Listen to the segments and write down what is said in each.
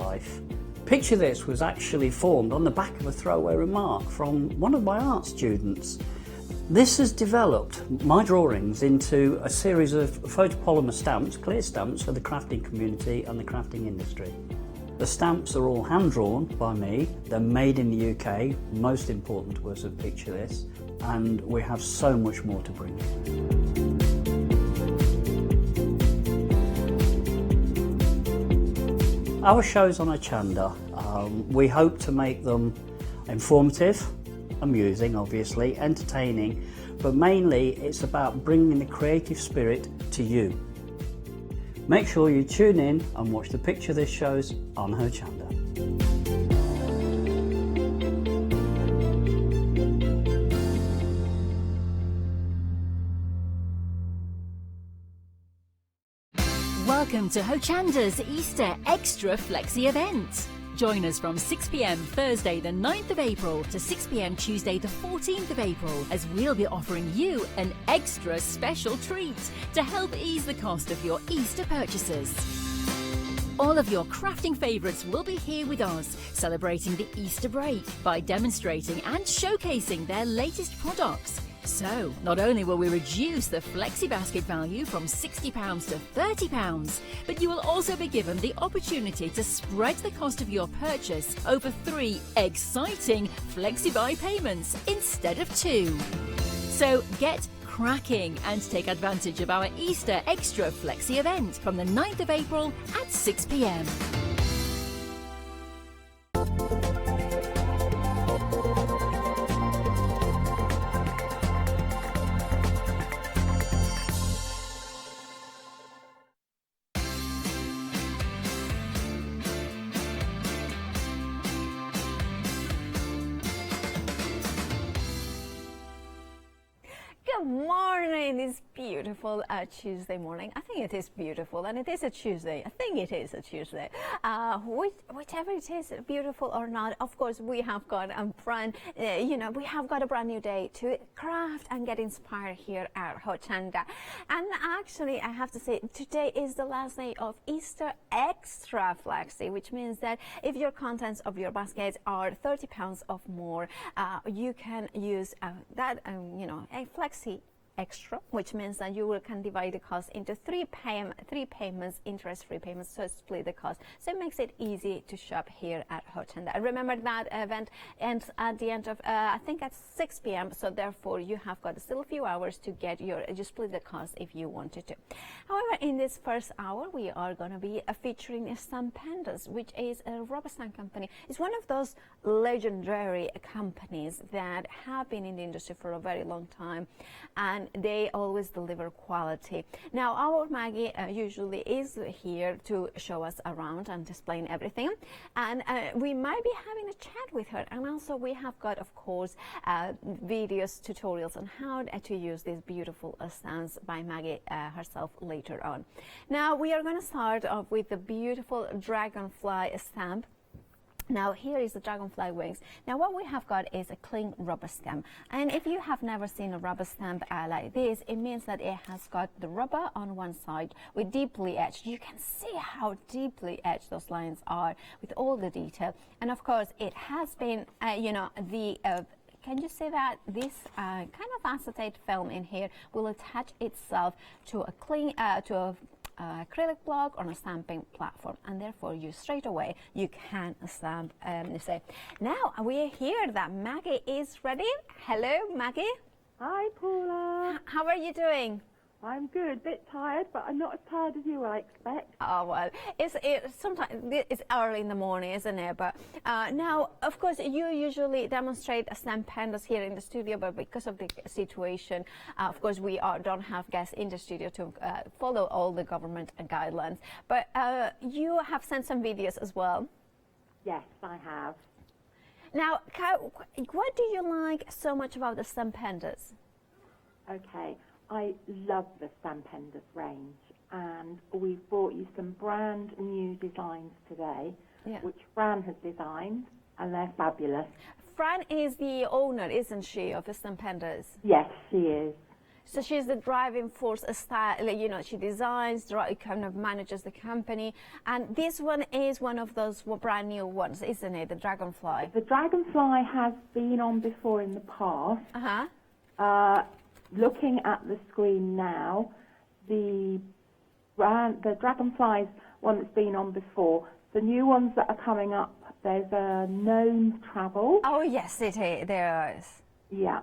life. Picture This was actually formed on the back of a throwaway remark from one of my art students. This has developed my drawings into a series of photopolymer stamps, clear stamps for the crafting community and the crafting industry. The stamps are all hand-drawn by me, they're made in the UK, most important to us at Picture This, and we have so much more to bring. Our shows on Hochanda, we hope to make them informative, amusing obviously, entertaining, but mainly it's about bringing the creative spirit to you. Make sure you tune in and watch the Picture This shows on Hochanda. Welcome to Hochanda's Easter Extra Flexi event. Join us from 6 p.m. Thursday the 9th of April to 6 p.m. Tuesday the 14th of April as we'll be offering you an extra special treat to help ease the cost of your Easter purchases. All of your crafting favourites will be here with us, celebrating the Easter break by demonstrating and showcasing their latest products. So, not only will we reduce the flexi basket value from £60 to £30, but you will also be given the opportunity to spread the cost of your purchase over 3 exciting flexi buy payments instead of 2. So get cracking and take advantage of our Easter Extra Flexi event from the 9th of April at 6 p.m. Good morning, it's beautiful Tuesday morning. I think it is beautiful and it is a Tuesday. I think it is a Tuesday. Whichever it is, beautiful or not, of course we have got a brand, we have got a brand new day to craft and get inspired here at Hochanda. And actually I have to say today is the last day of Easter Extra Flexi, which means that if your contents of your basket are £30 or more, you can use a flexi extra, which means that you can divide the cost into three payments, interest-free payments, so split the cost. So it makes it easy to shop here at Hochanda. And remember that event ends at the end of, I think at 6 p.m. So therefore you have got still a few hours to get you split the cost if you wanted to. However, in this first hour, we are going to be featuring Stampendous, which is a rubber stamp company. It's one of those legendary companies that have been in the industry for a very long time, and they always deliver quality. Now, our Maggie usually is here to show us around and explain everything, and we might be having a chat with her. And also we have got, of course, videos, tutorials on how to use these beautiful stamps by Maggie herself later on. Now, we are going to start off with the beautiful dragonfly stamp. Now here is the dragonfly wings. Now what we have got is a clean rubber stamp, and if you have never seen a rubber stamp like this, it means that it has got the rubber on one side with deeply etched. You can see how deeply etched those lines are with all the detail, and of course it has been can you see that this kind of acetate film in here will attach itself to a clean acrylic block on a stamping platform, and therefore you straight away you can stamp. Now we hear that Maggie is ready. Hello, Maggie. Hi, Paula. How are you doing? I'm good. Bit tired, but I'm not as tired as you, I expect. Oh well, sometimes it's early in the morning, isn't it? But now, of course, you usually demonstrate a Stampendous here in the studio, but because of the situation, of course, we don't have guests in the studio to follow all the government guidelines. But you have sent some videos as well. Yes, I have. Now, what do you like so much about the Stampendous? Okay. I love the Stampendous range, and we've brought you some brand new designs today, which Fran has designed, and they're fabulous. Fran is the owner, isn't she, of the Stampendous? Yes, she is. So she's the driving force, style, you know, she designs, kind of manages the company. And this one is one of those brand new ones, isn't it? The Dragonfly. The Dragonfly has been on before in the past. Uh-huh. Looking at the screen now, the Dragonfly's one that's been on before. The new ones that are coming up, there's a Gnome Travel. Oh, yes, it is. There is. Yeah.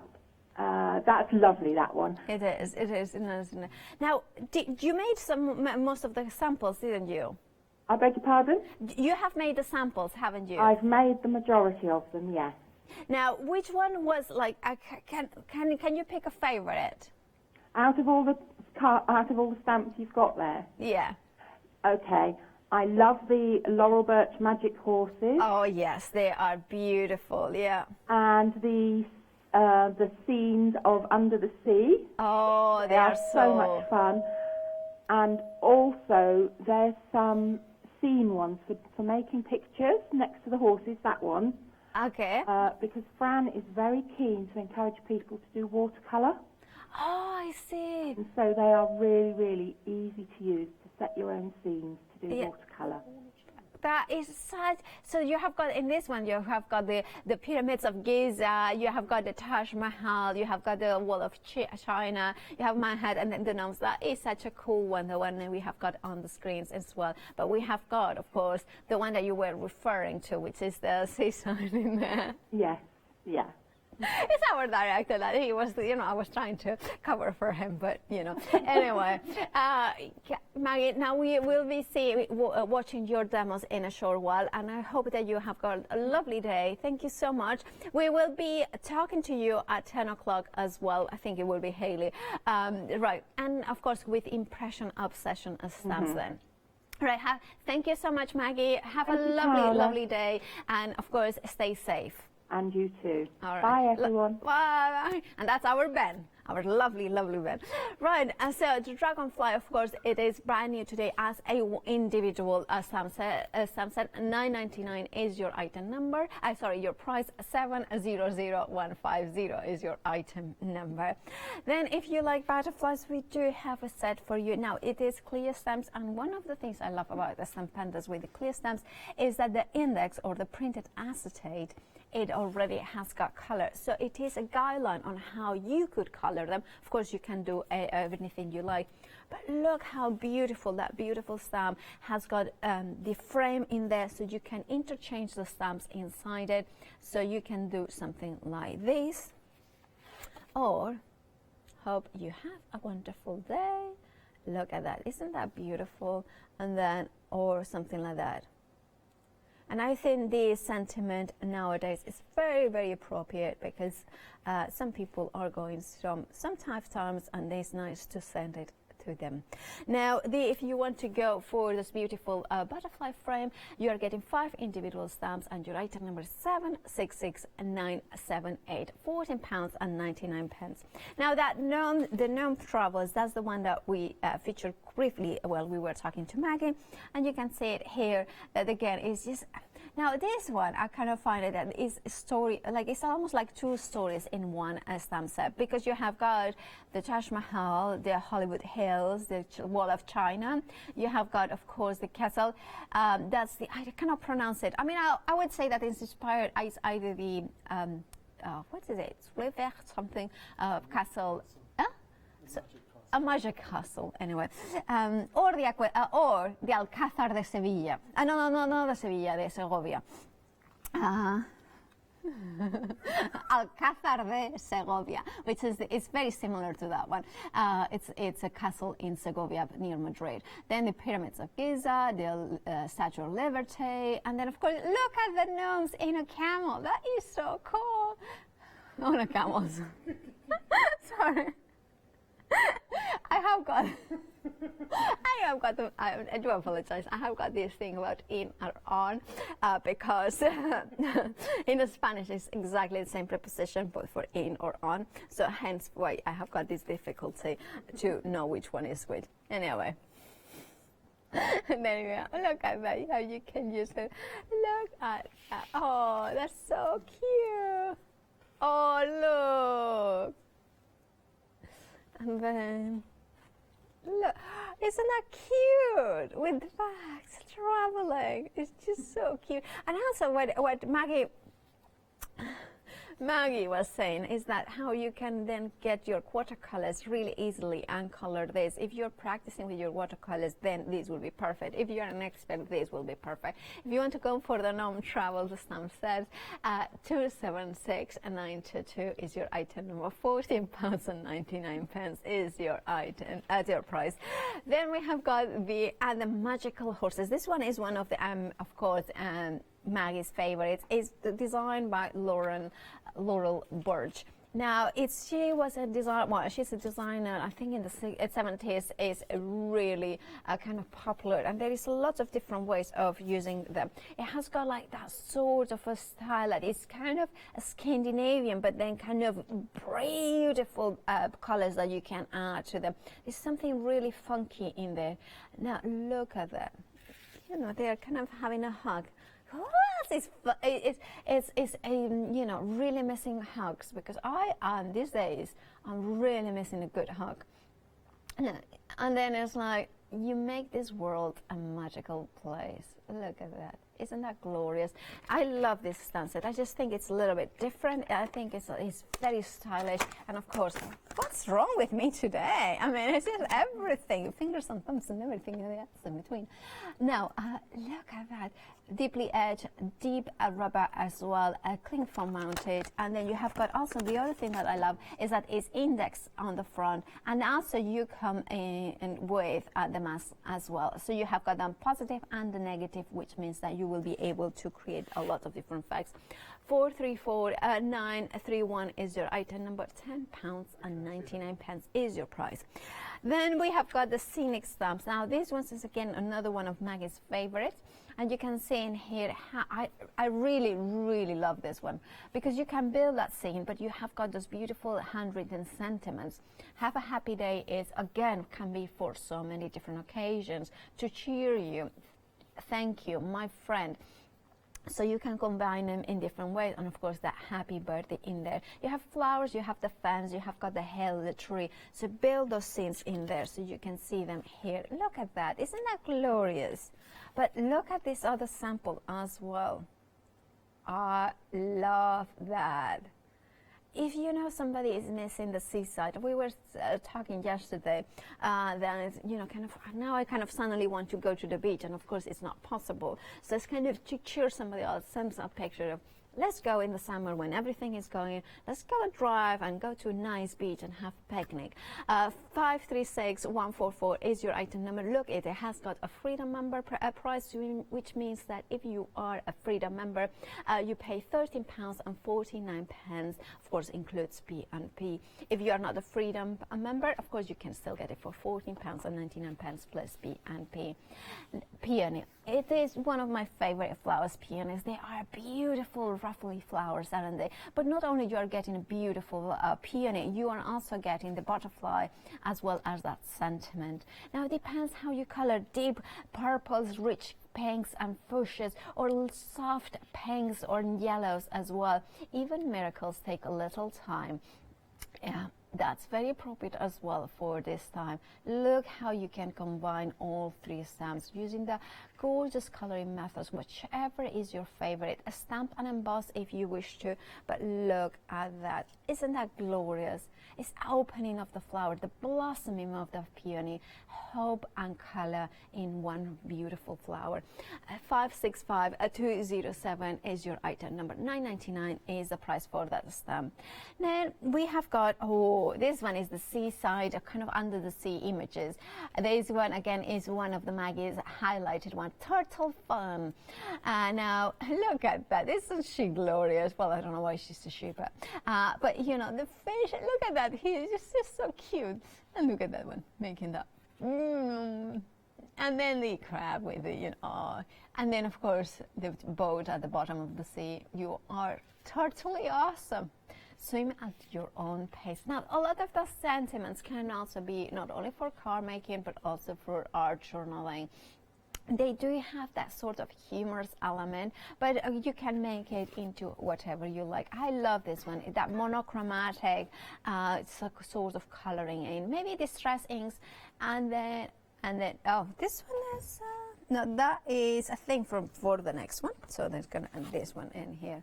That's lovely, that one. It is, isn't it? Now, you made most of the samples, didn't you? I beg your pardon? You have made the samples, haven't you? I've made the majority of them, yes. Now, which one was like? Can you pick a favorite? Out of all the stamps you've got there? Yeah. Okay. I love the Laurel Birch Magic Horses. Oh yes, they are beautiful. Yeah. And the scenes of Under the Sea. Oh, they are so much fun. And also, there's some scene ones for making pictures next to the horses. That one. Okay. Because Fran is very keen to encourage people to do watercolour. Oh, I see. And so they are really, really easy to use to set your own scenes to do watercolour. That is such. So you have got in this one. You have got the pyramids of Giza. You have got the Taj Mahal. You have got the Wall of China. You have Manhattan and then the gnomes. That is such a cool one. The one that we have got on the screens as well. But we have got, of course, the one that you were referring to, which is the seaside in there. Yes. Yeah. It's our director that he was, you know, I was trying to cover for him, but, you know. Anyway, Maggie, now we will be watching your demos in a short while, and I hope that you have got a lovely day. Thank you so much. We will be talking to you at 10 o'clock as well. I think it will be Haley. Right, and of course with Impression Obsession as stamps then. Right, thank you so much, Maggie. Have a lovely day, and of course, stay safe. And you too. All right. Bye, everyone. Bye. And that's our Ben, our lovely Ben. Right, and so the Dragonfly, of course, it is brand new today as a individual stamp set. $9.99 is your item number. Your price. 700150 is your item number. Then, if you like butterflies, we do have a set for you. Now, it is clear stamps, and one of the things I love about the Stampendous with the clear stamps is that the index or the printed acetate, it already has got color, so it is a guideline on how you could color them. Of course, you can do anything you like, but look how beautiful that beautiful stamp has got the frame in there, so you can interchange the stamps inside it. So you can do something like this, or hope you have a wonderful day. Look at that, isn't that beautiful? And then, or something like that. And I think this sentiment nowadays is very, very appropriate because some people are going through some tough times, and it's nice to send it to them. Now, if you want to go for this beautiful butterfly frame, you are getting 5 individual stamps, and your item number is 766978, £14.99. Now, the gnome travels, that's the one that we featured briefly while we were talking to Maggie, and you can see it here. That again is just. Now this one, I kind of find it that is a story, like it's almost like 2 stories in one stamp set, because you have got the Taj Mahal, the Hollywood Hills, the Wall of China. You have got, of course, the castle. That's the, I cannot pronounce it. I mean, I would say that it's inspired. It's either the what is it? River something castle. So, a magic castle, anyway, or the Alcázar de Sevilla. No, de Sevilla, de Segovia. Alcázar de Segovia, which is it's very similar to that one. It's a castle in Segovia near Madrid. Then the pyramids of Giza, the Statue of Liberty, and then of course look at the gnomes in a camel. That is so cool. No, not camels. Sorry. I do apologize. I have got this thing about in or on because in Spanish it's exactly the same preposition both for in or on. So hence why I have got this difficulty to know which one is which. Anyway. And then look at that, how you can use it. Look at that. Oh, that's so cute. Oh, look. And then, look, isn't that cute? With the bags traveling. It's just so cute. And also what Maggie was saying is that how you can then get your watercolors really easily and color this. If you're practicing with your watercolors, then these will be perfect. If you're an expert, these will be perfect. If you want to go for the non-travel stamp sets, 276,922 is your item number. £14.99 is your item at your price. Then we have got the magical horses. This one is one of the of course Maggie's favorites. Is designed by Laurel Burge. Now, she was a designer. Well, she's a designer. I think in the 70s is really kind of popular, and there is lots of different ways of using them. It has got like that sort of a style that is kind of a Scandinavian, but then kind of beautiful colors that you can add to them. There's something really funky in there. Now, look at that. You know, they are kind of having a hug. It's really missing hugs, because I am these days, I'm really missing a good hug. And then it's like, you make this world a magical place. Look at that. Isn't that glorious? I love this stamp set. I just think it's a little bit different. I think it's very stylish. And of course, what's wrong with me today? I mean, it's just everything. Fingers and thumbs and everything else in between. Now, look at that. Deeply edged, deep rubber as well, cling foam mounted. And then you have got also the other thing that I love is that it's indexed on the front. And also you come in with the mask as well. So you have got the positive and the negative, which means that you will be able to create a lot of different effects. 434931 is your item number. £10.99 is your price. Then we have got the scenic stamps. Now this one is again another one of Maggie's favorites, and you can see in here how I really love this one, because you can build that scene, but you have got those beautiful handwritten sentiments. Have a happy day is again can be for so many different occasions, to cheer you, thank you, my friend. So you can combine them in different ways, and of course that happy birthday in there. You have flowers, you have the fans, you have got the hill, the tree. So build those scenes in there so you can see them here. Look at that, isn't that glorious? But look at this other sample as well. I love that. If you know somebody is missing the seaside, we were talking yesterday, then it's, you know, kind of, now I kind of suddenly want to go to the beach, and of course it's not possible. So it's kind of to cheer somebody else, send a picture of, let's go in the summer when everything is going, let's go and drive and go to a nice beach and have a picnic. 536144 is your item number. Look, it has got a Freedom member price, which means that if you are a Freedom member, you pay £13.49. Of course, includes P&P. If you are not a Freedom member, of course, you can still get it for £14.99 plus P&P. Peony. It is one of my favorite flowers, peonies. They are beautiful, ruffly flowers, aren't they? But not only you are getting a beautiful peony, you are also getting the butterfly as well as that sentiment. Now it depends how you color. Deep purples, rich pinks and fuchsias, or soft pinks or yellows as well. Even miracles take a little time. Yeah. That's very appropriate as well for this time. Look how you can combine all three stamps using the gorgeous coloring methods, whichever is your favorite. A stamp and emboss if you wish to, but look at that. Isn't that glorious? It's opening of the flower, the blossoming of the peony, hope and color in one beautiful flower. 565207 is your item number. $9.99 is the price for that stamp. Then we have got, this one is the seaside, kind of under the sea images. This one again is one of the Maggie's highlighted one, Turtle Fun. Now look at that, isn't she glorious? Well, I don't know why she's a she, but you know, the fish, look at that, he's just so cute. And look at that one, making that. And then the crab with the, you know, and then of course the boat at the bottom of the sea. You are totally awesome. Swim at your own pace. Now, a lot of those sentiments can also be not only for card making, but also for art journaling. they do have that sort of humorous element, but you can make it into whatever you like. I love this one, that monochromatic sort of coloring in, maybe distress inks, and then oh, this one is no, that is a thing for the next one. So there's gonna this one in here.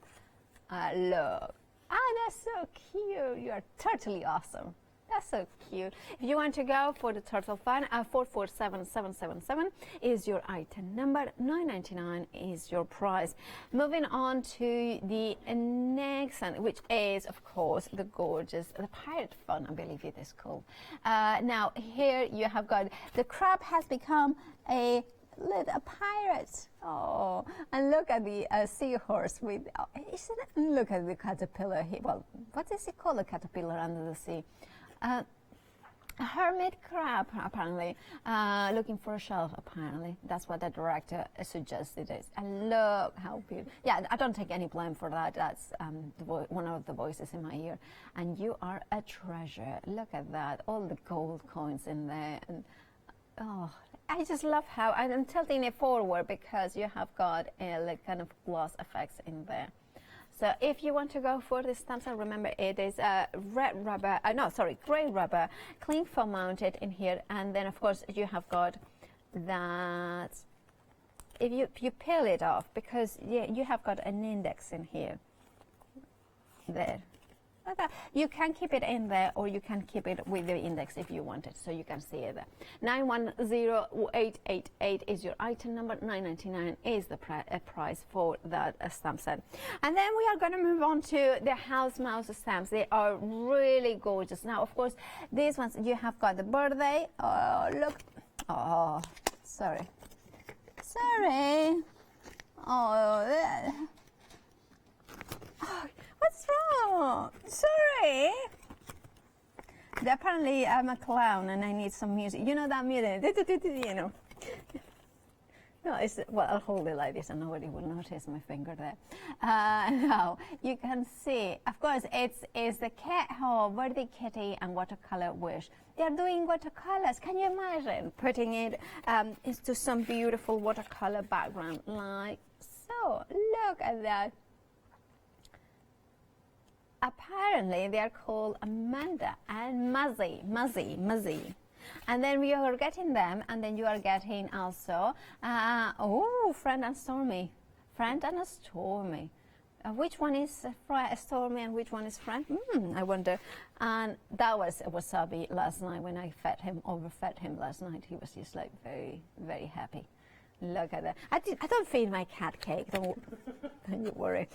Look, that's so cute. You are totally awesome. That's so cute. If you want to go for the turtle fun, 447777 is your item number, $9.99 is your price. Moving on to the next one, which is, of course, the gorgeous, the pirate fun, I believe it is called. Now, here you have got, the crab has become a pirate. Oh, and look at the seahorse with, look at the caterpillar here. Well, what is it called, a caterpillar under the sea? A hermit crab, apparently, looking for a shelf, apparently. That's what the director suggested is. And look how beautiful. Yeah, I don't take any blame for that. That's one of the voices in my ear. And you are a treasure. Look at that. All the gold coins in there. And oh, I just love how, I'm tilting it forward because you have got like kind of gloss effects in there. So if you want to go for the stamps, remember it is grey rubber, cling foam mounted in here, and then of course you have got that. If you peel it off, because you have got an index in here. There. You can keep it in there, or you can keep it with the index if you want it, so you can see it there. 910888 is your item number. $9.99 is the price for that stamp set. And then we are going to move on to the house mouse stamps. They are really gorgeous. Now, of course, these ones, you have got the birthday. Oh, look. Oh, sorry. Oh, what's wrong? Sorry. Apparently, I'm a clown and I need some music. You know that music? You know. No, it's, well, I'll hold it like this and nobody will notice my finger there. Now, you can see, of course, it's the cat, birthday kitty and watercolor wish. They're doing watercolors. Can you imagine putting it into some beautiful watercolor background like so? Look at that. Apparently, they are called Amanda and Muzzy. And then we are getting them, and then you are getting also, Friend and Stormy. Which one is Stormy and which one is Friend? I wonder. And that was Wasabi last night when I overfed him last night. He was just like very, very happy. Look at that. I don't feed my cat cake, don't you worry.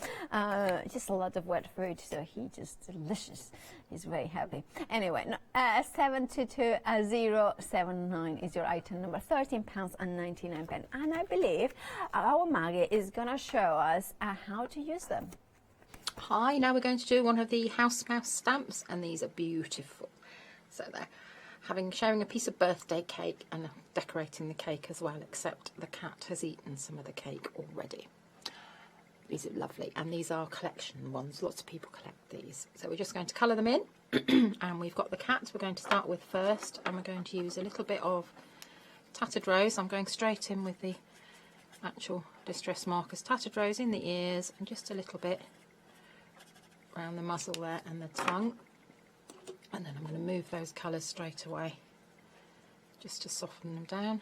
Just a lot of wet food, so he just delicious. He's very happy. Anyway, 722079 is your item number, £13.99. And I believe our Maggie is going to show us how to use them. Hi, now we're going to do one of the house mouse stamps, and these are beautiful. So they're sharing a piece of birthday cake and decorating the cake as well, except the cat has eaten some of the cake already. These are lovely, and these are collection ones. Lots of people collect these. So we're just going to colour them in, and we've got the cat we're going to start with first, and we're going to use a little bit of Tattered Rose. I'm going straight in with the actual distress markers. Tattered Rose in the ears, and just a little bit around the muzzle there and the tongue. And then I'm going to move those colours straight away, just to soften them down.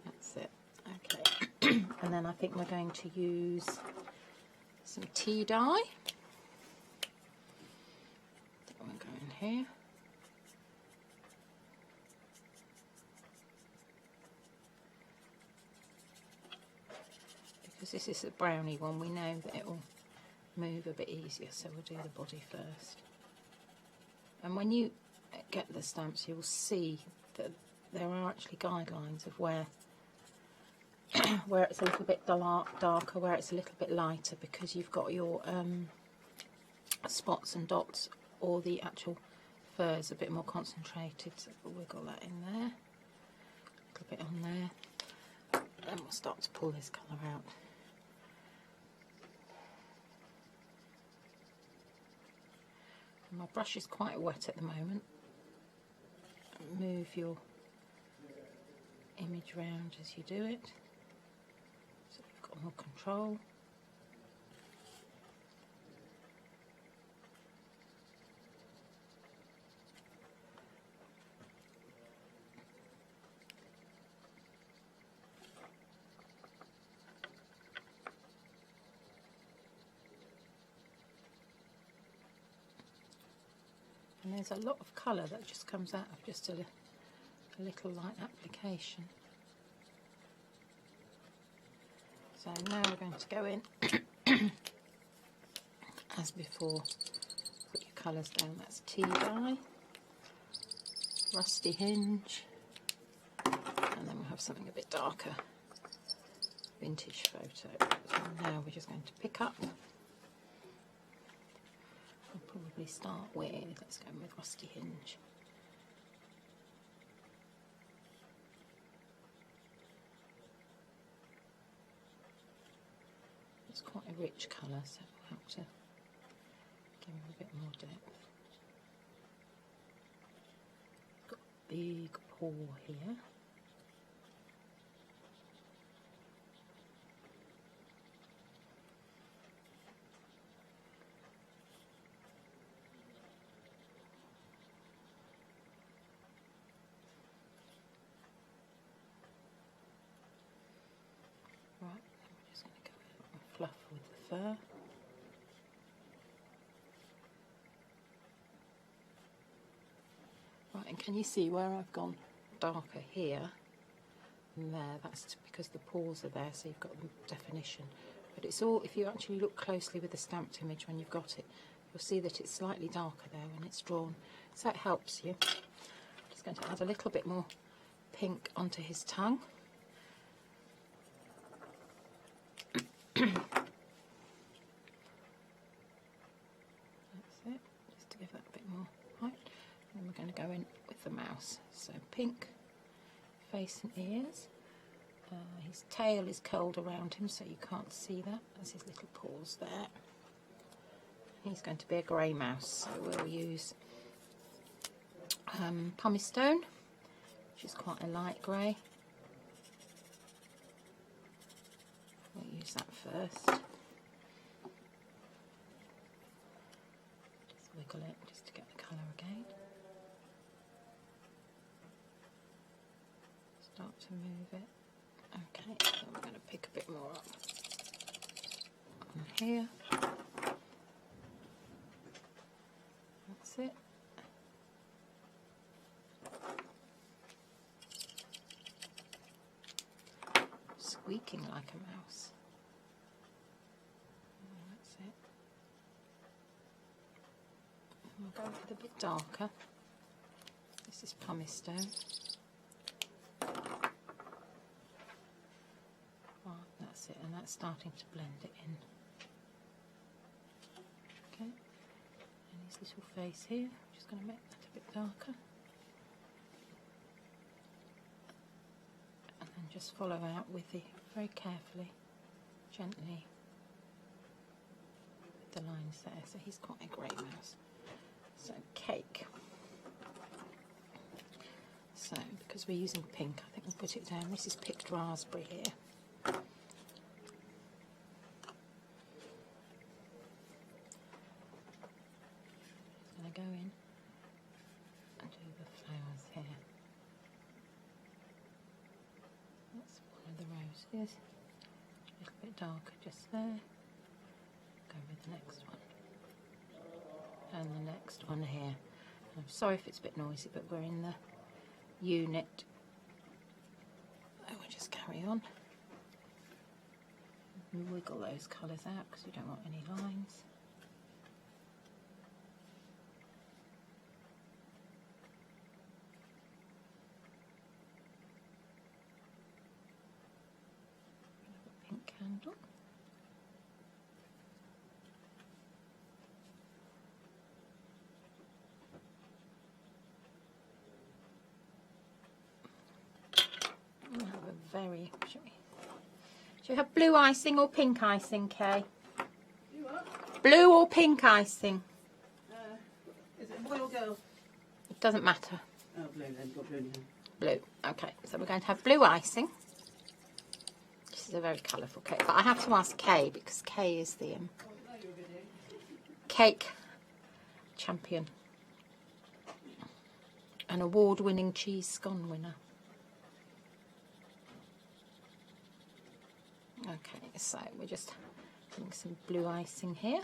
That's it. Okay. And then I think we're going to use some tea dye. That one go in here. Because this is a brownie one, we know that it will move a bit easier, so we'll do the body first. And when you get the stamps, you'll see that there are actually guidelines of where it's a little bit darker, where it's a little bit lighter, because you've got your spots and dots, or the actual furs a bit more concentrated. So we'll wiggle that in there, a little bit on there, then we'll start to pull this colour out. My brush is quite wet at the moment. Move your image round as you do it, so you've got more control. And there's a lot of colour that just comes out of just a little light application. So now we're going to go in, as before, put your colours down. That's tea dye, rusty hinge, and then we'll have something a bit darker, vintage photo. So now we're just going to pick up. We'll probably start with, let's go with rusty hinge. It's quite a rich colour, so we'll have to give him a bit more depth. Got a big paw here. Right, then we're just going to go in and fluff with the fur. Right, and can you see where I've gone darker here and there? That's because the paws are there, so you've got the definition. But it's all, if you actually look closely with the stamped image when you've got it, you'll see that it's slightly darker there when it's drawn. So it helps you. I'm just going to add a little bit more pink onto his tongue. That's it, just to give that a bit more height. And we're going to go in with the mouse. So pink face and ears. His tail is curled around him, so you can't see that. There's his little paws there. He's going to be a grey mouse, so we'll use pumice stone, which is quite a light grey. We'll use that first. Just wiggle it just to get the colour again. Start to move it. Okay, so we're going to pick a bit more up on here. That's it. Squeaking like a mouse. That's it. And we'll go with a bit darker. This is pumice stone. Right, that's it, and that's starting to blend it in. Okay, and his little face here, I'm just going to make that a bit darker. And then just follow out with the, very carefully, gently, with the lines there. So he's quite a grey mouse. So cake. So because we're using pink, I think we'll put it down. This is picked raspberry here. Just going to go in and do the flowers here. That's one of the roses. A little bit darker just there. Go with the next one. And the next one here. I'm sorry if it's a bit noisy, but we're in the unit. So we'll just carry on. And wiggle those colours out because we don't want any lines. Pink candle. We'll have a very, should we have blue icing or pink icing, Kay? You what? Blue or pink icing? Is it a boy or girl? It doesn't matter. Oh, blue then, got blue now. Blue. Okay, so we're going to have blue icing. This is a very colourful cake, but I have to ask Kay, because Kay is the cake champion, an award-winning cheese scone winner. Okay, so we're just putting some blue icing here,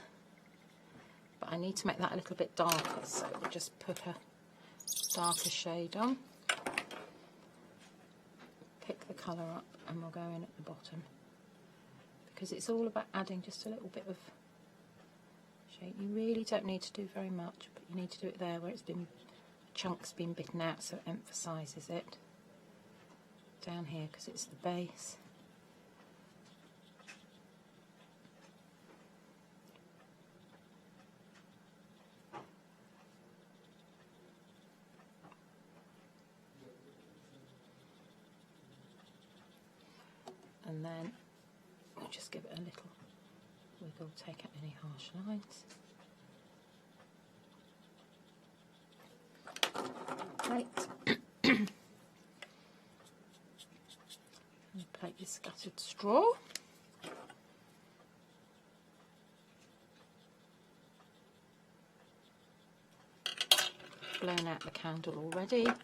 but I need to make that a little bit darker, so we'll just put a darker shade on. Pick the colour up and we'll go in at the bottom, because it's all about adding just a little bit of shade. You really don't need to do very much, but you need to do it there where it's been chunks been bitten out, so it emphasises it. Down here because it's the base. And then we'll just give it a little wiggle, take out any harsh lines. Right. And plate your scattered straw. Blown out the candle already. I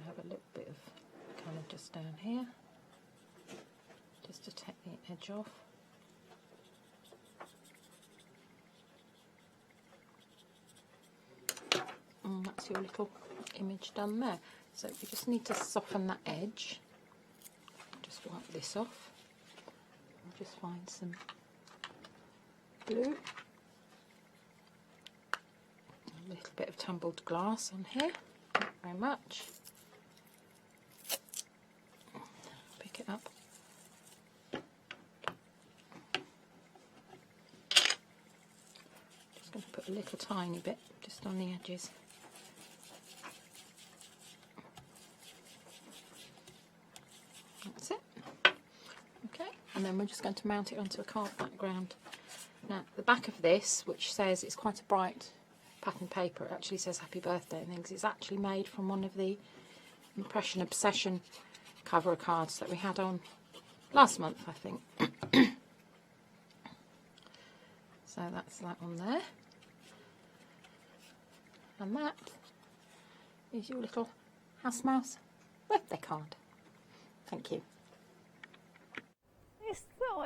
have a little bit of colour just down here, just to take the edge off. And that's your little image done there. So you just need to soften that edge. Just wipe this off. I'll just find some blue. A little bit of tumbled glass on here. Not very much. Pick it up. Just going to put a little tiny bit just on the edges. That's it. Okay, and then we're just going to mount it onto a card background. Now, the back of this, which says it's quite a bright pattern paper, it actually says happy birthday and things. It's actually made from one of the Impression Obsession cover cards that we had on last month, I think. So that's that on there. And that is your little house mouse birthday card. Thank you.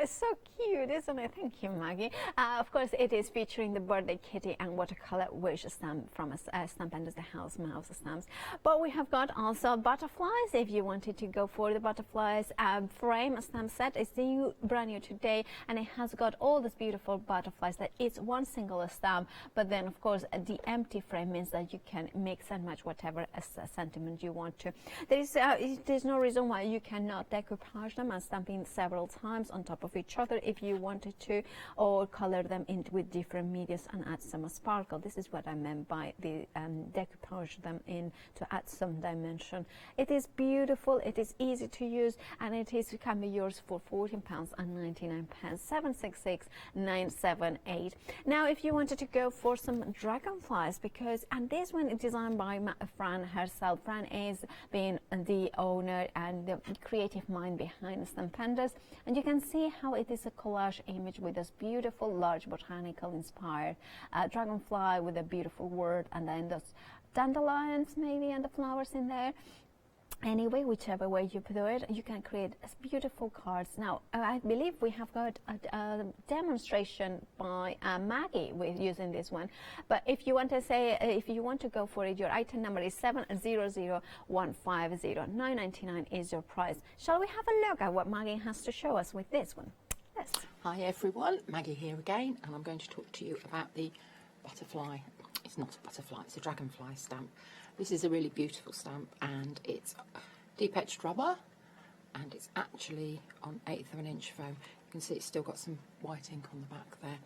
It's so cute, isn't it? Thank you, Maggie. Of course, it is featuring the birthday kitty and watercolor wish stamp from Stampendous, the house mouse stamps. But we have got also butterflies. If you wanted to go for the butterflies frame stamp set, it's brand new today, and it has got all these beautiful butterflies. That it's one single stamp, but then of course the empty frame means that you can mix and match whatever sentiment you want to. There's no reason why you cannot decoupage them and stamp in several times on top of each other if you wanted to, or color them in with different medias and add some sparkle. This is what I meant by the decoupage them in to add some dimension. It is beautiful, it is easy to use, and it can be yours for £14.99, 766-978. Now, if you wanted to go for some dragonflies, and this one is designed by Fran herself. Fran is being the owner and the creative mind behind Stampendous, and you can see how it is a collage image with this beautiful large botanical inspired dragonfly with a beautiful word, and then those dandelions maybe and the flowers in there. Anyway, whichever way you do it, you can create beautiful cards. Now, I believe we have got a demonstration by Maggie with using this one. But if you want to say, if you want to go for it, your item number is 700150. $9.99 is your price. Shall we have a look at what Maggie has to show us with this one? Yes. Hi everyone, Maggie here again, and I'm going to talk to you about the butterfly. It's not a butterfly, it's a dragonfly stamp. This is a really beautiful stamp, and it's deep etched rubber, and it's actually on 1/8 of an inch foam. You can see it's still got some white ink on the back there.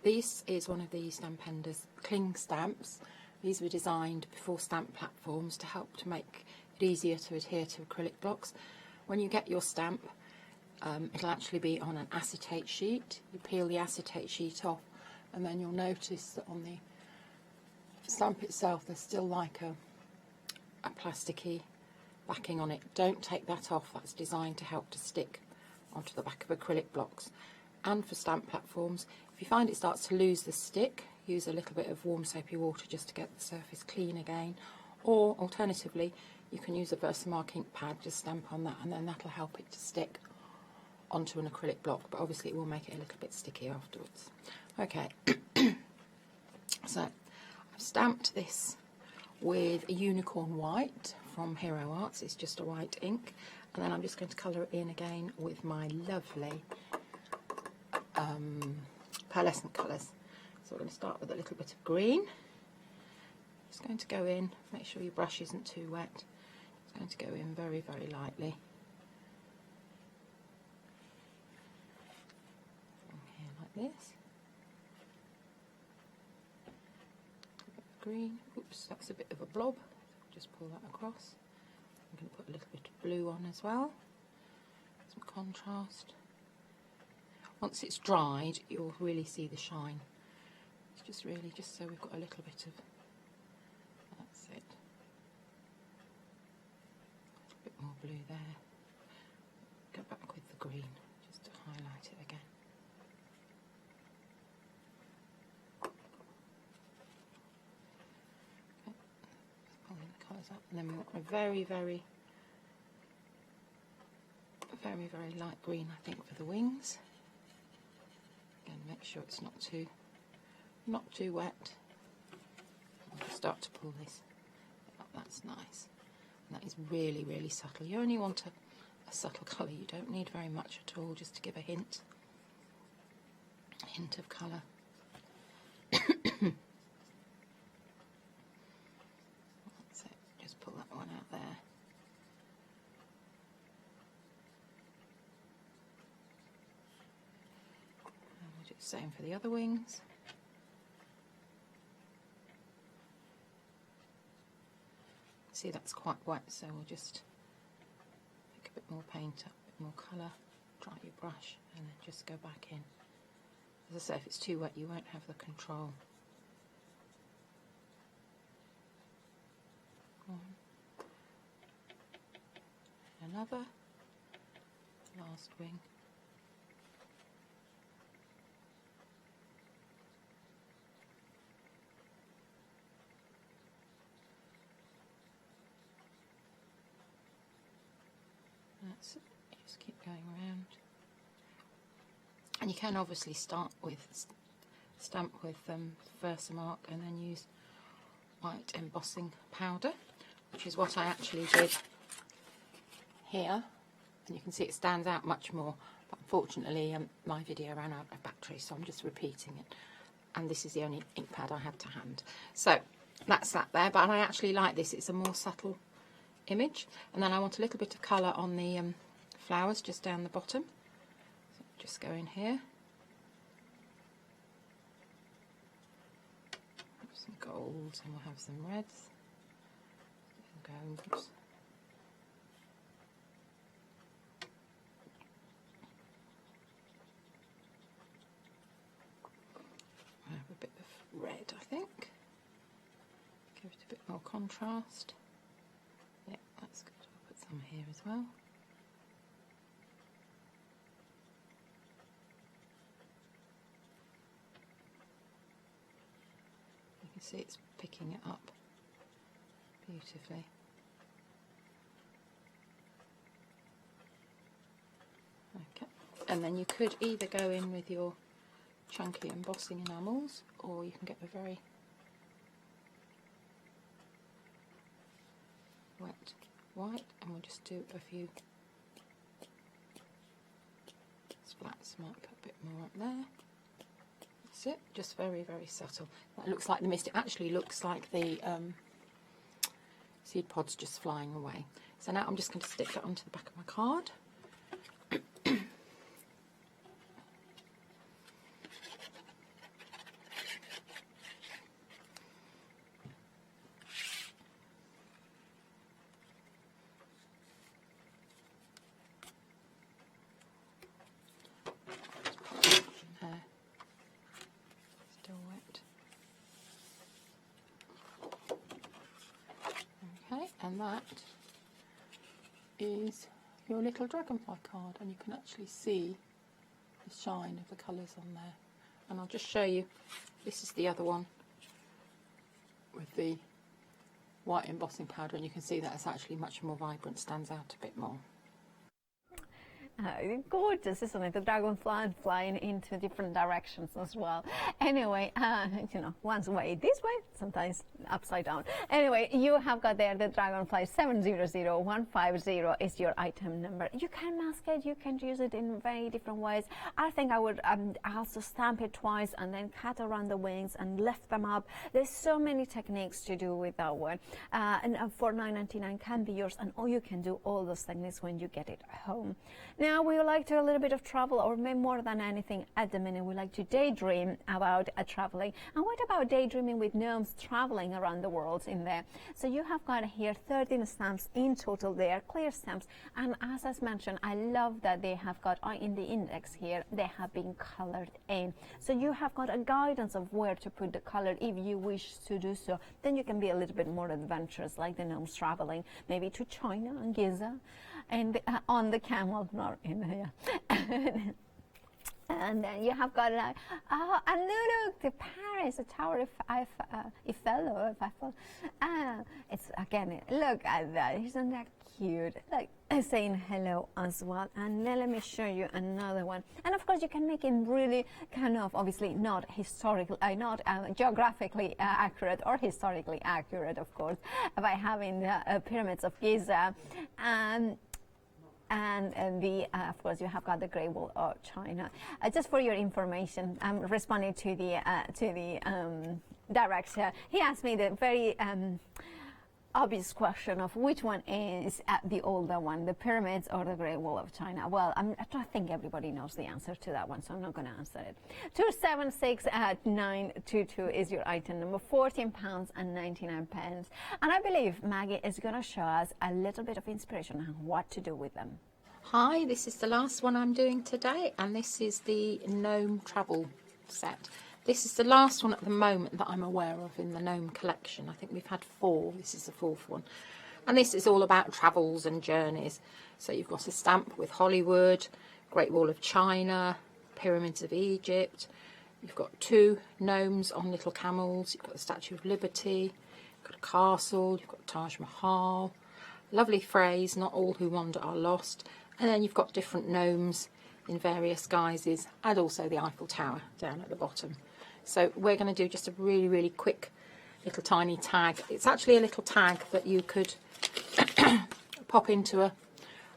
This is one of the Stampendous cling stamps. These were designed before stamp platforms to help to make it easier to adhere to acrylic blocks. When you get your stamp, it'll actually be on an acetate sheet. You peel the acetate sheet off, and then you'll notice that on the stamp itself there's still like a plasticky backing on it. Don't take that off. That's designed to help to stick onto the back of acrylic blocks. And for stamp platforms, if you find it starts to lose the stick, use a little bit of warm soapy water just to get the surface clean again. Or alternatively, you can use a Versamark ink pad, just stamp on that, and then that'll help it to stick onto an acrylic block, but obviously it will make it a little bit sticky afterwards. Okay, so I've stamped this with a unicorn white from Hero Arts. It's just a white ink, and then I'm just going to colour it in again with my lovely pearlescent colours. So we're going to start with a little bit of green. Just going to go in, make sure your brush isn't too wet. It's going to go in very, very lightly. From here like this. A bit of green. Oops, that's a bit of a blob. Just pull that across. I'm going to put a little bit of blue on as well. Some contrast. Once it's dried, you'll really see the shine. It's just really just so we've got a little bit of, that's it. A bit more blue there. Go back with the green just to highlight it again. Okay, just pulling the colours up, and then we want a very, very, very, very light green, I think, for the wings. Again, make sure it's not too wet. I'll start to pull this. Oh, that's nice. And that is really, really subtle. You only want a subtle colour. You don't need very much at all, just to give a hint of colour. That's it. Just pull that one out there. And we'll do the same for the other wings. See, that's quite wet, so we'll just pick a bit more paint up, a bit more colour, dry your brush, and then just go back in. As I say, if it's too wet, you won't have the control. One. Another. Last wing. That's it. Just keep going around. And you can obviously start with stamp with Versamark and then use white embossing powder, which is what I actually did here. And you can see it stands out much more. But unfortunately, my video ran out of battery, so I'm just repeating it. And this is the only ink pad I had to hand. So that's that there. But I actually like this. It's a more subtle image. And then I want a little bit of colour on the flowers just down the bottom. So just go in here. Have some golds and we'll have some reds. Golds. I have a bit of red, I think. Give it a bit more contrast. Yeah, that's good. I'll put some here as well. You can see it's picking it up beautifully. Okay, and then you could either go in with your chunky embossing enamels, or you can get a very wet white, and we'll just do a few splats. Might put a bit more up there. That's it, just very, very subtle. That looks like the mist. It actually looks like the seed pods just flying away. So now I'm just going to stick that onto the back of my card. Still wet. Okay, and that is your little dragonfly card, and you can actually see the shine of the colours on there. And I'll just show you, this is the other one with the white embossing powder, and you can see that it's actually much more vibrant, stands out a bit more. Gorgeous, isn't it? The dragonfly flying into different directions as well. Anyway, you know, once way this way, sometimes upside down. Anyway, you have got there the dragonfly 700150 is your item number. You can mask it, you can use it in very different ways. I think I would also stamp it twice and then cut around the wings and lift them up. There's so many techniques to do with that one. And for $9.99 can be yours, and all you can do all those techniques when you get it home. Now we would like to do a little bit of travel, or maybe more than anything at the minute we like to daydream about traveling. And what about daydreaming with gnomes traveling around the world in there? So you have got here 13 stamps in total. They are clear stamps, and as I mentioned, I love that they have got in the index here, they have been colored in, so you have got a guidance of where to put the color if you wish to do so. Then you can be a little bit more adventurous, like the gnomes traveling maybe to China and Giza, and on the camel, not in here. And then you have got and look, the Paris, the Tower of Eiffel. It's again, look at that, isn't that cute? Like saying hello as well. And then let me show you another one. And of course, you can make it really kind of, obviously not historically, not geographically accurate or historically accurate, of course, by having the pyramids of Giza. And the of course you have got the Great Wall of China. Just for your information, I'm responding to the director. He asked me the very obvious question of which one is the older one, the pyramids or the Great Wall of China. Well, I think everybody knows the answer to that one, so I'm not going to answer it. 276922 is your item number, £14.99. And I believe Maggie is going to show us a little bit of inspiration on what to do with them. Hi, this is the last one I'm doing today, and this is the gnome travel set. This is the last one at the moment that I'm aware of in the gnome collection. I think we've had 4. This is the 4th one. And this is all about travels and journeys. So you've got a stamp with Hollywood, Great Wall of China, Pyramids of Egypt. You've got 2 gnomes on little camels. You've got the Statue of Liberty. You've got a castle. You've got Taj Mahal. Lovely phrase, not all who wander are lost. And then you've got different gnomes in various guises, and also the Eiffel Tower down at the bottom. So we're going to do just a really, really quick little tiny tag. It's actually a little tag that you could pop into a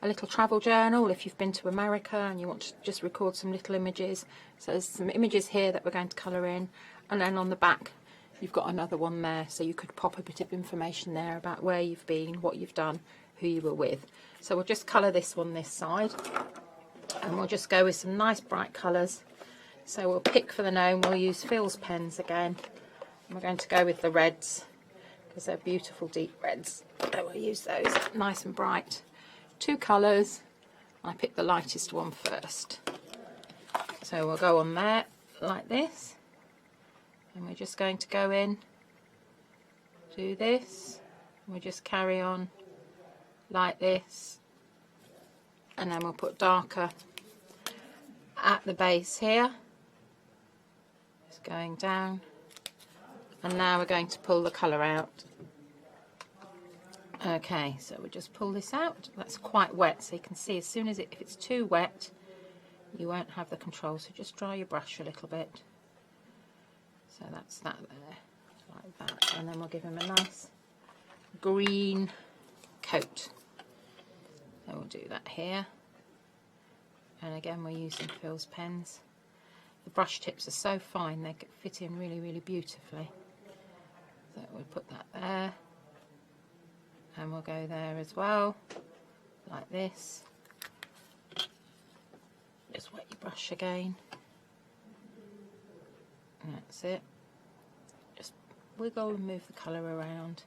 little travel journal if you've been to America and you want to just record some little images. So there's some images here that we're going to colour in, and then on the back you've got another one there, so you could pop a bit of information there about where you've been, what you've done, who you were with. So we'll just colour this one this side, and we'll just go with some nice bright colours. So we'll pick for the gnome, we'll use Phil's pens again. And we're going to go with the reds because they're beautiful deep reds. So we'll use those nice and bright. 2 colours. I picked the lightest one first. So we'll go on there like this. And we're just going to go in, do this. And we'll just carry on like this. And then we'll put darker at the base here. Going down, and now we're going to pull the colour out. Okay, so we'll just pull this out. That's quite wet, so you can see as soon as if it's too wet you won't have the control, so just dry your brush a little bit. So that's that there, like that, and then we'll give him a nice green coat. So we'll do that here, and again we're using Phil's pens. The brush tips are so fine, they fit in really, really beautifully. So we'll put that there, and we'll go there as well, like this. Just wet your brush again. And that's it. Just wiggle and move the colour around.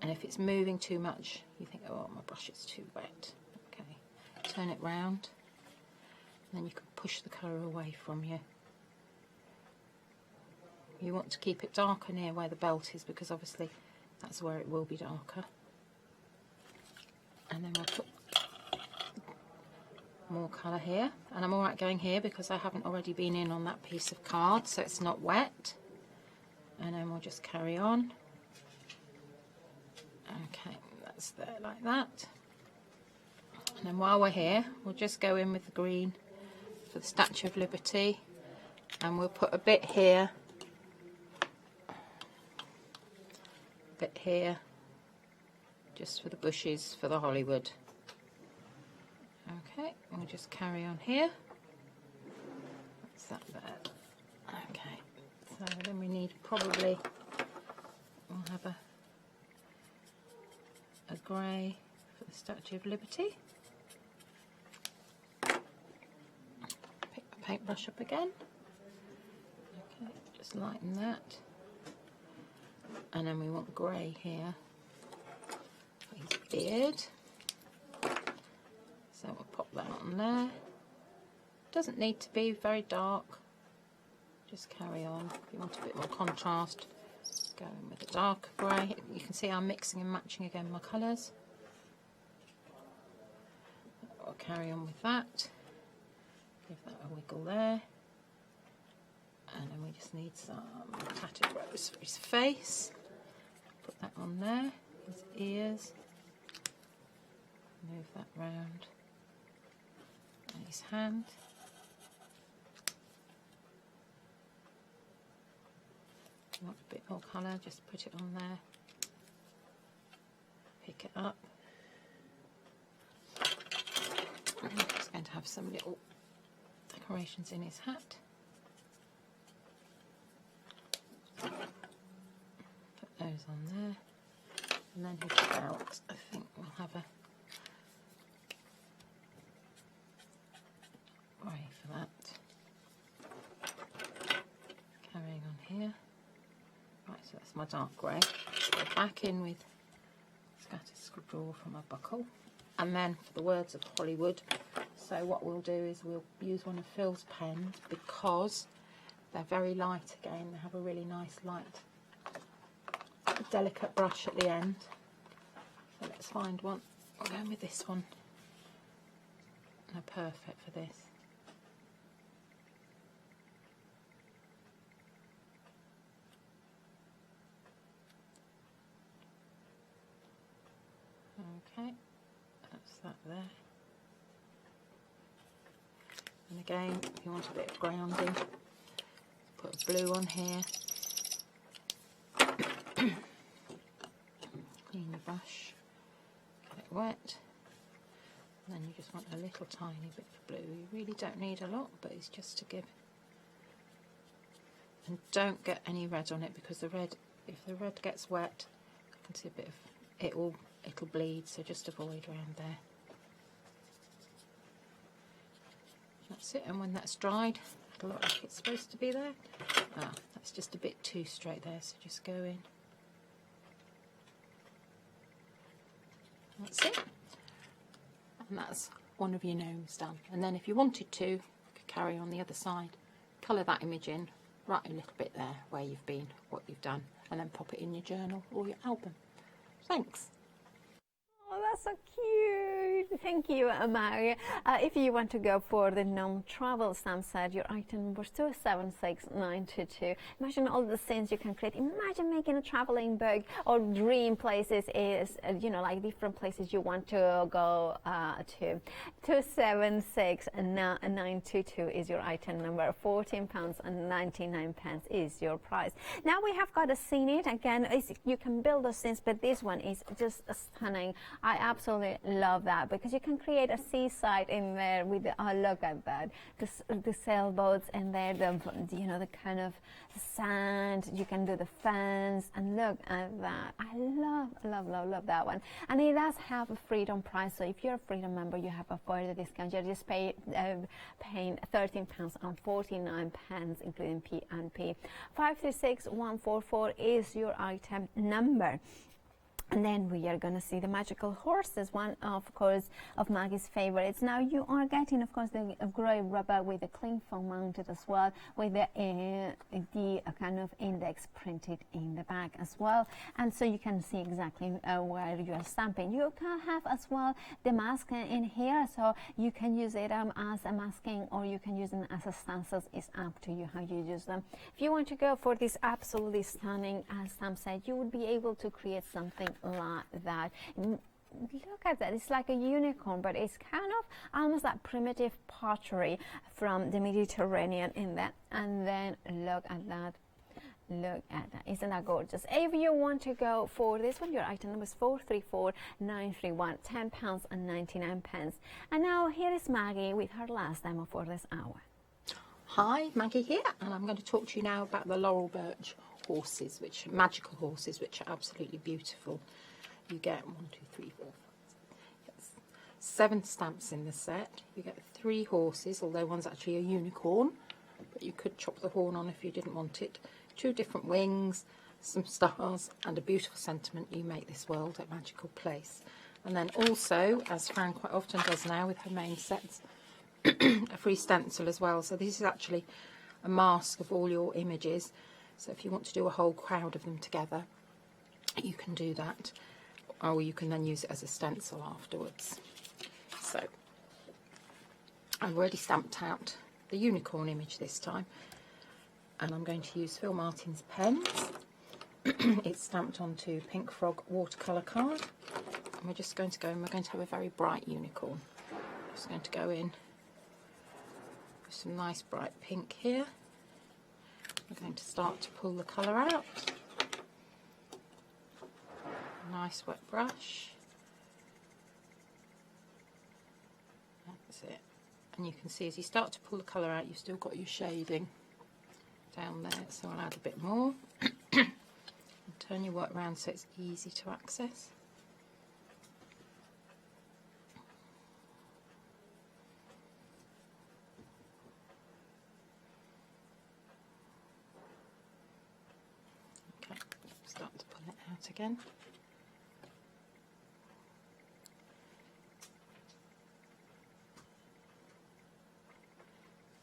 And if it's moving too much, you think, oh, my brush is too wet. Okay, turn it round. Then you can push the colour away from you. You want to keep it darker near where the belt is, because obviously that's where it will be darker. And then we'll put more colour here, and I'm alright going here because I haven't already been in on that piece of card, so it's not wet. And then we'll just carry on. Okay, that's there like that. And then while we're here, we'll just go in with the green for the Statue of Liberty, and we'll put a bit here, a bit here, just for the bushes for the Hollywood. Okay, we'll just carry on here. That's that there. Okay, so then we need probably, we'll have a grey for the Statue of Liberty. Pick the paintbrush up again. Okay, just lighten that. And then we want grey here for his beard. So we'll pop that on there. Doesn't need to be very dark. Just carry on. If you want a bit more contrast, go in with the darker grey. You can see I'm mixing and matching again my colours. I'll carry on with that. Give that a wiggle there. And then we just need some tattered rose for his face. Put that on there. His ears. Move that round. And his hand. If you want a bit more colour, just put it on there. Pick it up. And I'm just going to have some little decorations in his hat. Put those on there. And then his belt, I think we'll have a grey for that. Carrying on here. Right, so that's my dark grey. Go back in with scattered scribble from my buckle. And then for the words of Hollywood, so what we'll do is we'll use one of Phil's pens because they're very light again. They have a really nice light, delicate brush at the end. So let's find one. I'll go with this one. They're perfect for this. Okay, that's that there. And again, if you want a bit of grounding, put a blue on here. Clean your brush, get it wet. And then you just want a little tiny bit of blue. You really don't need a lot, but it's just to give. And don't get any red on it because the red, if the red gets wet, I can see a bit of it'll bleed, so just avoid around there. That's it, and when that's dried, it'll look like it's supposed to be there. Ah, that's just a bit too straight there, so just go in. That's it. And that's one of your gnomes done. And then if you wanted to, you could carry on the other side, colour that image in, write a little bit there where you've been, what you've done, and then pop it in your journal or your album. Thanks. Oh, that's so cute. Thank you, Mary. If you want to go for the gnome travel stamp set, your item number is 276922. Imagine all the scenes you can create. Imagine making a traveling book or dream places is, like different places you want to go to. 276922 is your item number. £14.99 is your price. Now we have got a scene it. Again, you can build those scenes, but this one is just stunning. I absolutely love that because you can create a seaside in there with look at that, the sailboats and there, the kind of sand. You can do the fence and look at that. I love that one, and it does have a freedom price. So if you're a freedom member, you have a further discount. You're just paying £13.49, including P&P. 536144 is your item number. And then we are going to see the magical horses, one of course of Maggie's favorites. Now you are getting of course the grey rubber with the cling foam mounted as well, with the kind of index printed in the back as well, and so you can see exactly where you are stamping. You can have as well the mask in here, so you can use it as a masking, or you can use them as a stencils. It's up to you how you use them. If you want to go for this absolutely stunning stamp set, you would be able to create something like that. Look at that, it's like a unicorn, but it's kind of almost like primitive pottery from the Mediterranean in that. And then look at that. Look at that, isn't that gorgeous? If you want to go for this one, your item number is 434931, £10.99. And now here is Maggie with her last demo for this hour. Hi, Maggie here, and I'm going to talk to you now about the Laurel Birch horses, which magical horses, which are absolutely beautiful. You get 7 stamps in the set. You get 3 horses, although one's actually a unicorn, but you could chop the horn on if you didn't want it. 2 different wings, some stars, and a beautiful sentiment: you make this world a magical place. And then also, as Fran quite often does now with her main sets, a free stencil as well. So this is actually a mask of all your images. So if you want to do a whole crowd of them together, you can do that, or you can then use it as a stencil afterwards. So I've already stamped out the unicorn image this time, and I'm going to use Phil Martin's pens. It's stamped onto Pink Frog watercolour card, and we're just going to go, and we're going to have a very bright unicorn. Just going to go in with some nice bright pink here. We're going to start to pull the colour out. Nice wet brush. That's it. And you can see as you start to pull the colour out, you've still got your shading down there. So I'll add a bit more. And turn your work around so it's easy to access. Okay, start to pull it out again.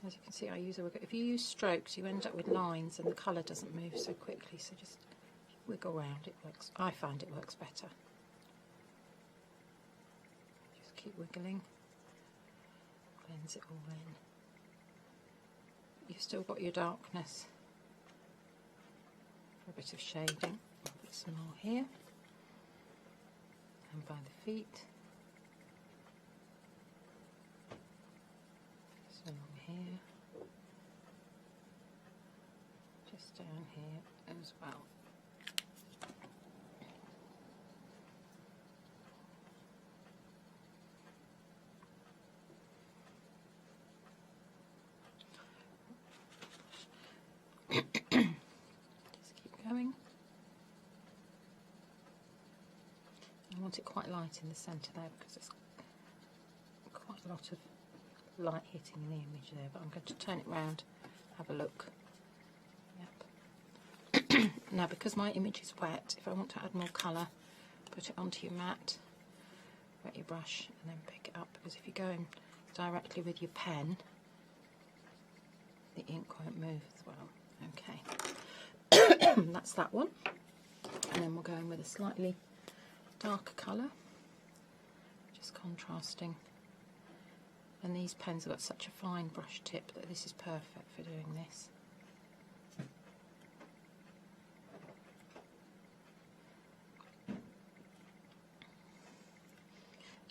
As you can see, I use if you use strokes, you end up with lines and the colour doesn't move so quickly, so just wiggle around. It works. I find it works better. Just keep wiggling, blends it all in. You've still got your darkness for a bit of shading. I'll put some more here and by the feet. Some here, just down here as well. Just keep going. I want it quite light in the centre there because there's quite a lot of light hitting the image there, but I'm going to turn it round, have a look. Yep. Now, because my image is wet, if I want to add more colour, put it onto your mat, wet your brush, and then pick it up, because if you go in directly with your pen, the ink won't move as well. Okay, that's that one. And then we'll go in with a slightly darker colour, just contrasting. And these pens have got such a fine brush tip that this is perfect for doing this.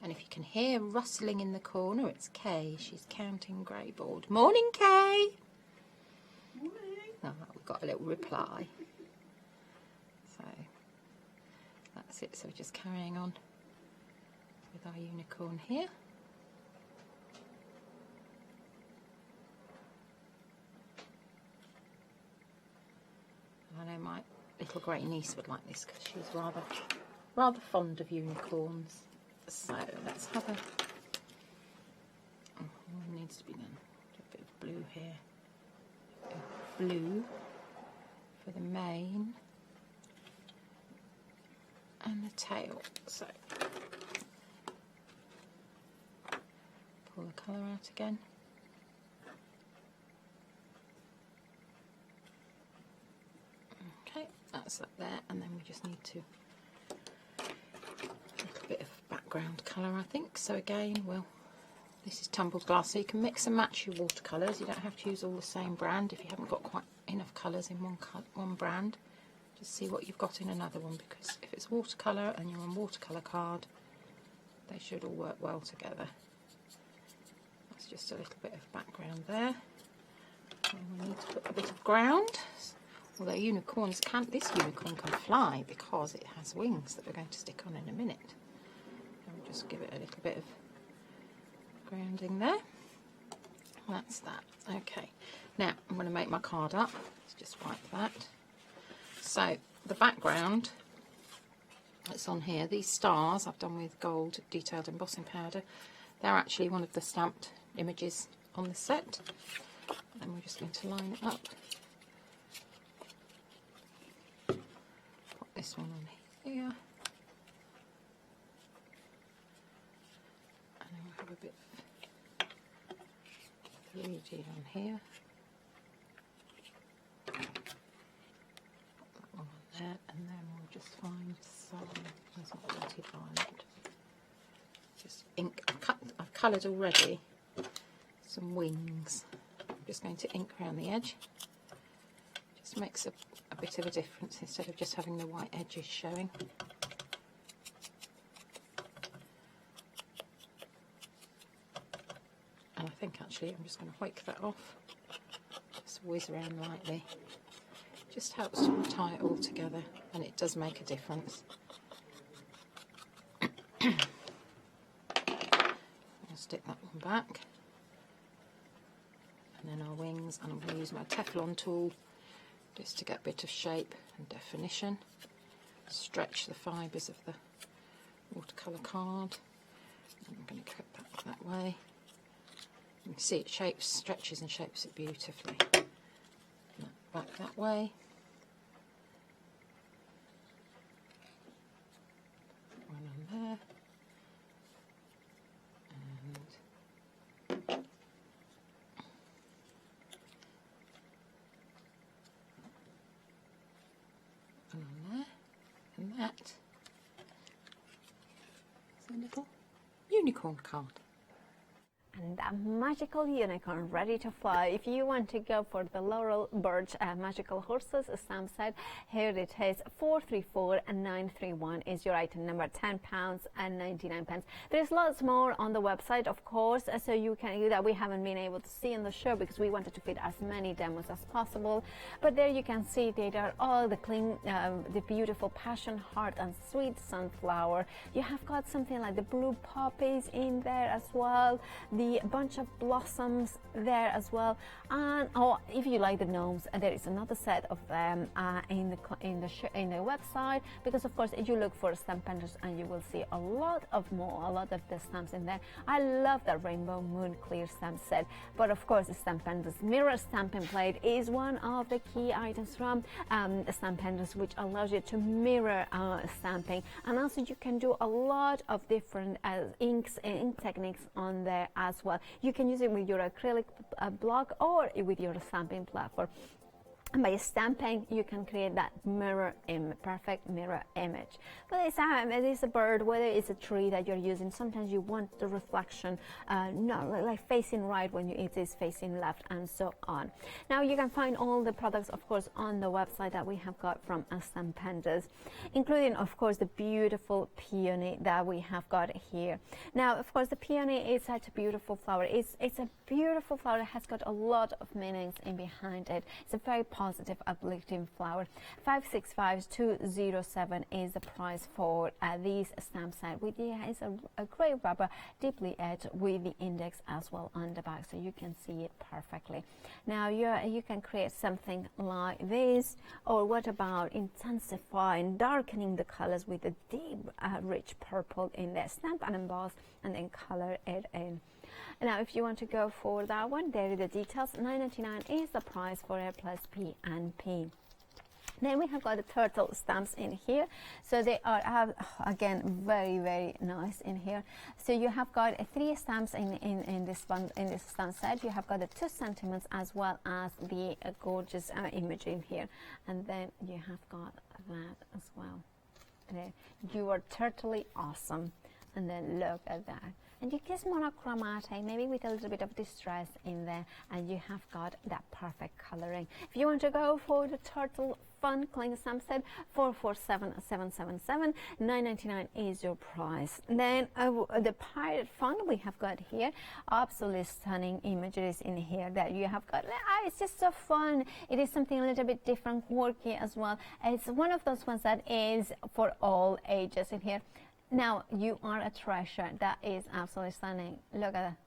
And if you can hear rustling in the corner, it's Kay. She's counting grey board. Morning, Kay! Morning. Oh, we've got a little reply. So that's it. So we're just carrying on with our unicorn here. I know my little great niece would like this because she's rather fond of unicorns. So let's have a. Oh, what needs to be done? A bit of blue here. Blue for the mane, and and the tail. So pull the colour out again. Okay, that's that there, and then we just need to a little bit of background colour, I think. So again, this is tumbled glass, so you can mix and match your watercolours. You don't have to use all the same brand if you haven't got quite enough colours in one brand. Just see what you've got in another one, because if it's watercolour and you're on watercolour card, they should all work well together. That's just a little bit of background there. And we need to put a bit of ground. Although unicorns can't, this unicorn can fly because it has wings that we're going to stick on in a minute. And we'll just give it a little bit of grounding there. That's that. Okay, now I'm going to make my card up. Let's just wipe that. So the background that's on here, these stars I've done with gold detailed embossing powder, they're actually one of the stamped images on the set. And we're just going to line it up. Put this one on here. And then we'll have a bit of 3D on here. Put that one on there, and then we'll just find some, there's not wanted violet. Just ink, I've coloured already some wings. I'm just going to ink around the edge. Just makes a bit of a difference instead of just having the white edges showing. And I think actually I'm just going to wake that off. Just whiz around lightly. Just helps to tie it all together, and it does make a difference. I'll stick that one back. And then our wings, and I'm going to use my Teflon tool just to get a bit of shape and definition. Stretch the fibres of the watercolour card. And I'm going to cut that way. You can see it stretches and shapes it beautifully. Back that way. One on there. And on there, and that is a little unicorn card. And that magical unicorn ready to fly. If you want to go for the Laurel Birch Magical Horses stamp set, here it is. 434931 is your item number. £10.99. There's lots more on the website, of course, so you can that we haven't been able to see in the show because we wanted to fit as many demos as possible. But there you can see there are all the the beautiful passion heart and sweet sunflower. You have got something like the blue poppies in there as well. The bunch of blossoms there as well, and if you like the gnomes, there is another set of them in the website, because of course if you look for Stampendous, and you will see a lot of the stamps in there. I love that Rainbow Moon Clear stamp set, but of course Stampendous mirror stamping plate is one of the key items from Stampendous, which allows you to mirror stamping, and also you can do a lot of different ink techniques on there as well. You can use it with your acrylic block or with your stamping platform. And by stamping, you can create that perfect mirror image. Whether it's a bird, whether it's a tree that you're using, sometimes you want the reflection, like facing right when it is facing left, and so on. Now you can find all the products, of course, on the website that we have got from Stampendous, including, of course, the beautiful peony that we have got here. Now, of course, the peony is such a beautiful flower. It's a beautiful flower. It has got a lot of meanings in behind it. It's a very positive, uplifting flower. 565207 is the price for these stamp set. With it's a grey rubber, deeply edged, with the index as well on the back, so you can see it perfectly. Now you can create something like this, or what about intensifying, darkening the colors with a deep, rich purple in there. Stamp and emboss, and then color it in. Now, if you want to go for that one, there are the details. $9.99 is the price for it, plus P&P. Then we have got the turtle stamps in here. So they are, again, very, very nice in here. So you have got 3 stamps in this one, in this stamp set. You have got the 2 sentiments as well as the gorgeous image in here. And then you have got that as well. There. You are totally awesome. And then look at that. And you get monochromatic, maybe with a little bit of distress in there, and you have got that perfect coloring. If you want to go for the turtle fun cling stamp set, 447777, $9.99 is your price. Then the pirate fun we have got here, absolutely stunning images in here that you have got. It's just so fun. It is something a little bit different, quirky as well. It's one of those ones that is for all ages in here. Now you are a treasure. That is absolutely stunning. Look at that.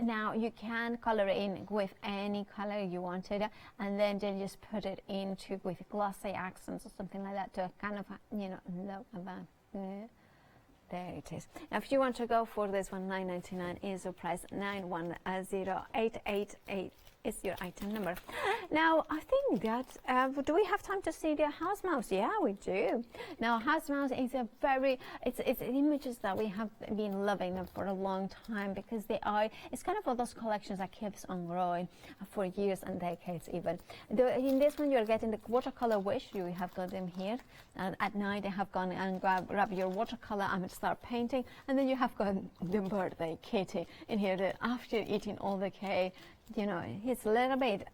Now you can color in with any color you wanted, and then just put it into with glossy accents or something like that to kind of, you know, look at that. There it is. Now if you want to go for this one, $9.99 is the price. 910888 is your item number. Now I think that do we have time to see the house mouse? Yeah, we do. Now house mouse is a very it's images that we have been loving them for a long time, because they are, it's kind of all those collections that keeps on growing for years and decades even. In this one you're getting the watercolor wish. You have got them here, and at night they have gone and grab your watercolor and start painting, and then you have got the birthday kitty in here that after eating all the cake, you know, he's a little bit,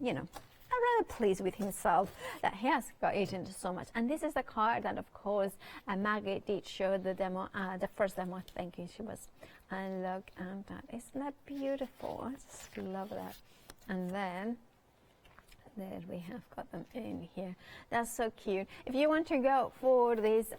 you know, rather pleased with himself that he has got eaten so much. And this is the card that, of course, Maggie did show the demo, the first demo, I think she was. And look at that. Isn't that beautiful? I just love that. And then there we have got them in here. That's so cute. If you want to go for this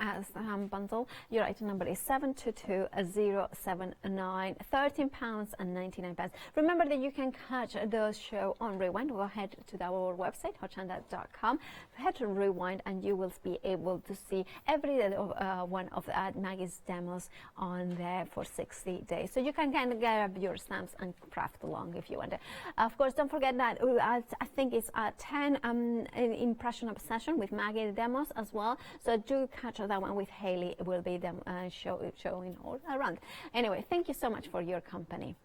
bundle, your item number is 722079, £13.99. Remember that you can catch the show on Rewind. Go ahead to our website, hochanda.com. Head to Rewind, and you will be able to see every one of Maggie's demos on there for 60 days. So you can kind of grab your stamps and craft along if you want to. Of course, don't forget that I think it's 10 impression obsession with Maggie demos as well, so do catch that one with Haley. It will be them showing all around. Anyway, thank you so much for your company.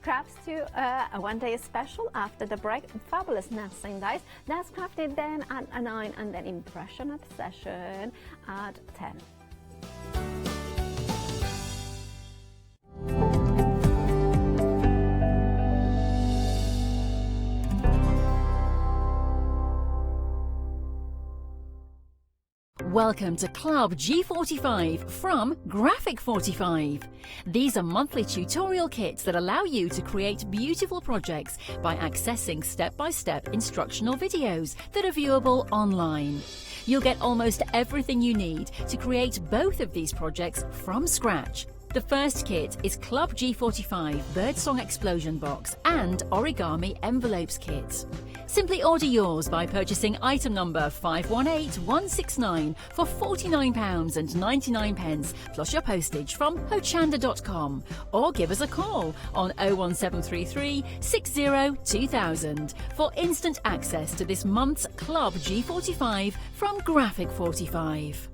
Crafts to a one-day special after the break. Fabulous nesting dice. That's crafted then at 9, and then impression obsession at 10. Welcome to Club G45 from Graphic 45. These are monthly tutorial kits that allow you to create beautiful projects by accessing step-by-step instructional videos that are viewable online. You'll get almost everything you need to create both of these projects from scratch. The first kit is Club G45 Birdsong Explosion Box and Origami Envelopes Kit. Simply order yours by purchasing item number 518169 for £49.99 plus your postage from hochanda.com, or give us a call on 01733 60 2000 for instant access to this month's Club G45 from Graphic 45.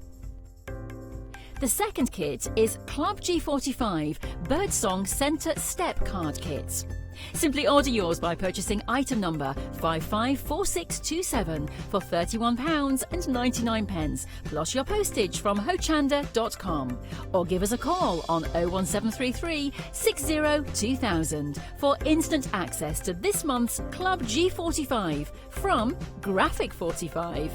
The second kit is Club G45 Birdsong Centre Step Card Kit. Simply order yours by purchasing item number 554627 for £31.99 plus your postage from hochanda.com, or give us a call on 01733 60 2000 for instant access to this month's Club G45 from Graphic 45.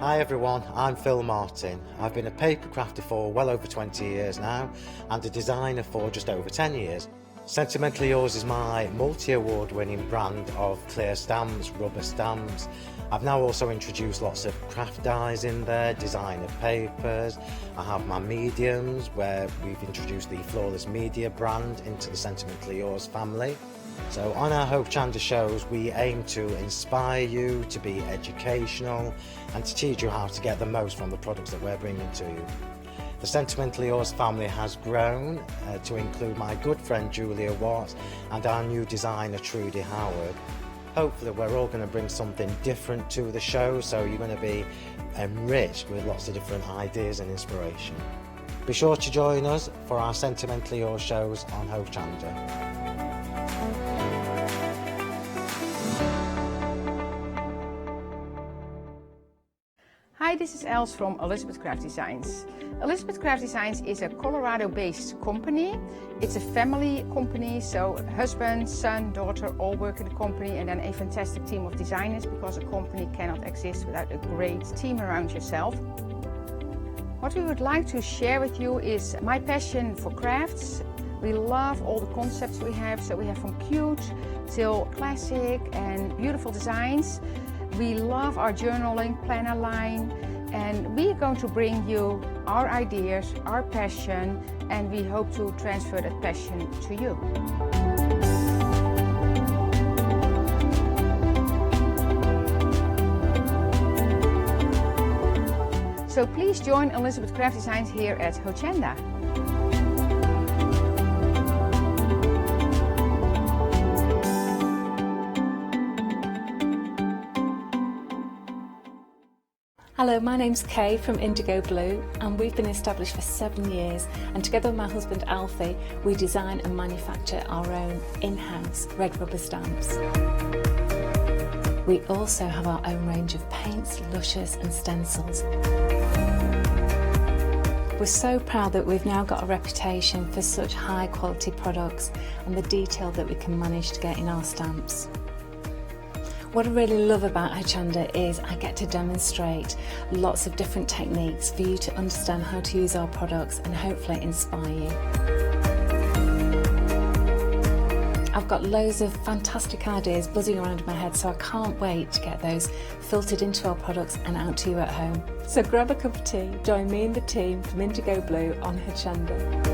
Hi everyone, I'm Phil Martin. I've been a paper crafter for well over 20 years now, and a designer for just over 10 years. Sentimentally Yours is my multi-award winning brand of clear stamps, rubber stamps. I've now also introduced lots of craft dyes in there, designer papers. I have my mediums, where we've introduced the Flawless Media brand into the Sentimentally Yours family. So on our Hochanda shows, we aim to inspire you, to be educational, and to teach you how to get the most from the products that we're bringing to you. The Sentimentally Yours family has grown to include my good friend Julia Watts and our new designer Trudy Howard. Hopefully we're all going to bring something different to the show, so you're going to be enriched with lots of different ideas and inspiration. Be sure to join us for our Sentimentally Yours shows on Hochanda. Hi, this is Els from Elizabeth Craft Designs. Elizabeth Craft Designs is a Colorado-based company. It's a family company, so husband, son, daughter all work in the company, and then a fantastic team of designers, because a company cannot exist without a great team around yourself. What we would like to share with you is my passion for crafts. We love all the concepts we have, so we have from cute till classic and beautiful designs. We love our journaling planner line, and we're going to bring you our ideas, our passion, and we hope to transfer that passion to you. So please join Elizabeth Craft Designs here at Hochanda. Hello, my name's Kay from Indigo Blue, and we've been established for 7 years, and together with my husband Alfie we design and manufacture our own in-house red rubber stamps. We also have our own range of paints, lushes and stencils. We're so proud that we've now got a reputation for such high quality products and the detail that we can manage to get in our stamps. What I really love about Hochanda is I get to demonstrate lots of different techniques for you to understand how to use our products and hopefully inspire you. I've got loads of fantastic ideas buzzing around in my head, so I can't wait to get those filtered into our products and out to you at home. So grab a cup of tea, join me and the team from Indigo Blue on Hochanda.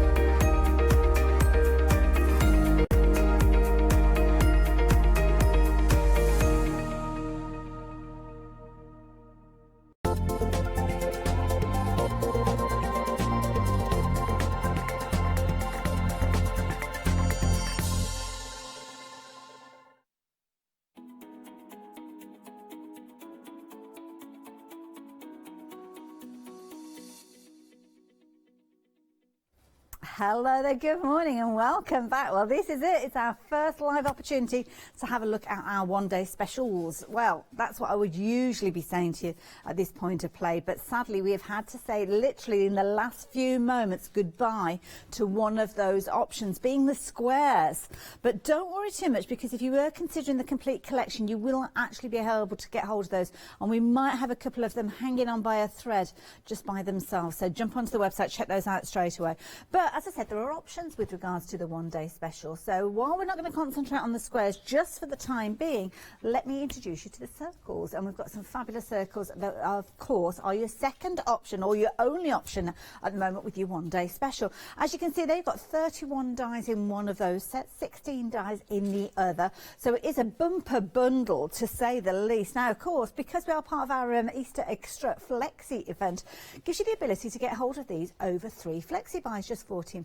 Hello there, good morning and welcome back. Well, this is it. It's our first live opportunity to have a look at our one-day specials. Well, that's what I would usually be saying to you at this point of play, but sadly we have had to say literally in the last few moments goodbye to one of those options, being the squares. But don't worry too much, because if you were considering the complete collection, you will actually be able to get hold of those, and we might have a couple of them hanging on by a thread just by themselves. So jump onto the website, check those out straight away. But as I said, there are options with regards to the one-day special. So while we're not going to concentrate on the squares just for the time being, let me introduce you to the circles. And we've got some fabulous circles that, of course, are your second option or your only option at the moment with your one-day special. As you can see, they've got 31 dies in one of those sets, 16 dies in the other. So it is a bumper bundle, to say the least. Now, of course, because we are part of our Easter Extra Flexi event, gives you the ability to get hold of these over 3 flexi buys, just £14.99.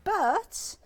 But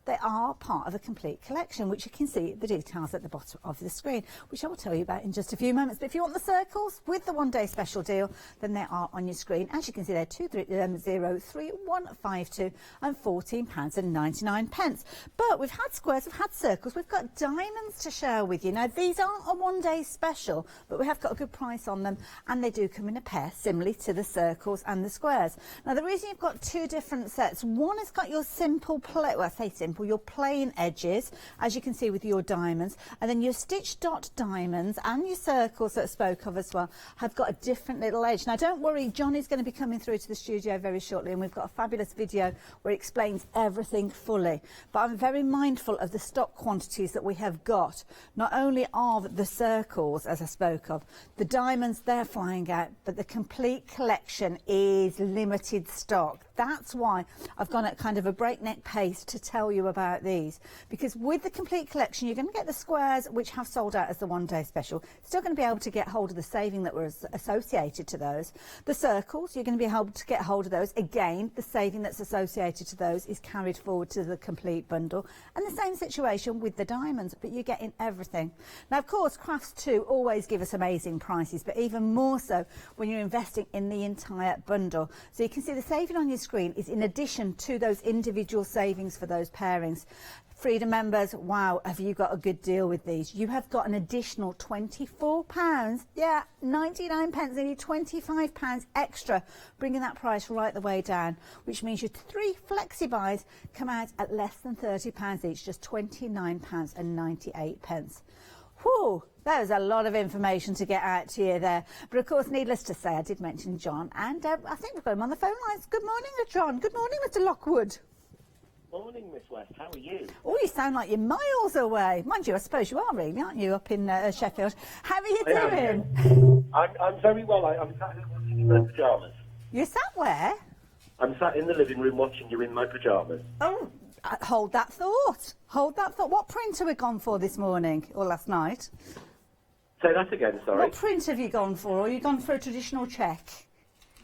they are part of a complete collection, which you can see the details at the bottom of the screen, which I will tell you about in just a few moments. But if you want the circles with the one-day special deal, then they are on your screen. As you can see, they're 2303152 and £14.99. But we've had squares, we've had circles, we've got diamonds to share with you. Now, these aren't a one-day special, but we have got a good price on them, and they do come in a pair, similarly to the circles and the squares. Now, the reason you've got two different sets, one has got your simple play, well, I say simple, your plain edges, as you can see with your diamonds, and then your stitch dot diamonds and your circles that I spoke of as well have got a different little edge. Now, don't worry, Johnny's going to be coming through to the studio very shortly, and we've got a fabulous video where he explains everything fully. But I'm very mindful of the stock quantities that we have got, not only of the circles, as I spoke of, the diamonds, they're flying out, but the complete collection is limited stock. That's why I've gone at kind of a breakneck pace to tell you you about these, because with the complete collection you're going to get the squares, which have sold out as the one-day special. Still going to be able to get hold of the saving that was associated to those. The circles, you're going to be able to get hold of those. Again, the saving that's associated to those is carried forward to the complete bundle. And the same situation with the diamonds, but you're getting everything. Now, of course, crafts too always give us amazing prices, but even more so when you're investing in the entire bundle. So you can see the saving on your screen is in addition to those individual savings for those pairings. Freedom members, wow, have you got a good deal with these? You have got an additional £24, yeah, 99 pence, nearly £25 extra, bringing that price right the way down, which means your 3 flexi buys come out at less than £30 each, just £29.98. Whew, there's a lot of information to get out to you there. But of course, needless to say, I did mention John, and I think we've got him on the phone lines. Good morning, John. Good morning, Mr. Lockwood. Morning, Miss West. How are you? Oh, you sound like you're miles away. Mind you, I suppose you are really, aren't you, up in Sheffield? How are you doing? I'm very well. I'm sat here watching you in my pyjamas. You sat where? I'm sat in the living room watching you in my pyjamas. Oh, hold that thought. Hold that thought. What print have we gone for this morning or last night? Say that again, sorry. What print have you gone for? Or have you gone for a traditional check?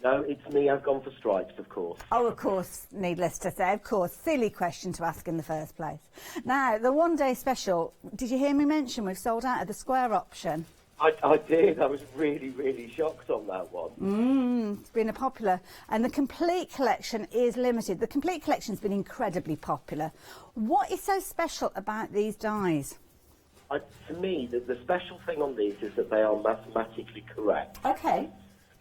No, it's me. I've gone for stripes, of course. Oh, of course, needless to say, of course. Silly question to ask in the first place. Now, the one-day special, did you hear me mention we've sold out of the square option? I did. I was really, really shocked on that one. It's been a popular. And the complete collection is limited. The complete collection's been incredibly popular. What is so special about these dies? To me, the special thing on these is that they are mathematically correct. Okay.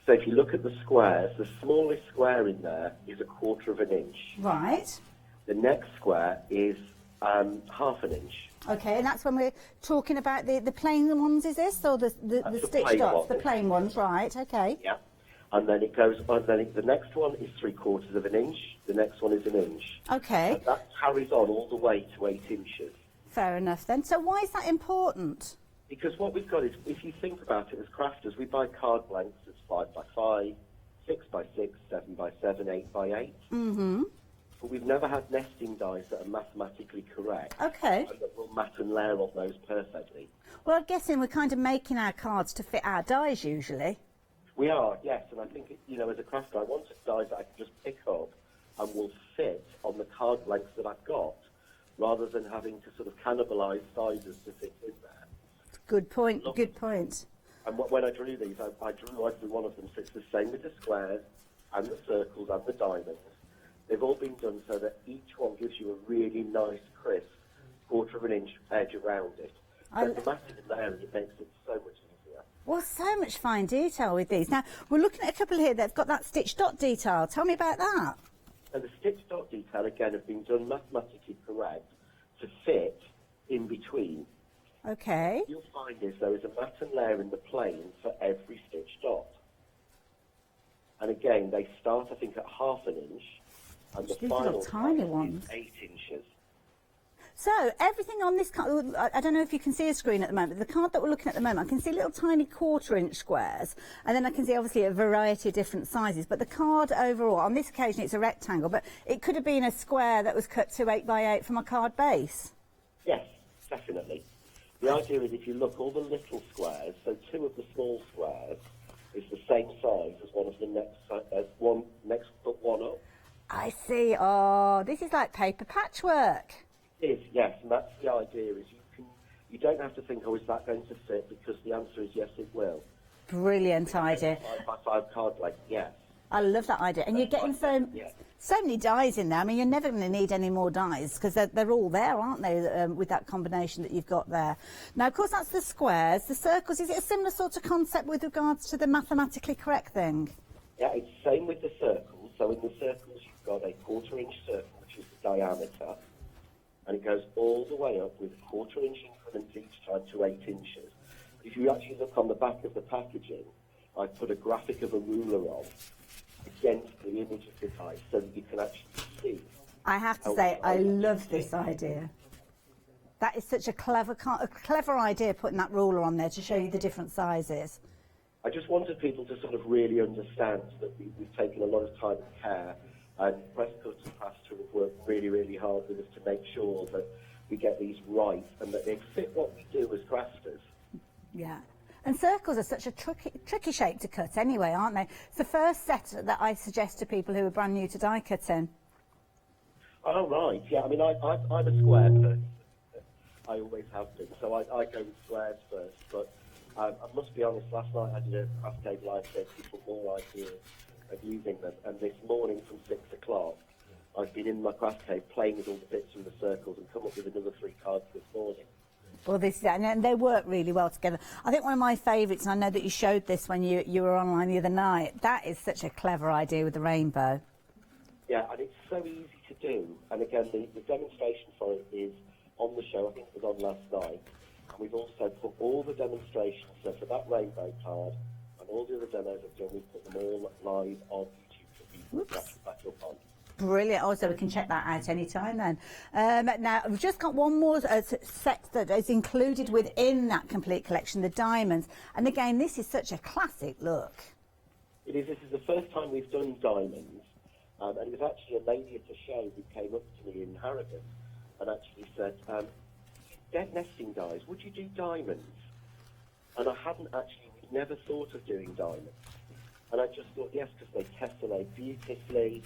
So if you look at the squares, the smallest square in there is 1/4 of an inch. Right. The next square is 1/2 inch. Okay, and that's when we're talking about the plain ones, is this? Or the stitched dots? The plain ones, right, okay. Yeah. And then it goes, the next one is 3/4 of an inch, the next one is an inch. Okay. And that carries on all the way to 8 inches. Fair enough then. So why is that important? Because what we've got is, if you think about it as crafters, we buy card blanks that's 5 by 5, 6 by 6, 7 by 7, 8 by 8. Mm-hmm. But we've never had nesting dies that are mathematically correct. Okay. And that will mat and layer on those perfectly. Well, I'm guessing we're kind of making our cards to fit our dies usually. We are, yes. And I think, as a crafter, I want dies that I can just pick up and will fit on the card blanks that I've got, rather than having to sort of cannibalise sizes to fit in there. Good point, good point. And when I drew these, I drew every one of them, so it's the same with the squares and the circles and the diamonds. They've all been done so that each one gives you a really nice, crisp 1/4 of an inch edge around it. So the massive layering, it makes it so much easier. Well, so much fine detail with these. Now, we're looking at a couple here that've got that stitched dot detail. Tell me about that. And the stitched dot detail, again, have been done mathematically correct to fit in between. Okay. What you'll find is there is a mat and layer in the plane for every stitched dot. And again, they start, I think, at 1/2 inch, and the These final little tiny is ones. 8 inches. So everything on this card, I don't know if you can see a screen at the moment, but the card that we're looking at the moment, I can see little tiny 1/4 inch squares, and then I can see obviously a variety of different sizes, but the card overall, on this occasion it's a rectangle, but it could have been a square that was cut to 8 by 8 from a card base. Yes, definitely. The idea is if you look, all the little squares, so 2 of the small squares is the same size as one of the next but one up. I see. Oh, this is like paper patchwork. It is, yes, and that's the idea, is you don't have to think, oh, is that going to fit, because the answer is yes, it will. Brilliant idea. 5 by 5 card blank, yes. I love that idea. And you're getting so many dies in there. I mean, you're never going to need any more dies because they're all there, aren't they, with that combination that you've got there. Now, of course, that's the squares. The circles, is it a similar sort of concept with regards to the mathematically correct thing? Yeah, it's the same with the circles. So in the circles, you've got a 1/4 inch circle, which is the diameter, and it goes all the way up with 1/4 inch increments each time to 8 inches. If you actually look on the back of the packaging, I put a graphic of a ruler on against the image of the die so that you can actually see. I have to say, I love this idea. That is such a clever idea, putting that ruler on there to show you the different sizes. I just wanted people to sort of really understand that we've taken a lot of time and care And Press Cut and Pastor have worked really, really hard with us to make sure that we get these right and that they fit what we do as crafters. Yeah. And circles are such a tricky shape to cut anyway, aren't they? It's the first set that I suggest to people who are brand new to die cutting. Oh, right. Yeah, I mean, I'm a square person. I always have been. So I go with squares first. But I must be honest, last night I did a craft table I said for more ideas of using them. And this morning from 6 o'clock, I've been in my craft cave playing with all the bits from the circles and come up with another 3 cards this morning. Well, this and they work really well together. I think one of my favourites, and I know that you showed this when you were online the other night, that is such a clever idea with the rainbow. Yeah, and it's so easy to do. And again, the demonstration for it is on the show. I think it was on last night. And we've also put all the demonstrations, so for that rainbow card and all the other demos I've done, we've put them all live on YouTube for people to catch back up on. Brilliant. Also, we can check that out anytime then. Now, we've just got one more set that is included within that complete collection, the diamonds. And again, this is such a classic look. It is. This is the first time we've done diamonds. And it was actually a lady at a show who came up to me in Harrogate and actually said, dead nesting dies, would you do diamonds? And I hadn't actually never thought of doing diamonds. And I just thought, yes, because they tessellate beautifully.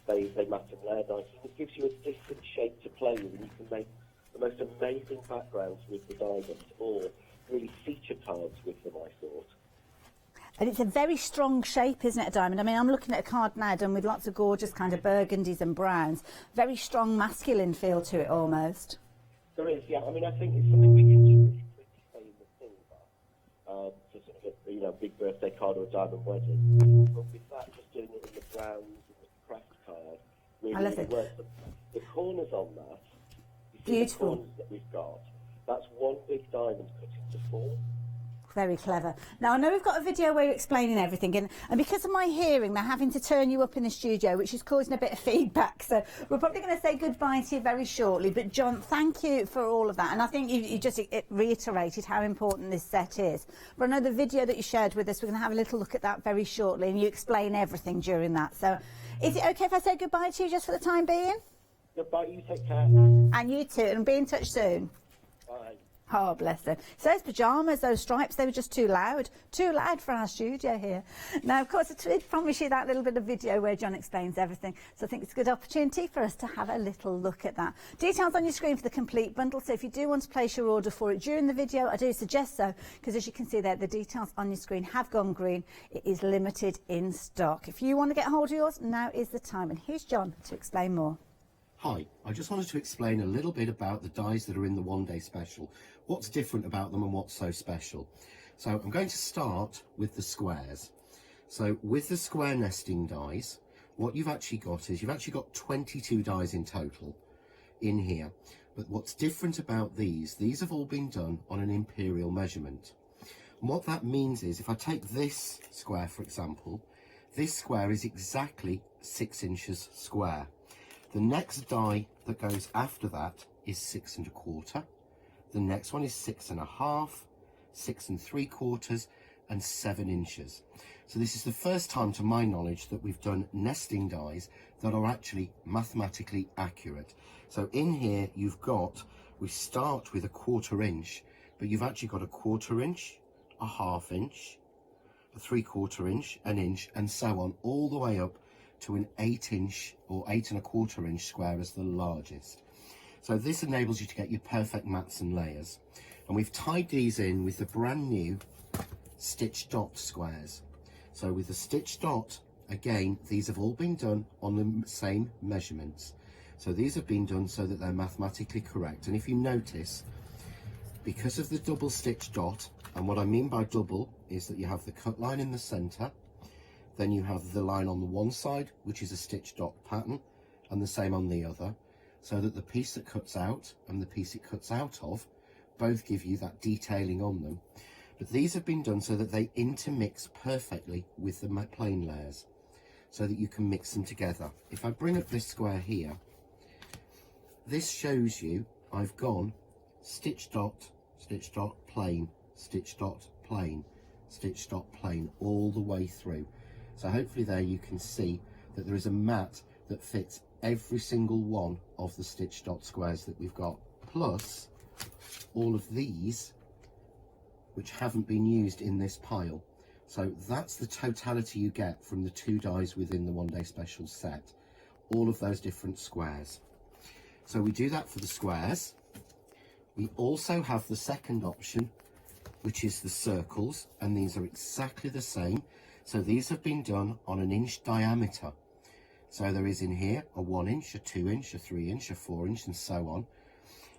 They mat and layer nicely. It gives you a different shape to play with, and you can make the most amazing backgrounds with the diamonds, or really feature cards with them, I thought. And it's a very strong shape, isn't it, a diamond? I mean, I'm looking at a card now done with lots of gorgeous kind of burgundies and browns. Very strong masculine feel to it, almost. There is, yeah. I mean, I think it's something we can do really quickly, say, in the silver, for sort of a big birthday card or a diamond wedding. But with that, just doing it in the browns, I love it. The corners on that, you see beautiful. The corners that we've got, that's one big diamond cut into 4. Very clever. Now, I know we've got a video where you're explaining everything, and because of my hearing, they're having to turn you up in the studio, which is causing a bit of feedback. So we're probably going to say goodbye to you very shortly. But, John, thank you for all of that. And I think you just reiterated how important this set is. But I know the video that you shared with us, we're going to have a little look at that very shortly, and you explain everything during that. So is it okay if I say goodbye to you just for the time being? Goodbye, you take care. And you too, and be in touch soon. Bye. Oh, bless them. So those pyjamas, those stripes, they were just too loud for our studio here. Now, of course, I did promise you that little bit of video where John explains everything. So I think it's a good opportunity for us to have a little look at that. Details on your screen for the complete bundle. So if you do want to place your order for it during the video, I do suggest so, because as you can see there, the details on your screen have gone green. It is limited in stock. If you want to get hold of yours, now is the time. And here's John to explain more. Hi, I just wanted to explain a little bit about the dies that are in the one-day special. What's different about them and what's so special? So I'm going to start with the squares. So with the square nesting dies, what you've actually got is you've actually got 22 dies in total in here. But what's different about these have all been done on an imperial measurement. And what that means is if I take this square, for example, this square is exactly 6 inches square. The next die that goes after that is 6 1/4. The next one is 6 1/2, 6 3/4, and 7 inches. So this is the first time, to my knowledge, that we've done nesting dies that are actually mathematically accurate. So in here we start with a 1/4 inch, but you've actually got a 1/4 inch, a 1/2 inch, a 3/4 inch, an inch, and so on, all the way up to an 8 inch or 8 1/4 inch square as the largest. So this enables you to get your perfect mats and layers. And we've tied these in with the brand new stitch dot squares. So with the stitch dot, again, these have all been done on the same measurements. So these have been done so that they're mathematically correct. And if you notice, because of the double stitch dot, and what I mean by double is that you have the cut line in the center, then you have the line on the one side, which is a stitch dot pattern, and the same on the other, so that the piece that cuts out and the piece it cuts out of both give you that detailing on them. But these have been done so that they intermix perfectly with the plain layers, so that you can mix them together. If I bring up this square here, this shows you I've gone stitch dot, plain, stitch dot, plain, stitch dot, plain, all the way through. So hopefully there you can see that there is a mat that fits every single one of the stitch dot squares that we've got, plus all of these which haven't been used in this pile. So that's the totality you get from the 2 dies within the One Day Special set, all of those different squares. So we do that for the squares. We also have the second option, which is the circles, and these are exactly the same. So these have been done on an inch diameter. So there is in here a 1 inch, a 2 inch, a 3 inch, a 4 inch, and so on.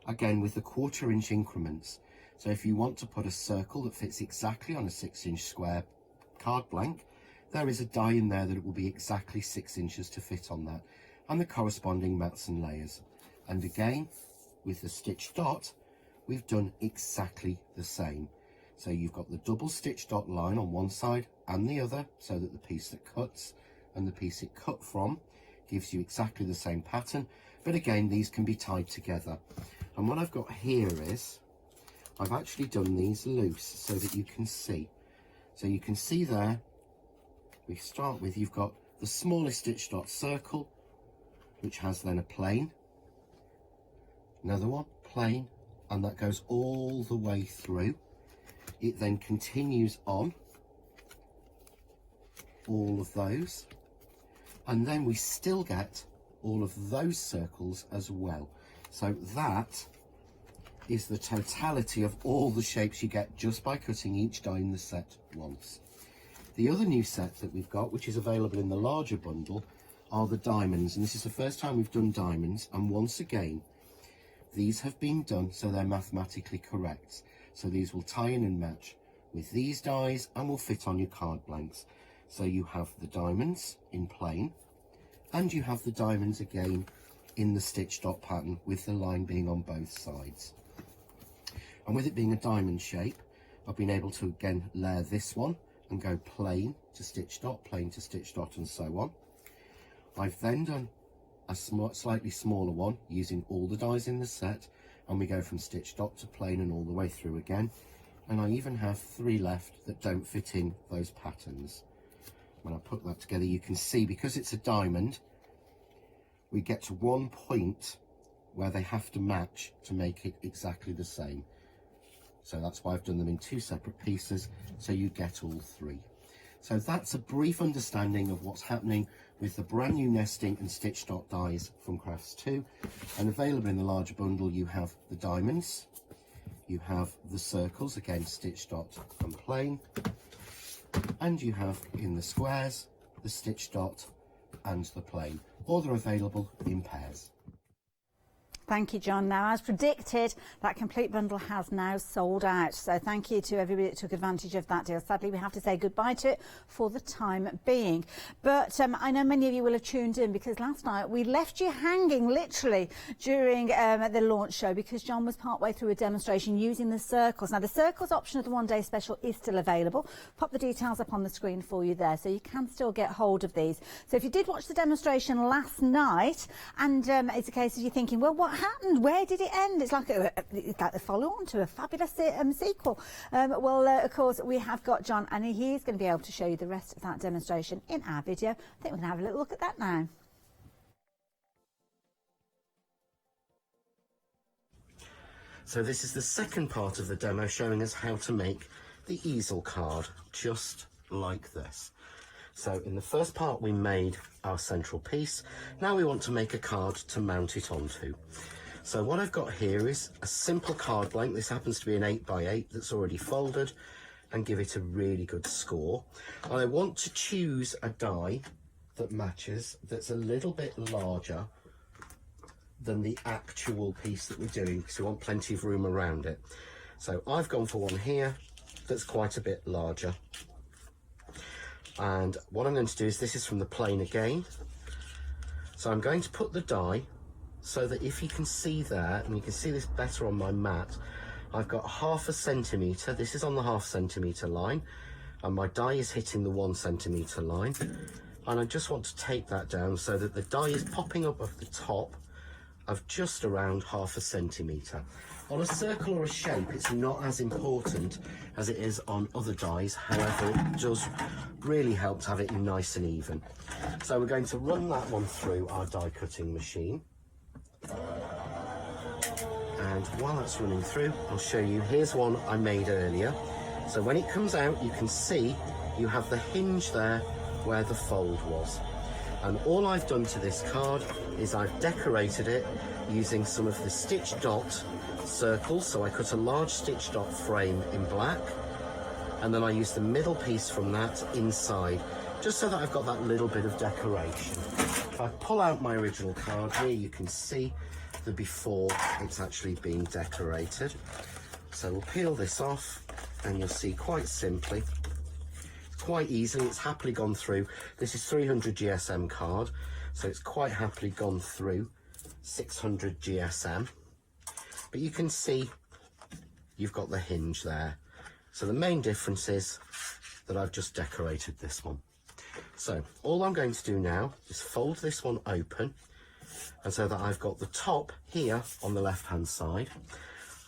Again, with the 1/4 inch increments. So if you want to put a circle that fits exactly on a 6 inch square card blank, there is a die in there that it will be exactly 6 inches to fit on that, and the corresponding mats and layers. And again, with the stitch dot, we've done exactly the same. So you've got the double stitch dot line on one side and the other, so that the piece that cuts and the piece it cut from gives you exactly the same pattern. But again, these can be tied together. And what I've got here is, I've actually done these loose so that you can see. So you can see there, we start with, you've got the smallest stitch dot circle, which has then a plain, another one, plain, and that goes all the way through. It then continues on all of those, and then we still get all of those circles as well. So that is the totality of all the shapes you get just by cutting each die in the set once. The other new set that we've got, which is available in the larger bundle, are the diamonds, and this is the first time we've done diamonds, and once again these have been done so they're mathematically correct. So these will tie in and match with these dies and will fit on your card blanks. So you have the diamonds in plain, and you have the diamonds again in the stitch dot pattern with the line being on both sides. And with it being a diamond shape, I've been able to again layer this one and go plain to stitch dot, plain to stitch dot, and so on. I've then done a slightly smaller one using all the dies in the set, and we go from stitch dot to plain and all the way through again. And I even have 3 left that don't fit in those patterns. When I put that together, you can see, because it's a diamond, we get to one point where they have to match to make it exactly the same. So that's why I've done them in 2 separate pieces, so you get all 3. So that's a brief understanding of what's happening with the brand new nesting and stitch dot dies from Crafts 2. And available in the larger bundle, you have the diamonds, you have the circles, again stitch dot and plain, and you have in the squares the stitch dot and the plain. All are available in pairs. Thank you, John. Now, as predicted, that complete bundle has now sold out. So thank you to everybody that took advantage of that deal. Sadly, we have to say goodbye to it for the time being. But I know many of you will have tuned in, because last night we left you hanging literally during the launch show, because John was partway through a demonstration using the circles. Now, the circles option of the One Day Special is still available. Pop the details up on the screen for you there, so you can still get hold of these. So if you did watch the demonstration last night, and it's a case of you thinking, well, what happened? Where did it end? It's like the follow-on to a fabulous sequel. Of course, we have got John, and he's going to be able to show you the rest of that demonstration in our video. I think we're going to have a little look at that now. So this is the second part of the demo, showing us how to make the easel card, just like this. So in the first part we made our central piece. Now we want to make a card to mount it onto. So what I've got here is a simple card blank. This happens to be an 8x8 that's already folded, and give it a really good score. And I want to choose a die that matches, that's a little bit larger than the actual piece that we're doing, because we want plenty of room around it. So I've gone for one here that's quite a bit larger. And what I'm going to do is, this is from the plane again. So I'm going to put the die so that if you can see there, and you can see this better on my mat, I've got 1/2 centimetre. This is on the 1/2 centimetre line, and my die is hitting the 1 centimetre line. And I just want to take that down so that the die is popping up at the top of just around 1/2 centimetre. On a circle or a shape, it's not as important as it is on other dies. However, it does really help to have it nice and even. So we're going to run that one through our die cutting machine. And while that's running through, I'll show you, here's one I made earlier. So when it comes out, you can see you have the hinge there where the fold was. And all I've done to this card is I've decorated it using some of the stitch dot circles. So I cut a large stitch dot frame in black, and then I used the middle piece from that inside, just so that I've got that little bit of decoration. If I pull out my original card here, you can see the before it's actually being decorated. So we'll peel this off, and you'll see quite simply, quite easily, it's happily gone through. This is 300 GSM card, so it's quite happily gone through 600 GSM. But you can see you've got the hinge there. So the main difference is that I've just decorated this one. So all I'm going to do now is fold this one open, and so that I've got the top here on the left hand side,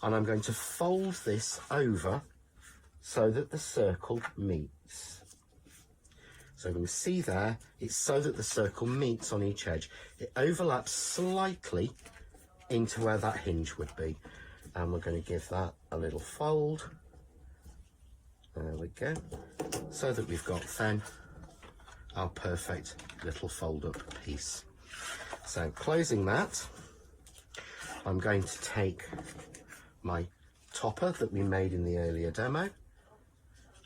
and I'm going to fold this over so that the circle meets. So we can see there, it's so that the circle meets on each edge. It overlaps slightly into where that hinge would be. And we're going to give that a little fold. There we go. So that we've got then our perfect little fold up piece. So closing that, I'm going to take my topper that we made in the earlier demo.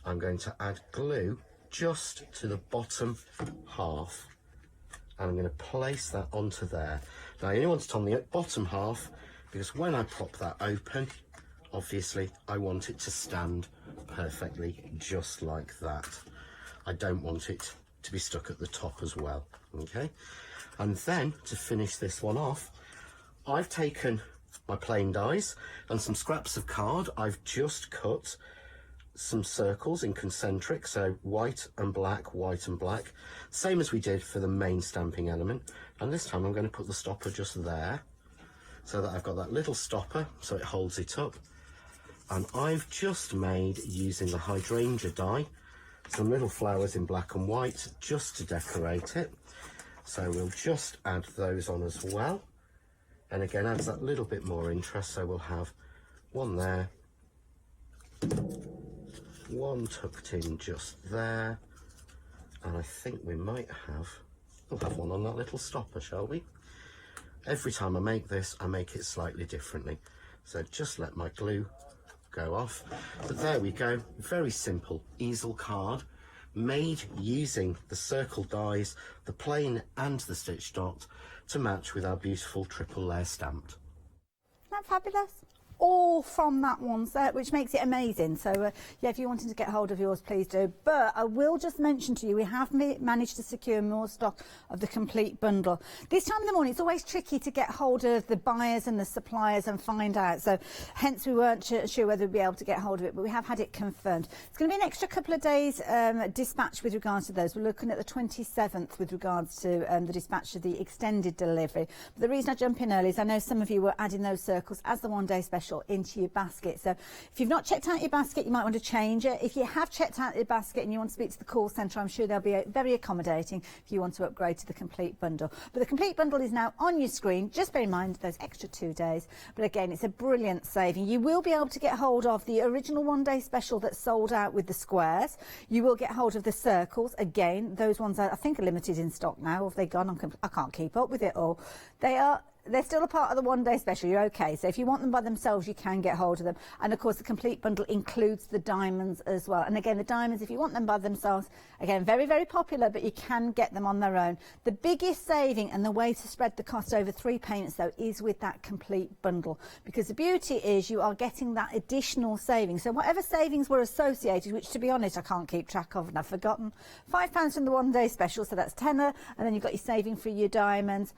I'm going to add glue just to the bottom half, and I'm going to place that onto there. Now I only want it on the bottom half because when I pop that open, obviously I want it to stand perfectly just like that. I don't want it to be stuck at the top as well. Okay, and then to finish this one off, I've taken my plain dies and some scraps of card. I've just cut some circles in concentric, so white and black, same as we did for the main stamping element. And this time I'm going to put the stopper just there, so that I've got that little stopper so it holds it up. And I've just made, using the hydrangea die, some little flowers in black and white just to decorate it. So we'll just add those on as well, and again adds that little bit more interest. So we'll have one there, one tucked in just there, and I think we'll have one on that little stopper, shall we? Every time I make this, I make it slightly differently. So just let my glue go off. But there we go, very simple easel card, made using the circle dies, the plain and the stitch dot, to match with our beautiful triple layer stamped. Isn't that fabulous? All from that one set, which makes it amazing. So yeah, if you're wanting to get hold of yours, please do. But I will just mention to you, we have managed to secure more stock of the complete bundle. This time in the morning, it's always tricky to get hold of the buyers and the suppliers and find out. So hence we weren't sure whether we'd be able to get hold of it, but we have had it confirmed. It's going to be an extra couple of days dispatch with regards to those. We're looking at the 27th with regards to the dispatch of the extended delivery. But the reason I jump in early is I know some of you were adding those circles as the one-day special into your basket. So if you've not checked out your basket, you might want to change it. If you have checked out your basket and you want to speak to the call centre, I'm sure they'll be very accommodating if you want to upgrade to the complete bundle. But the complete bundle is now on your screen. Just bear in mind those extra 2 days. But again, it's a brilliant saving. You will be able to get hold of the original one-day special that sold out with the squares. You will get hold of the circles. Again, those ones I think are limited in stock now. Have they gone? I can't keep up with it all. They're still a part of the one-day special. You're okay. So if you want them by themselves, you can get hold of them. And of course, the complete bundle includes the diamonds as well. And again, the diamonds, if you want them by themselves, again, very, very popular, but you can get them on their own. The biggest saving and the way to spread the cost over 3 payments, though, is with that complete bundle. Because the beauty is you are getting that additional saving. So whatever savings were associated, which to be honest, I can't keep track of and I've forgotten, £5 from the one-day special, so that's tenner. And then you've got your saving for your diamonds.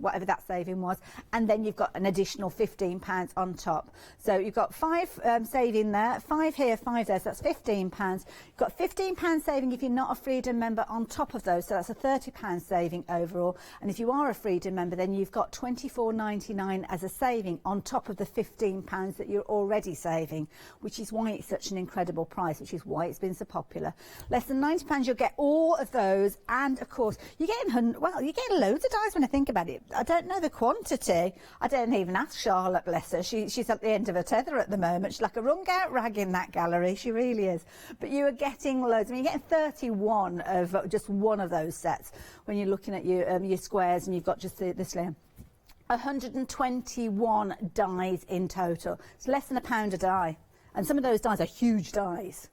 whatever that saving was, and then you've got an additional £15 on top. So you've got 5 saving there, 5 here, 5 there, so that's £15. You've got £15 saving if you're not a Freedom member on top of those, so that's a £30 saving overall. And if you are a Freedom member, then you've got £24.99 as a saving on top of the £15 that you're already saving, which is why it's such an incredible price, which is why it's been so popular. Less than £90, you'll get all of those, and of course you're getting loads of dies when I think about it. I don't know the quantity. I don't even ask Charlotte, bless her. She's at the end of her tether at the moment. She's like a wrung out rag in that gallery. She really is. But you are getting loads. I mean, you're getting 31 of just one of those sets when you're looking at your squares, and you've got just this layer. 121 dies in total. It's less than £1 a die, and some of those dies are huge dies.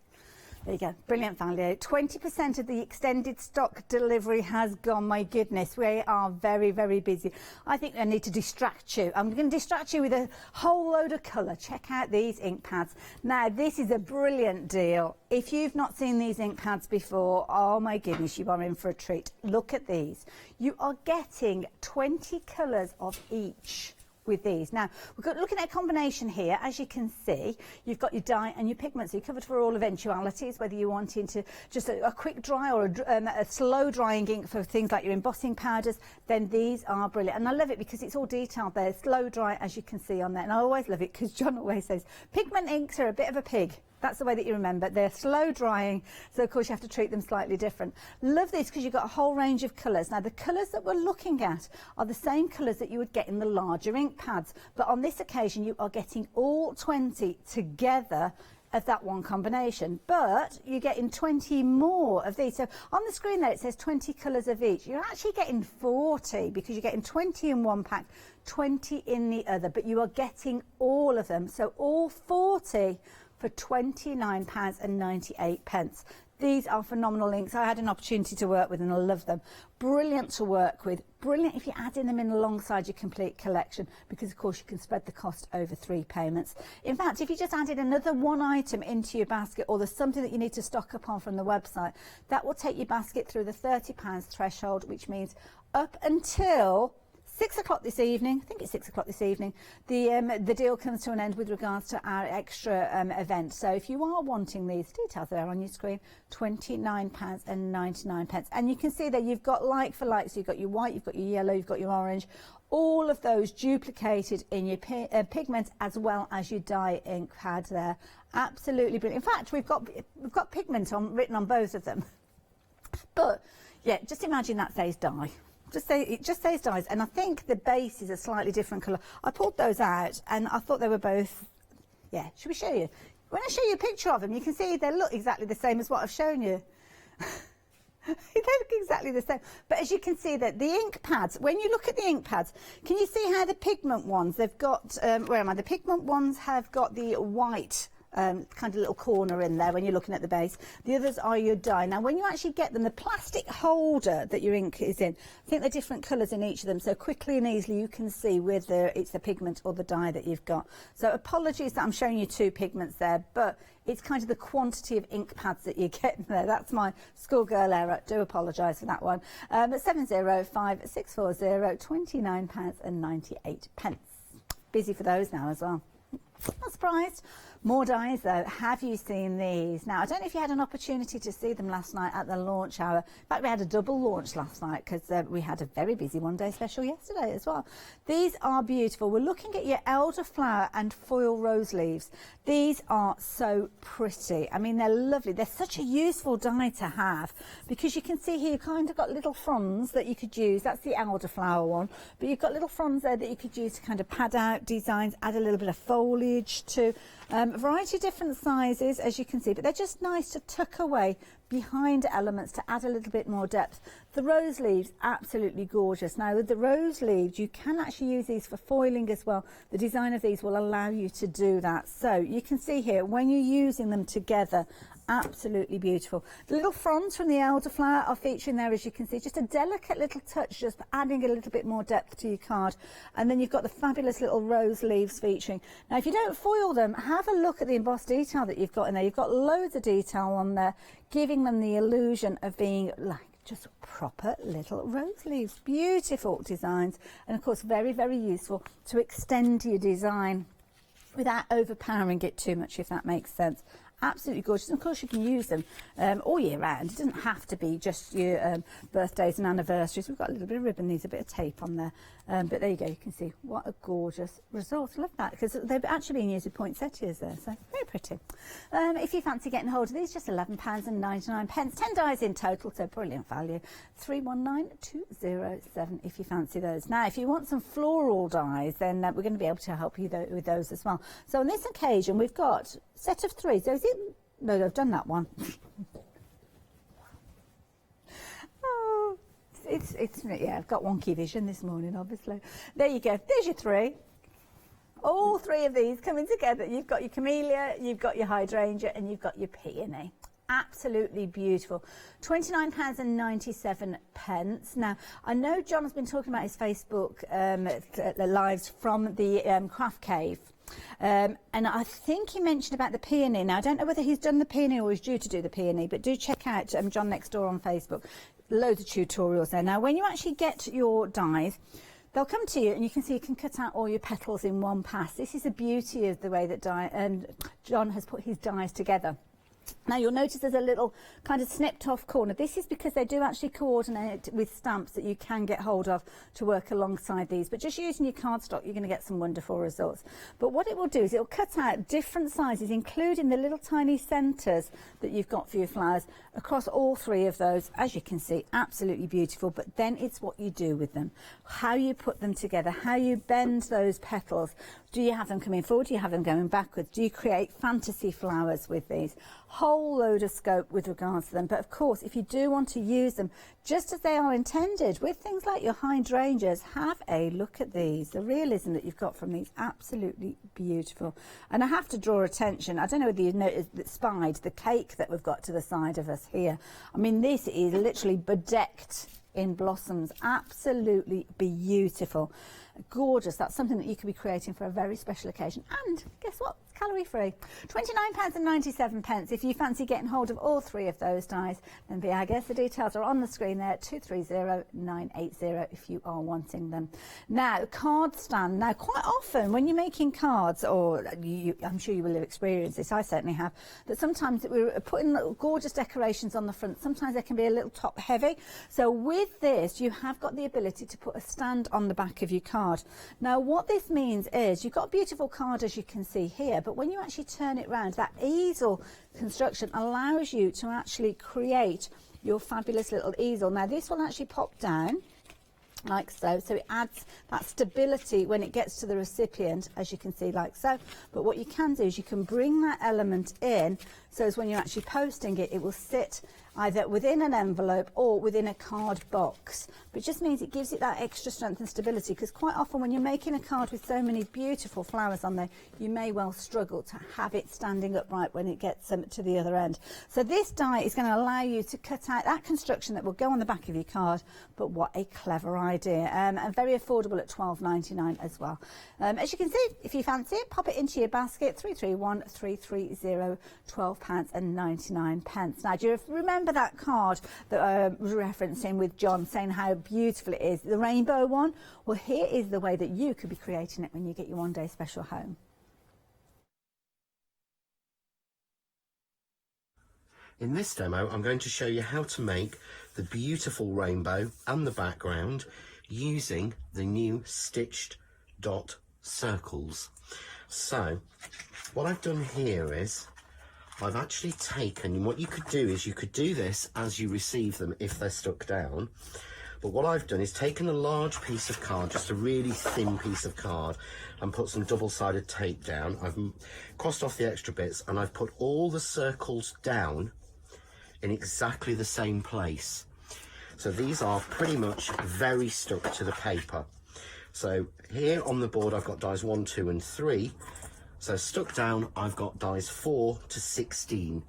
There you go, brilliant value. 20% of the extended stock delivery has gone. My goodness, we are very, very busy. I think I need to distract you. I'm going to distract you with a whole load of colour. Check out these ink pads. Now, this is a brilliant deal. If you've not seen these ink pads before, oh my goodness, you are in for a treat. Look at these. You are getting 20 colours of each with these. Now, we're looking at a combination here. As you can see, you've got your dye and your pigments. So you're covered for all eventualities, whether you're wanting to just a quick dry or a slow drying ink for things like your embossing powders, then these are brilliant. And I love it because it's all detailed there. Slow dry, as you can see on there. And I always love it because John always says, pigment inks are a bit of a pig. That's the way that you remember. They're slow drying, so of course you have to treat them slightly different. Love this because you've got a whole range of colours. Now, the colours that we're looking at are the same colours that you would get in the larger ink pads, but on this occasion you are getting all 20 together of that one combination, but you're getting 20 more of these. So on the screen there it says 20 colours of each. You're actually getting 40 because you're getting 20 in one pack, 20 in the other, but you are getting all of them. So all 40 for £29.98. These are phenomenal inks. I had an opportunity to work with and I love them. Brilliant to work with. Brilliant if you're adding them in alongside your complete collection, because of course you can spread the cost over 3 payments. In fact, if you just added another one item into your basket, or there's something that you need to stock up on from the website, that will take your basket through the £30 threshold, which means up until 6 o'clock this evening, I think it's 6 o'clock this evening, the deal comes to an end with regards to our extra event. So if you are wanting these, details there on your screen, £29.99. And you can see that you've got like for like, so you've got your white, you've got your yellow, you've got your orange, all of those duplicated in your pigment as well as your dye ink pad there. Absolutely brilliant. In fact, we've got pigment written on both of them. But yeah, just imagine that says dye. It just says dyes, and I think the base is a slightly different colour. I pulled those out and I thought they were both, yeah, should we show you? When I show you a picture of them, you can see they look exactly the same as what I've shown you. They look exactly the same. But as you can see that the ink pads, when you look at the ink pads, can you see how the pigment ones, they've got, where am I? The pigment ones have got the white kind of little corner in there when you're looking at the base. The others are your dye. Now, when you actually get them, the plastic holder that your ink is in, I think they're different colours in each of them, so quickly and easily you can see whether it's the pigment or the dye that you've got. So apologies that I'm showing you 2 pigments there, but it's kind of the quantity of ink pads that you're getting there. That's my schoolgirl error. Do apologise for that one. 705640 £29.98. Busy for those now as well. Not surprised. More dies though. Have you seen these? Now, I don't know if you had an opportunity to see them last night at the launch hour. In fact, we had a double launch last night because we had a very busy one-day special yesterday as well. These are beautiful. We're looking at your elderflower and foil rose leaves. These are so pretty. I mean, they're lovely. They're such a useful die to have because you can see here you've kind of got little fronds that you could use. That's the elderflower one. But you've got little fronds there that you could use to kind of pad out designs, add a little bit of foliage to. A variety of different sizes, as you can see, but they're just nice to tuck away behind elements to add a little bit more depth. The rose leaves, absolutely gorgeous. Now, with the rose leaves, you can actually use these for foiling as well. The design of these will allow you to do that. So you can see here, when you're using them together, absolutely beautiful. The little fronds from the elderflower are featuring there, as you can see, just a delicate little touch, just adding a little bit more depth to your card. And then you've got the fabulous little rose leaves featuring. Now, if you don't foil them, have a look at the embossed detail that you've got in there. You've got loads of detail on there, giving them the illusion of being like just proper little rose leaves. Beautiful designs, and of course very, very useful to extend your design without overpowering it too much, if that makes sense. Absolutely gorgeous. And of course you can use them all year round. It doesn't have to be just your birthdays and anniversaries. We've got a little bit of ribbon, needs a bit of tape on there, but there you go, you can see what a gorgeous result. I love that, because they've actually been used with poinsettias there, so very pretty. If you fancy getting hold of these, just £11.99, 10 dies in total, so brilliant value. 319207 if you fancy those. Now if you want some floral dies, then we're going to be able to help you with those as well. So on this occasion we've got a set of 3. So is it? No, I've done that one. Oh, it's yeah, I've got wonky vision this morning, obviously. There you go. There's your 3. All 3 of these coming together. You've got your camellia, you've got your hydrangea, and you've got your peony. Absolutely beautiful. £29.97. Now, I know John has been talking about his Facebook lives from the craft cave. And I think he mentioned about the peony. Now, I don't know whether he's done the peony or is due to do the peony, but do check out John Next Door on Facebook. Loads of tutorials there. Now, when you actually get your dies, they'll come to you and you can see you can cut out all your petals in one pass. This is the beauty of the way that John has put his dies together. Now you'll notice there's a little kind of snipped off corner. This is because they do actually coordinate with stamps that you can get hold of to work alongside these. But just using your cardstock, you're going to get some wonderful results. But what it will do is it'll cut out different sizes, including the little tiny centres that you've got for your flowers across all 3 of those. As you can see, absolutely beautiful. But then it's what you do with them, how you put them together, how you bend those petals. Do you have them coming forward? Do you have them going backwards? Do you create fantasy flowers with these? Whole load of scope with regards to them. But of course, if you do want to use them just as they are intended with things like your hydrangeas, have a look at these. The realism that you've got from these, absolutely beautiful. And I have to draw attention, I don't know whether you noticed, spied the cake that we've got to the side of us here. I mean, this is literally bedecked in blossoms. Absolutely beautiful. Gorgeous. That's something that you could be creating for a very special occasion. And guess what? It's calorie free. £29.97. If you fancy getting hold of all 3 of those dies, then I guess the details are on the screen there, 230980 if you are wanting them. Now, card stand. Now, quite often when you're making cards, or I'm sure you will have experienced this, I certainly have, that sometimes we're putting little gorgeous decorations on the front. Sometimes they can be a little top heavy. So with this, you have got the ability to put a stand on the back of your card. Now what this means is you've got a beautiful card, as you can see here, but when you actually turn it round, that easel construction allows you to actually create your fabulous little easel. Now this will actually pop down like so, so it adds that stability when it gets to the recipient, as you can see, like so. But what you can do is you can bring that element in, so as when you're actually posting it, it will sit either within an envelope or within a card box. But it just means it gives it that extra strength and stability, because quite often when you're making a card with so many beautiful flowers on there, you may well struggle to have it standing upright when it gets to the other end. So this die is going to allow you to cut out that construction that will go on the back of your card. But what a clever idea, and very affordable at £12.99 as well. As you can see, if you fancy it, pop it into your basket. 331330, £12.99. Now, do you remember that card that I was referencing with John, saying how beautiful it is, the rainbow one? Well, here is the way that you could be creating it when you get your one-day special home. In this demo, I'm going to show you how to make the beautiful rainbow and the background using the new stitched dot circles. So what I've done here is I've actually taken, and what you could do is you could do this as you receive them if they're stuck down. But what I've done is taken a large piece of card, just a really thin piece of card, and put some double-sided tape down. I've crossed off the extra bits and I've put all the circles down in exactly the same place. So these are pretty much very stuck to the paper. So here on the board I've got dies 1, 2 and 3. So stuck down, I've got dies 4 to 16.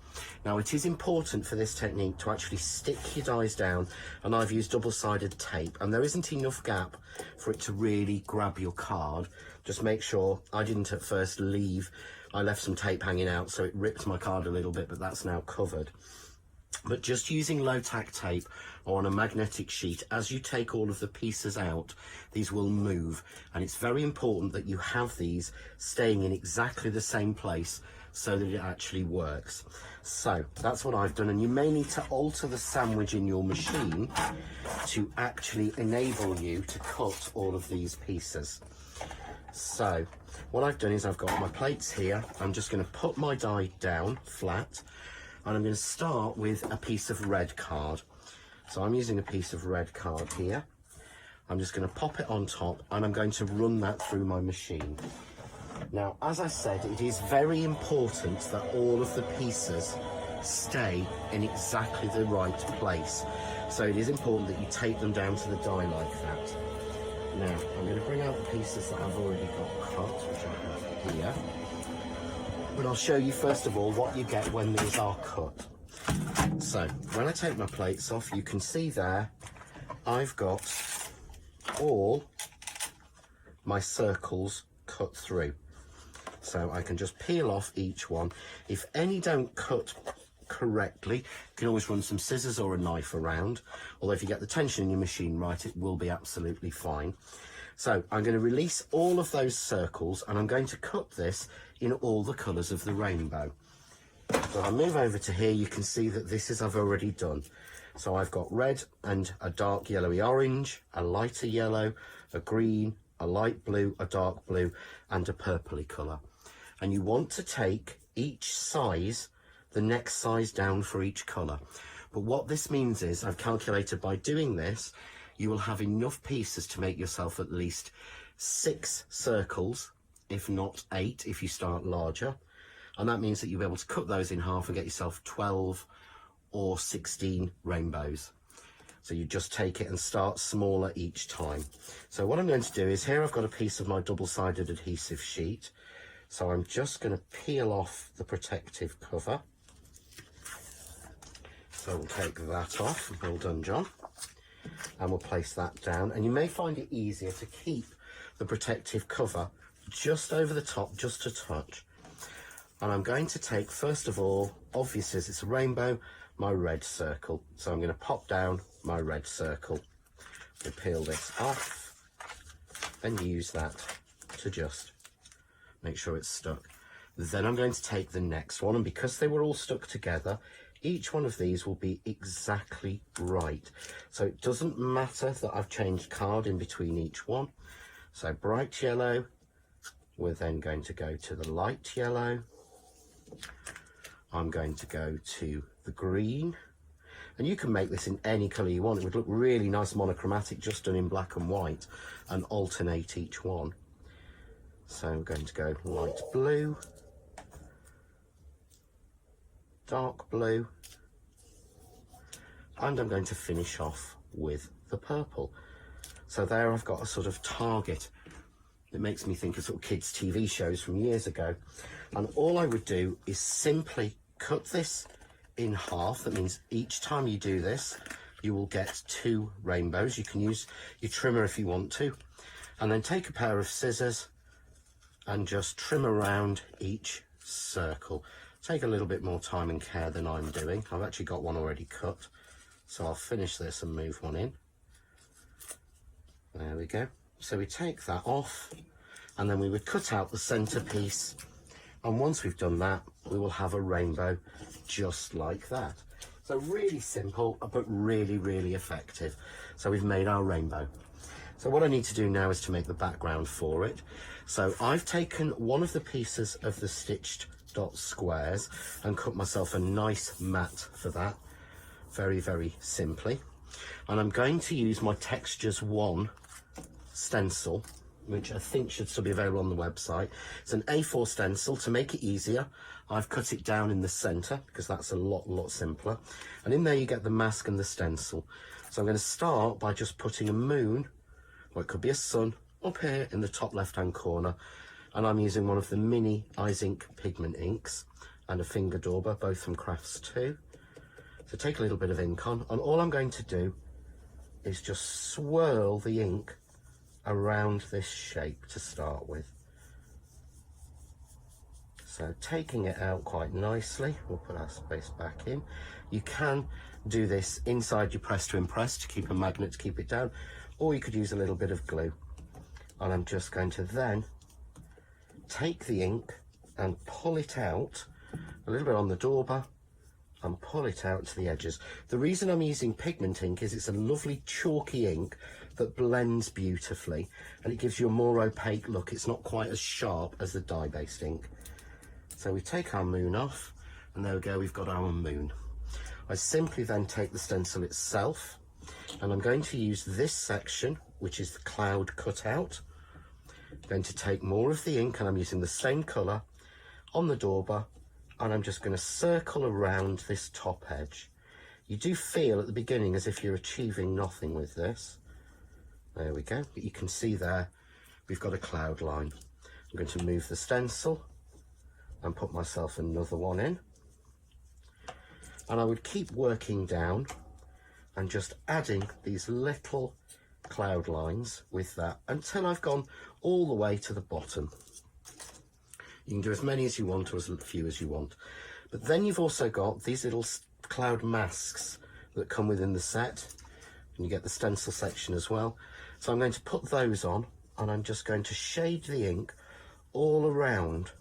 Now it is important for this technique to actually stick your dies down, and I've used double-sided tape, and there isn't enough gap for it to really grab your card. Just make sure, I didn't at first leave, I left some tape hanging out so it ripped my card a little bit, but that's now covered. But just using low tack tape or on a magnetic sheet, as you take all of the pieces out, these will move. And it's very important that you have these staying in exactly the same place so that it actually works. So that's what I've done, and you may need to alter the sandwich in your machine to actually enable you to cut all of these pieces. So what I've done is I've got my plates here. I'm just going to put my die down flat, and I'm going to start with a piece of red card. So I'm using a piece of red card here. I'm just going to pop it on top, and I'm going to run that through my machine. Now, as I said, it is very important that all of the pieces stay in exactly the right place. So it is important that you take them down to the die like that. Now, I'm going to bring out the pieces that I've already got cut, which I have here. But I'll show you first of all what you get when these are cut. So, when I take my plates off, you can see there, I've got all my circles cut through. So I can just peel off each one. If any don't cut correctly, you can always run some scissors or a knife around. Although if you get the tension in your machine right, it will be absolutely fine. So I'm going to release all of those circles, and I'm going to cut this in all the colours of the rainbow. So I move over to here, you can see that this is I've already done. So I've got red and a dark yellowy orange, a lighter yellow, a green, a light blue, a dark blue, and a purpley colour. And you want to take each size, the next size down for each colour. But what this means is, I've calculated by doing this, you will have enough pieces to make yourself at least 6 circles, if not 8 if you start larger. And that means that you'll be able to cut those in half and get yourself 12 or 16 rainbows. So you just take it and start smaller each time. So what I'm going to do is, here I've got a piece of my double-sided adhesive sheet. So I'm just going to peel off the protective cover. So we'll take that off. Well done, John. And we'll place that down. And you may find it easier to keep the protective cover just over the top, just a touch. And I'm going to take, first of all, obviously as it's a rainbow, my red circle. So I'm going to pop down my red circle. We'll peel this off and use that to just make sure it's stuck. Then I'm going to take the next one, and because they were all stuck together, each one of these will be exactly right. So it doesn't matter that I've changed card in between each one. So bright yellow, we're then going to go to the light yellow. I'm going to go to the green, and you can make this in any colour you want. It would look really nice monochromatic, just done in black and white, and alternate each one. So I'm going to go light blue, dark blue, and I'm going to finish off with the purple. So there I've got a sort of target. It makes me think of sort of kids' TV shows from years ago. And all I would do is simply cut this in half. That means each time you do this, you will get 2 rainbows. You can use your trimmer if you want to. And then take a pair of scissors and just trim around each circle. Take a little bit more time and care than I'm doing. I've actually got one already cut, so I'll finish this and move one in. There we go. So we take that off, and then we would cut out the centre piece, and once we've done that, we will have a rainbow just like that. So really simple, but really, really effective. So we've made our rainbow. So what I need to do now is to make the background for it. So I've taken one of the pieces of the stitched dot squares and cut myself a nice mat for that, very, very simply. And I'm going to use my Textures 1 stencil, which I think should still be available on the website. It's an A4 stencil. To make it easier, I've cut it down in the centre because that's a lot simpler. And in there you get the mask and the stencil. So I'm going to start by just putting a moon, or it could be a sun, up here in the top left-hand corner. And I'm using one of the mini Eyes Ink pigment inks and a finger dauber, both from Crafts 2. So take a little bit of ink on, and all I'm going to do is just swirl the ink around this shape to start with. So taking it out quite nicely, we'll put our space back in. You can do this inside your press to impress to keep a magnet to keep it down, or you could use a little bit of glue. And I'm just going to then take the ink and pull it out a little bit on the dauber and pull it out to the edges. The reason I'm using pigment ink is it's a lovely chalky ink that blends beautifully and it gives you a more opaque look. It's not quite as sharp as the dye-based ink. So we take our moon off, and there we go, we've got our moon. I simply then take the stencil itself, and I'm going to use this section, which is the cloud cutout. I'm going to take more of the ink, and I'm using the same colour on the dauber, and I'm just going to circle around this top edge. You do feel at the beginning as if you're achieving nothing with this. There we go, but you can see there we've got a cloud line. I'm going to move the stencil and put myself another one in, and I would keep working down and just adding these little cloud lines with that until I've gone all the way to the bottom. You can do as many as you want or as few as you want, but then you've also got these little cloud masks that come within the set, and you get the stencil section as well. So I'm going to put those on, and I'm just going to shade the ink all around.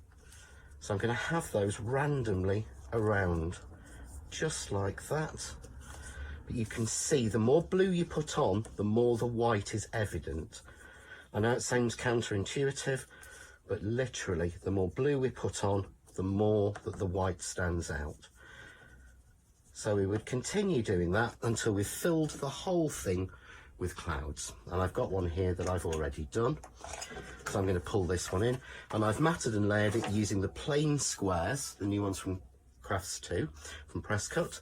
So I'm going to have those randomly around, just like that. But you can see the more blue you put on, the more the white is evident. I know it sounds counterintuitive, but literally the more blue we put on, the more that the white stands out. So we would continue doing that until we've filled the whole thing with clouds. And I've got one here that I've already done. So I'm going to pull this one in, and I've matted and layered it using the plain squares, the new ones from Crafts 2, from Press Cut.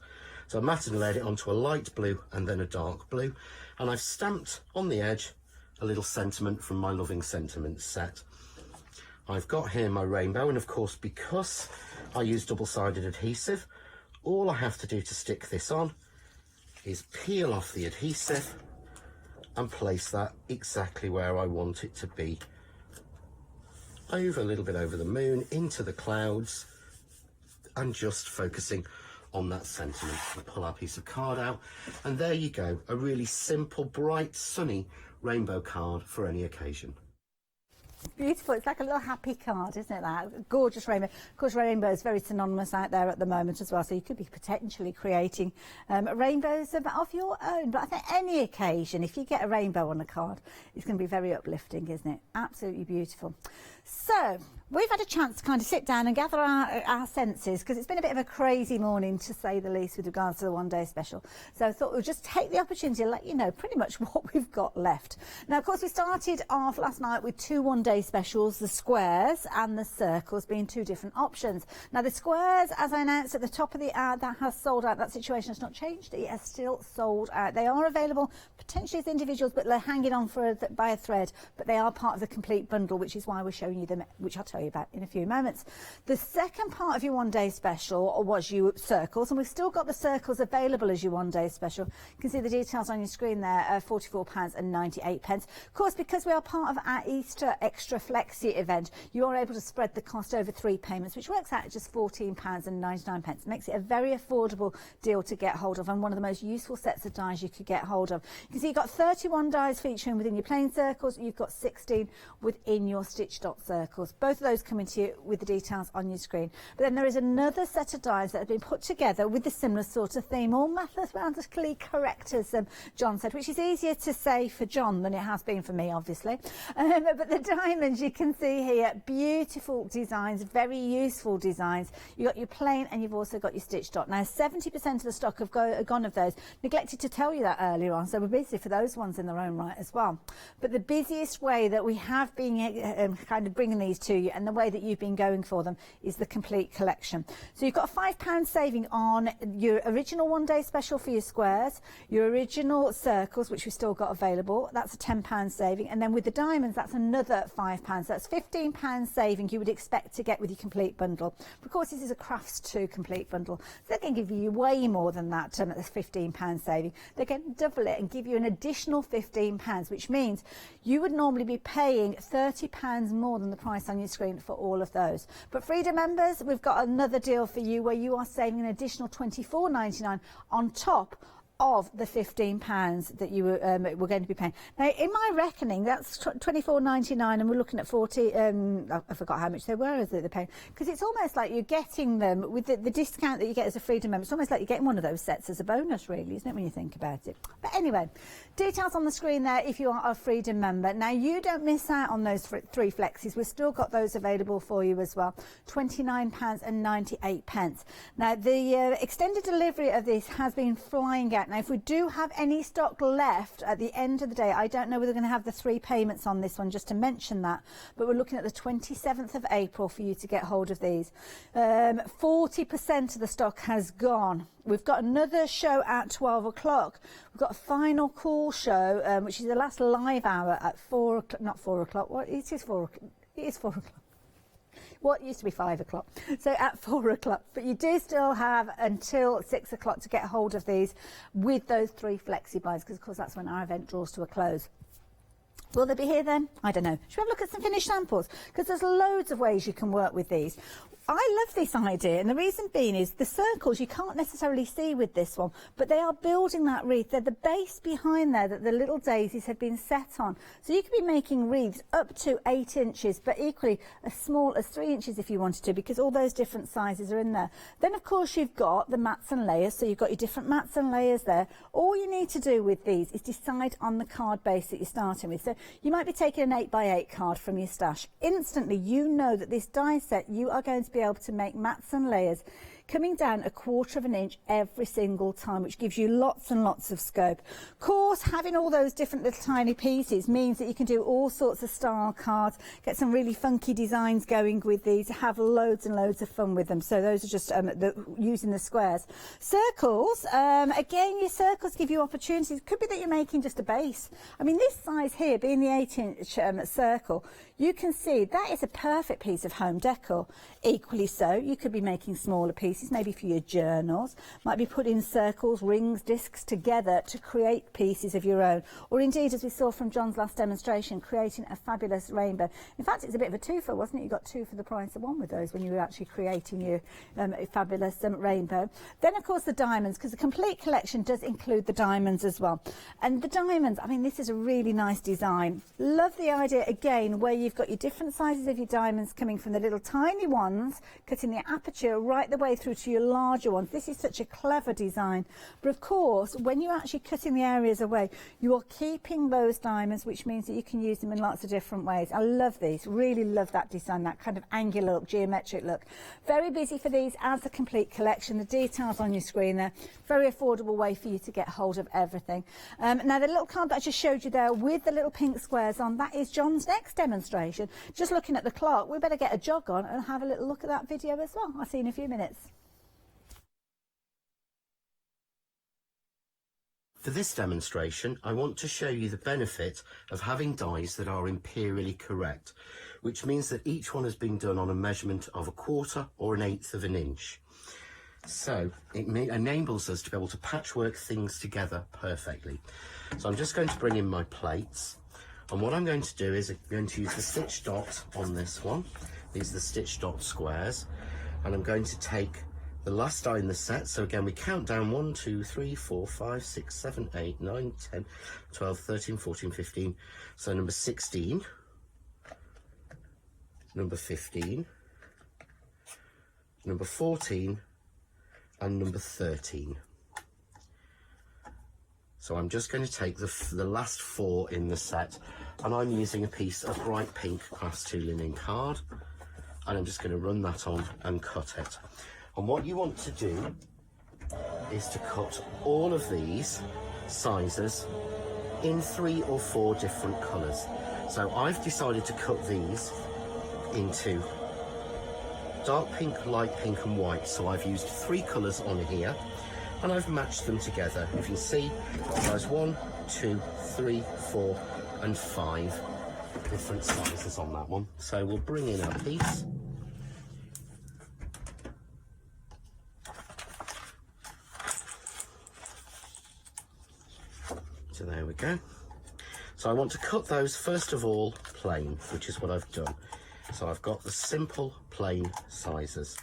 So I've matted and layered it onto a light blue and then a dark blue, and I've stamped on the edge a little sentiment from my Loving Sentiments set. I've got here my rainbow, and of course, because I use double-sided adhesive, all I have to do to stick this on is peel off the adhesive and place that exactly where I want it to be. Over a little bit over the moon, into the clouds, and just focusing on that sentiment. We'll pull our piece of card out, and there you go, a really simple, bright, sunny rainbow card for any occasion. Beautiful. It's like a little happy card, isn't it? That gorgeous rainbow. Of course, rainbow is very synonymous out there at the moment as well. So you could be potentially creating rainbows of your own. But I think any occasion, if you get a rainbow on a card, it's going to be very uplifting, isn't it? Absolutely beautiful. So we've had a chance to kind of sit down and gather our senses, because it's been a bit of a crazy morning, to say the least, with regards to the one-day special. So I thought we'll just take the opportunity to let you know pretty much what we've got left. Now, of course, we started off last night with two one-day specials, the squares and the circles, being two different options. Now, the squares, as I announced at the top of the ad, that has sold out. That situation has not changed. It has still sold out. They are available potentially as individuals, but they're hanging on by a thread. But they are part of the complete bundle, which is why we're showing you them, which I'll tell you about in a few moments. The second part of your one-day special was your circles, and we've still got the circles available as your one-day special. You can see the details on your screen there, £44.98. Of course, because we are part of our Easter Extra Flexi event, you are able to spread the cost over 3 payments, which works out at just £14.99. Makes it a very affordable deal to get hold of, and one of the most useful sets of dies you could get hold of. You can see you've got 31 dies featuring within your plain circles. You've got 16 within your stitch dot circles. Both of those coming to you with the details on your screen. But then there is another set of dies that have been put together with a similar sort of theme, all mathematically correct, as John said, which is easier to say for John than it has been for me, obviously. But the diamonds you can see here, beautiful designs, very useful designs. You've got your plain and you've also got your stitch dot. Now, 70% of the stock have gone of those. Neglected to tell you that earlier on, so we're busy for those ones in their own right as well. But the busiest way that we have been kind of bringing these to you, and the way that you've been going for them, is the complete collection. So you've got a £5 saving on your original one-day special for your squares, your original circles, which we've still got available. That's a £10 saving, and then with the diamonds, that's another £5. That's £15 saving you would expect to get with your complete bundle. But of course, this is a Crafts 2 complete bundle, so they're going to give you way more than that at this £15 saving. They're going to double it and give you an additional £15, which means you would normally be paying £30 more than the price on your screen. screen for all of those. But Freedom members, we've got another deal for you where you are saving an additional £24.99 on top of the £15 that you were going to be paying. Now, in my reckoning, that's £24.99, and we're looking at 40. I forgot how much they were as they're paying, because it's almost like you're getting them with the discount that you get as a Freedom member. It's almost like you're getting one of those sets as a bonus, really, isn't it, when you think about it? But anyway, details on the screen there if you are a Freedom member. Now, you don't miss out on those 3 flexis. We've still got those available for you as well. £29.98. Now, the extended delivery of this has been flying out. Now, if we do have any stock left at the end of the day, I don't know whether we're going to have the 3 payments on this one, just to mention that, but we're looking at the 27th of April for you to get hold of these. 40% of the stock has gone. We've got another show at 12 o'clock. We've got a final call show, which is the last live hour at 4 o'clock, not 4 o'clock, well, it is 4 o'clock. It is 4 o'clock. What used to be 5 o'clock, so at 4 o'clock. But you do still have until 6 o'clock to get hold of these with those 3 flexi buys, because of course that's when our event draws to a close. Will they be here then? I don't know. Should we have a look at some finished samples? Because there's loads of ways you can work with these. I love this idea, and the reason being is the circles you can't necessarily see with this one, but they are building that wreath. They're the base behind there that the little daisies have been set on. So you could be making wreaths up to 8 inches, but equally as small as 3 inches if you wanted to, because all those different sizes are in there. Then, of course, you've got the mats and layers, so you've got your different mats and layers there. All you need to do with these is decide on the card base that you're starting with. So you might be taking an 8x8 card from your stash. Instantly, you know that this die set, you are going to be able to make mats and layers coming down 1/4 inch every single time, which gives you lots and lots of scope. Of course, having all those different little tiny pieces means that you can do all sorts of style cards, get some really funky designs going with these, have loads and loads of fun with them. So those are just using the squares. Circles, again, your circles give you opportunities. It could be that you're making just a base. I mean, this size here, being the 8-inch circle, you can see that is a perfect piece of home decor. Equally so, you could be making smaller pieces, maybe for your journals, might be putting circles, rings, discs together to create pieces of your own, or indeed, as we saw from John's last demonstration, creating a fabulous rainbow. In fact, it's a bit of a twofer, wasn't it? You got 2 for the price of 1 with those when you were actually creating your fabulous rainbow. Then, of course, the diamonds, because the complete collection does include the diamonds as well. And the diamonds, I mean, this is a really nice design. Love the idea, again, where you've got your different sizes of your diamonds coming from the little tiny ones, cutting the aperture right the way through to your larger ones. This is such a clever design. But of course, when you're actually cutting the areas away, you are keeping those diamonds, which means that you can use them in lots of different ways. I love these, really love that design, that kind of angular look, geometric look. Very busy for these as a complete collection. The details on your screen there. Very affordable way for you to get hold of everything. Now, the little card that I just showed you there with the little pink squares on, that is John's next demonstration. Just looking at the clock, we better get a jog on and have a little look at that video as well. I'll see you in a few minutes. For this demonstration, I want to show you the benefit of having dies that are imperially correct, which means that each one has been done on a measurement of 1/4 or 1/8 of an inch. So it enables us to be able to patchwork things together perfectly. So I'm just going to bring in my plates, and what I'm going to do is I'm going to use the stitch dot on this one. These are the stitch dot squares, and I'm going to take the last die in the set. So again, we count down 1, 2, 3, 4, 5, 6, 7, 8, 9, 10, 12, 13, 14, 15. So number 16, number 15, number 14, and number 13. So I'm just going to take the last 4 in the set, and I'm using a piece of bright pink class 2 linen card, and I'm just going to run that on and cut it. And what you want to do is to cut all of these sizes in 3 or 4 different colours. So I've decided to cut these into dark pink, light pink and white. So I've used 3 colours on here, and I've matched them together. You can see there's 1, 2, 3, 4 and 5 different sizes on that one. So we'll bring in our piece. So there we go. So I want to cut those first of all plain, which is what I've done. So I've got the simple plain sizes.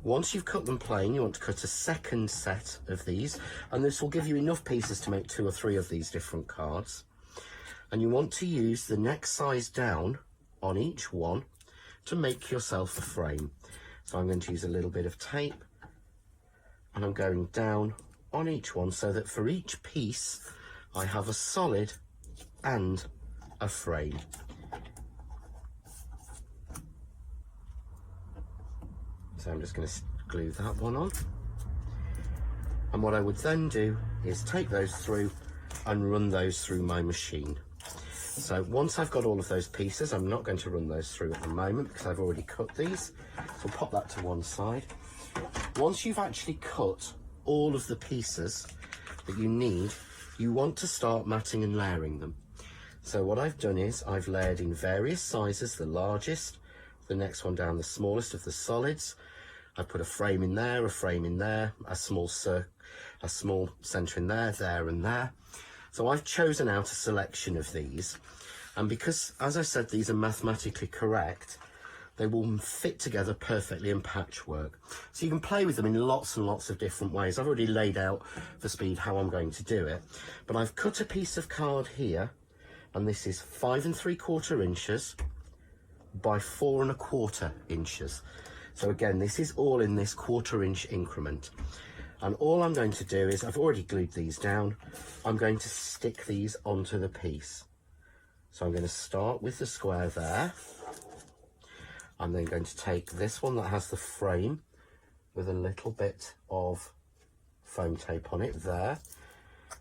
Once you've cut them plain, you want to cut a second set of these, and this will give you enough pieces to make 2 or 3 of these different cards. And you want to use the next size down on each one to make yourself a frame. So I'm going to use a little bit of tape, and I'm going down on each one so that for each piece I have a solid and a frame. So I'm just going to glue that one on, and what I would then do is take those through and run those through my machine. So once I've got all of those pieces, I'm not going to run those through at the moment because I've already cut these, so I'll pop that to one side. Once you've actually cut all of the pieces that you need, you want to start matting and layering them. So what I've done is I've layered in various sizes, the largest, the next one down, the smallest of the solids. I've put a frame in there, a frame in there, a small centre in there and there. So I've chosen out a selection of these, and because, as I said, these are mathematically correct, they will fit together perfectly in patchwork. So you can play with them in lots and lots of different ways. I've already laid out for speed how I'm going to do it, but I've cut a piece of card here, and this is 5 3/4 inches by 4 1/4 inches. So again, this is all in this 1/4 inch increment. And all I'm going to do is, I've already glued these down, I'm going to stick these onto the piece. So I'm going to start with the square there. I'm then going to take this one that has the frame with a little bit of foam tape on it there.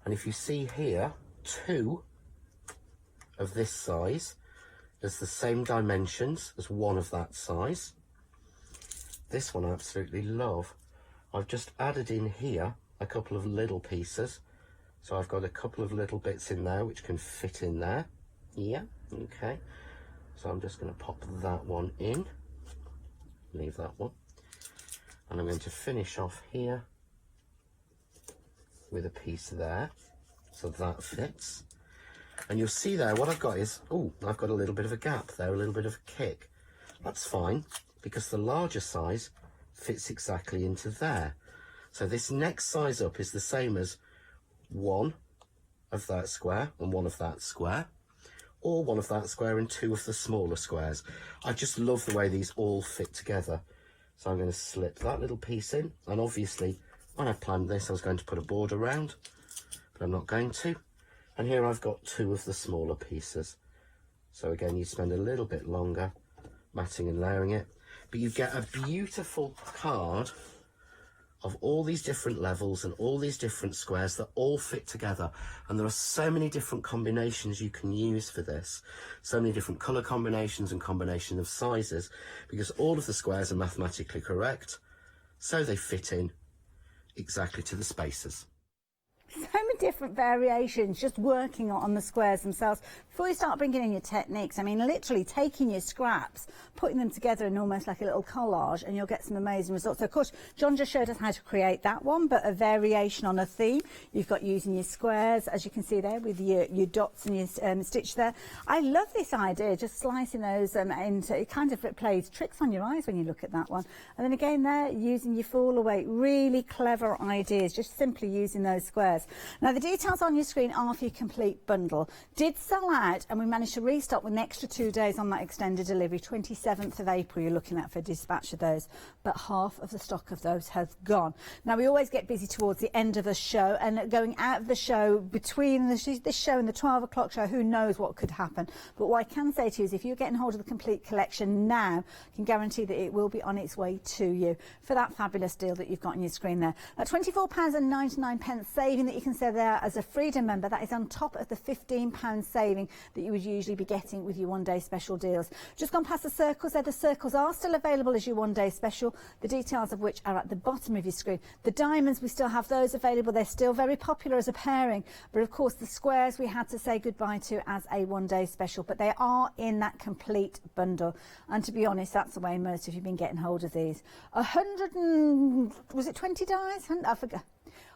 And if you see here, 2 of this size, there's the same dimensions as one of that size. This one I absolutely love. I've just added in here a couple of little pieces. So I've got a couple of little bits in there which can fit in there. Yeah, okay. So I'm just going to pop that one in. Leave that one. And I'm going to finish off here with a piece there. So that fits. And you'll see there, what I've got is, oh, I've got a little bit of a gap there, a little bit of a kick. That's fine, because the larger size fits exactly into there. So this next size up is the same as 1 of that square and 1 of that square, or 1 of that square and 2 of the smaller squares. I just love the way these all fit together. So I'm going to slip that little piece in, and obviously when I planned this I was going to put a border around, but I'm not going to. And here I've got 2 of the smaller pieces. So again, you spend a little bit longer matting and layering it, but you get a beautiful card of all these different levels and all these different squares that all fit together. And there are so many different combinations you can use for this, so many different colour combinations and combination of sizes, because all of the squares are mathematically correct, so they fit in exactly to the spaces. So many different variations, just working on the squares themselves. Before you start bringing in your techniques, I mean, literally taking your scraps, putting them together in almost like a little collage, and you'll get some amazing results. So, of course, John just showed us how to create that one, but a variation on a theme. You've got using your squares, as you can see there, with your dots and your stitch there. I love this idea, just slicing those into, it kind of plays tricks on your eyes when you look at that one. And then again there, using your fall away, really clever ideas, just simply using those squares. Now, the details on your screen are for your complete bundle. Did sell out, and we managed to restock with an extra 2 days on that extended delivery. 27th of April you're looking at for dispatch of those, but half of the stock of those has gone. Now, we always get busy towards the end of the show, and going out of the show, between this show and the 12 o'clock show, who knows what could happen. But what I can say to you is, if you're getting hold of the complete collection now, I can guarantee that it will be on its way to you for that fabulous deal that you've got on your screen there. That £24.99 saving that you can say there as a Freedom member, that is on top of the £15 saving that you would usually be getting with your one-day special deals. Just gone past the circles there. The circles are still available as your one-day special, the details of which are at the bottom of your screen. The diamonds, we still have those available. They're still very popular as a pairing, but of course the squares we had to say goodbye to as a one-day special, but they are in that complete bundle. And to be honest, that's the way most of you have been getting hold of these. 100 and was it 20 dies? I forgot.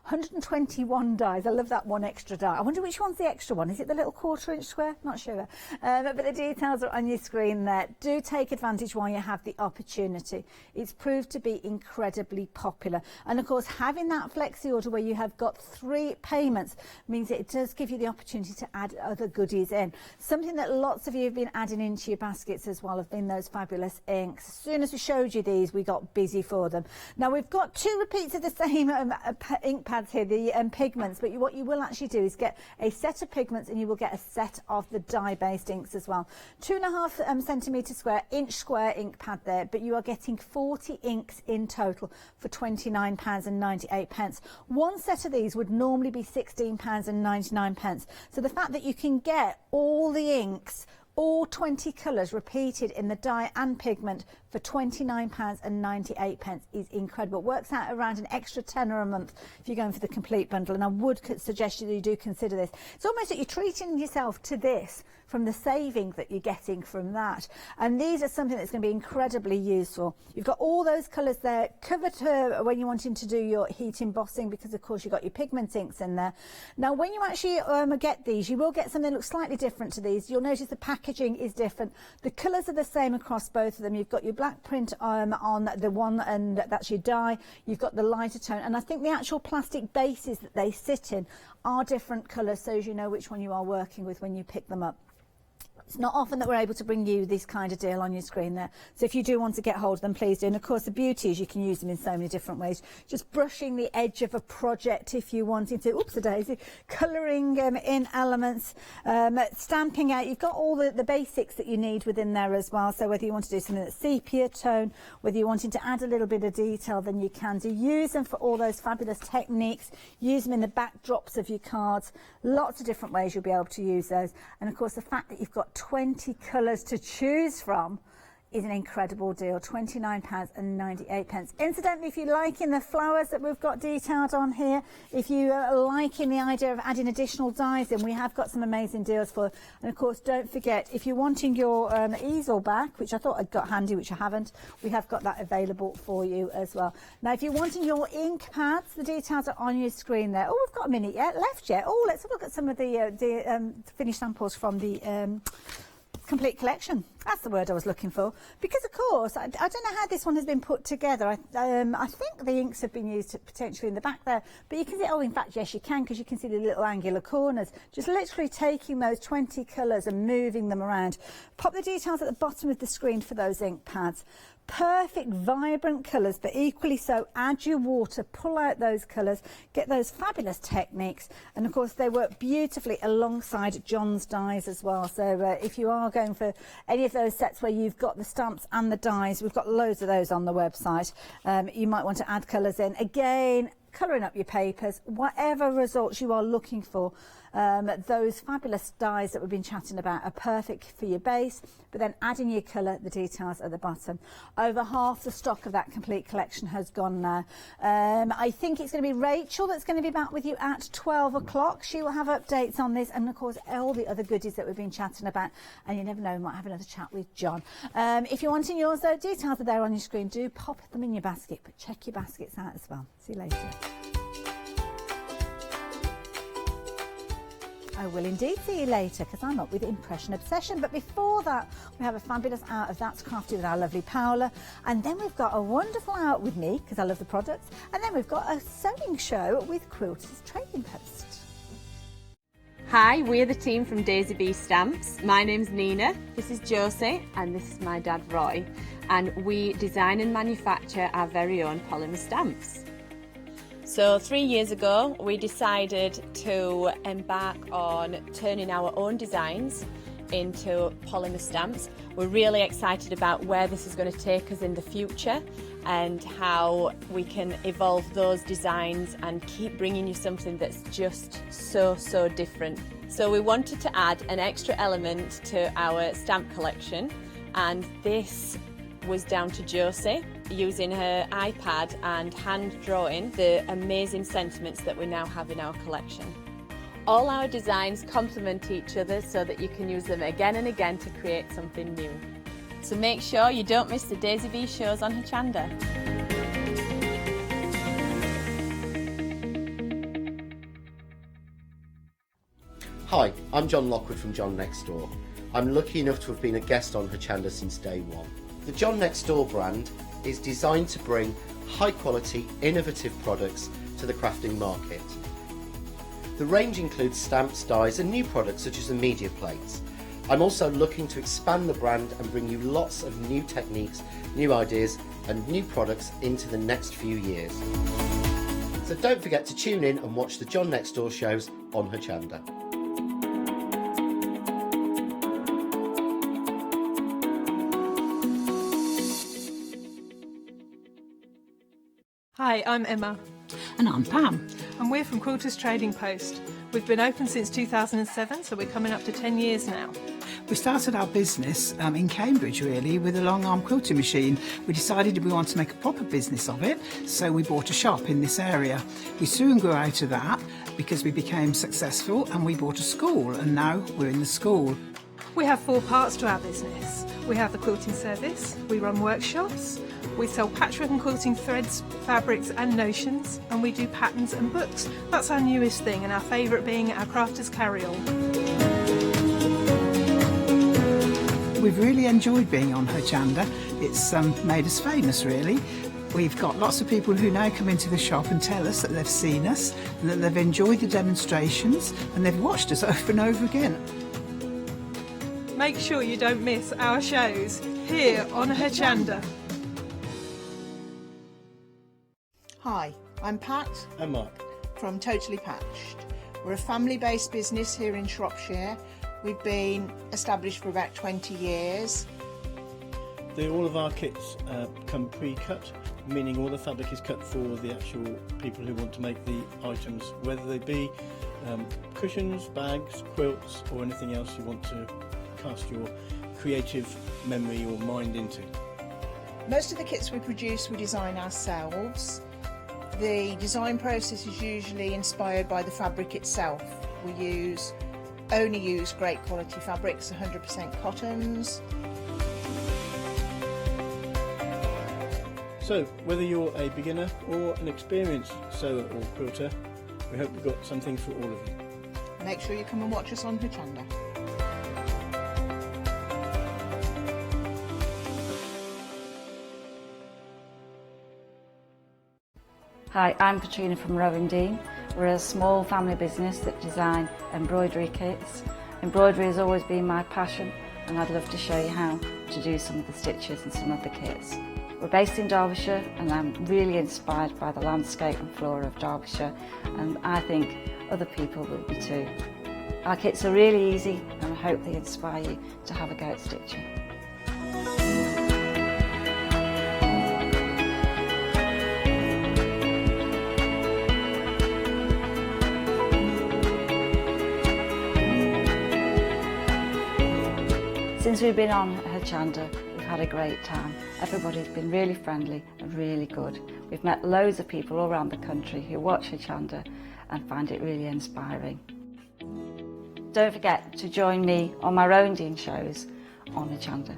121 dies. I love that one extra die. I wonder which one's the extra one. Is it the little 1/4 inch square? Not sure. But the details are on your screen there. Do take advantage while you have the opportunity. It's proved to be incredibly popular. And of course, having that flexi order where you have got 3 payments means that it does give you the opportunity to add other goodies in. Something that lots of you have been adding into your baskets as well have been those fabulous inks. As soon as we showed you these, we got busy for them. Now we've got 2 repeats of the same ink pads here, the pigments, but what you will actually do is get a set of pigments and you will get a set of the dye-based inks as well. 2.5 centimetre square, inch square ink pad there, but you are getting 40 inks in total for £29.98. One set of these would normally be £16.99. So the fact that you can get all the inks, all 20 colours repeated in the dye and pigment for £29.98 is incredible. It works out around an extra tenner a month if you're going for the complete bundle, and I would suggest that you do consider this. It's almost that you're treating yourself to this from the saving that you're getting from that. And these are something that's going to be incredibly useful. You've got all those colours there covered when you're wanting to do your heat embossing, because of course you've got your pigment inks in there. Now when you actually get these, you will get something that looks slightly different to these. You'll notice the packaging is different. The colours are the same across both of them. You've got your black print on the one, and that's your dye. You've got the lighter tone, and I think the actual plastic bases that they sit in are different colours, so as you know which one you are working with when you pick them up. It's not often that we're able to bring you this kind of deal on your screen there. So if you do want to get hold of them, please do. And of course, the beauty is you can use them in so many different ways. Just brushing the edge of a project if you wanted to. Oops, a daisy. Colouring in elements, stamping out. You've got all the basics that you need within there as well. So whether you want to do something that's sepia tone, whether you're wanting to add a little bit of detail, then you can do. Use them for all those fabulous techniques. Use them in the backdrops of your cards. Lots of different ways you'll be able to use those. And of course, the fact that you've got 20 colours to choose from is an incredible deal. £29.98. Incidentally, if you're liking the flowers that we've got detailed on here, if you are liking the idea of adding additional dies in, we have got some amazing deals for. And of course, don't forget, if you're wanting your easel back, which I thought I'd got handy, which I haven't, we have got that available for you as well. Now, if you're wanting your ink pads, the details are on your screen there. Oh, we've got a minute left yet. Oh, let's have a look at some of the finished samples from the complete collection. That's the word I was looking for, because of course I don't know how this one has been put together. I think the inks have been used potentially in the back there, but you can see, oh in fact yes you can, because you can see the little angular corners. Just literally taking those 20 colours and moving them around. Pop the details at the bottom of the screen for those ink pads. Perfect vibrant colours, but equally so add your water, pull out those colours, get those fabulous techniques, and of course they work beautifully alongside John's dies as well. So if you are going for any of those sets where you've got the stamps and the dies, we've got loads of those on the website. You might want to add colours in. Again, colouring up your papers, whatever results you are looking for. Those fabulous dies that we've been chatting about are perfect for your base, but then adding your colour, the details at the bottom. Over half the stock of that complete collection has gone now. I think it's going to be Rachel that's going to be back with you at 12 o'clock. She will have updates on this, and of course all the other goodies that we've been chatting about, and you never know, we might have another chat with John. If you're wanting yours though, details are there on your screen. Do pop them in your basket, but check your baskets out as well. See you later. I will indeed see you later, because I'm up with Impression Obsession. But before that, we have a fabulous out of That's Crafty with our lovely Paola. And then we've got a wonderful out with me, because I love the products. And then we've got a sewing show with Quilters Trading Post. Hi, we're the team from Daisy Bee Stamps. My name's Nina, this is Josie, and this is my dad Roy. And we design and manufacture our very own polymer stamps. So 3 years ago we decided to embark on turning our own designs into polymer stamps. We're really excited about where this is going to take us in the future and how we can evolve those designs and keep bringing you something that's just so different. So we wanted to add an extra element to our stamp collection, and this was down to Josie using her iPad and hand drawing the amazing sentiments that we now have in our collection. All our designs complement each other so that you can use them again and again to create something new. So make sure you don't miss the Daisy Bee shows on Hochanda. Hi, I'm John Lockwood from John Next Door. I'm lucky enough to have been a guest on Hochanda since day one. The John Next Door brand is designed to bring high quality, innovative products to the crafting market. The range includes stamps, dies and new products such as the media plates. I'm also looking to expand the brand and bring you lots of new techniques, new ideas and new products into the next few years. So don't forget to tune in and watch the John Next Door shows on Hochanda. Hi, I'm Emma. And I'm Pam. And we're from Quilters Trading Post. We've been open since 2007, so we're coming up to 10 years now. We started our business in Cambridge, really, with a long arm quilting machine. We decided we wanted to make a proper business of it, so we bought a shop in this area. We soon grew out of that because we became successful and we bought a school, and now we're in the school. We have 4 parts to our business. We have the quilting service, we run workshops, we sell patchwork and quilting threads, fabrics and notions, and we do patterns and books. That's our newest thing, and our favourite being our crafters carry-all. We've really enjoyed being on Hochanda. It's made us famous, really. We've got lots of people who now come into the shop and tell us that they've seen us, and that they've enjoyed the demonstrations, and they've watched us over and over again. Make sure you don't miss our shows here on Hochanda. Hi, I'm Pat. And Mark. From Totally Patched. We're a family-based business here in Shropshire. We've been established for about 20 years. All of our kits come pre-cut, meaning all the fabric is cut for the actual people who want to make the items, whether they be cushions, bags, quilts or anything else you want to cast your creative memory or mind into. Most of the kits we produce we design ourselves. The design process is usually inspired by the fabric itself. We only use great quality fabrics, 100% cottons. So whether you're a beginner or an experienced sewer or quilter, we hope we've got something for all of you. Make sure you come and watch us on Hochanda. Hi, I'm Katrina from Rowan Dean. We're a small family business that design embroidery kits. Embroidery has always been my passion, and I'd love to show you how to do some of the stitches and some of the kits. We're based in Derbyshire, and I'm really inspired by the landscape and flora of Derbyshire, and I think other people will be too. Our kits are really easy, and I hope they inspire you to have a go at stitching. Since we've been on Hochanda, we've had a great time. Everybody's been really friendly and really good. We've met loads of people all around the country who watch Hochanda and find it really inspiring. Don't forget to join me on my own Dean shows on Hochanda.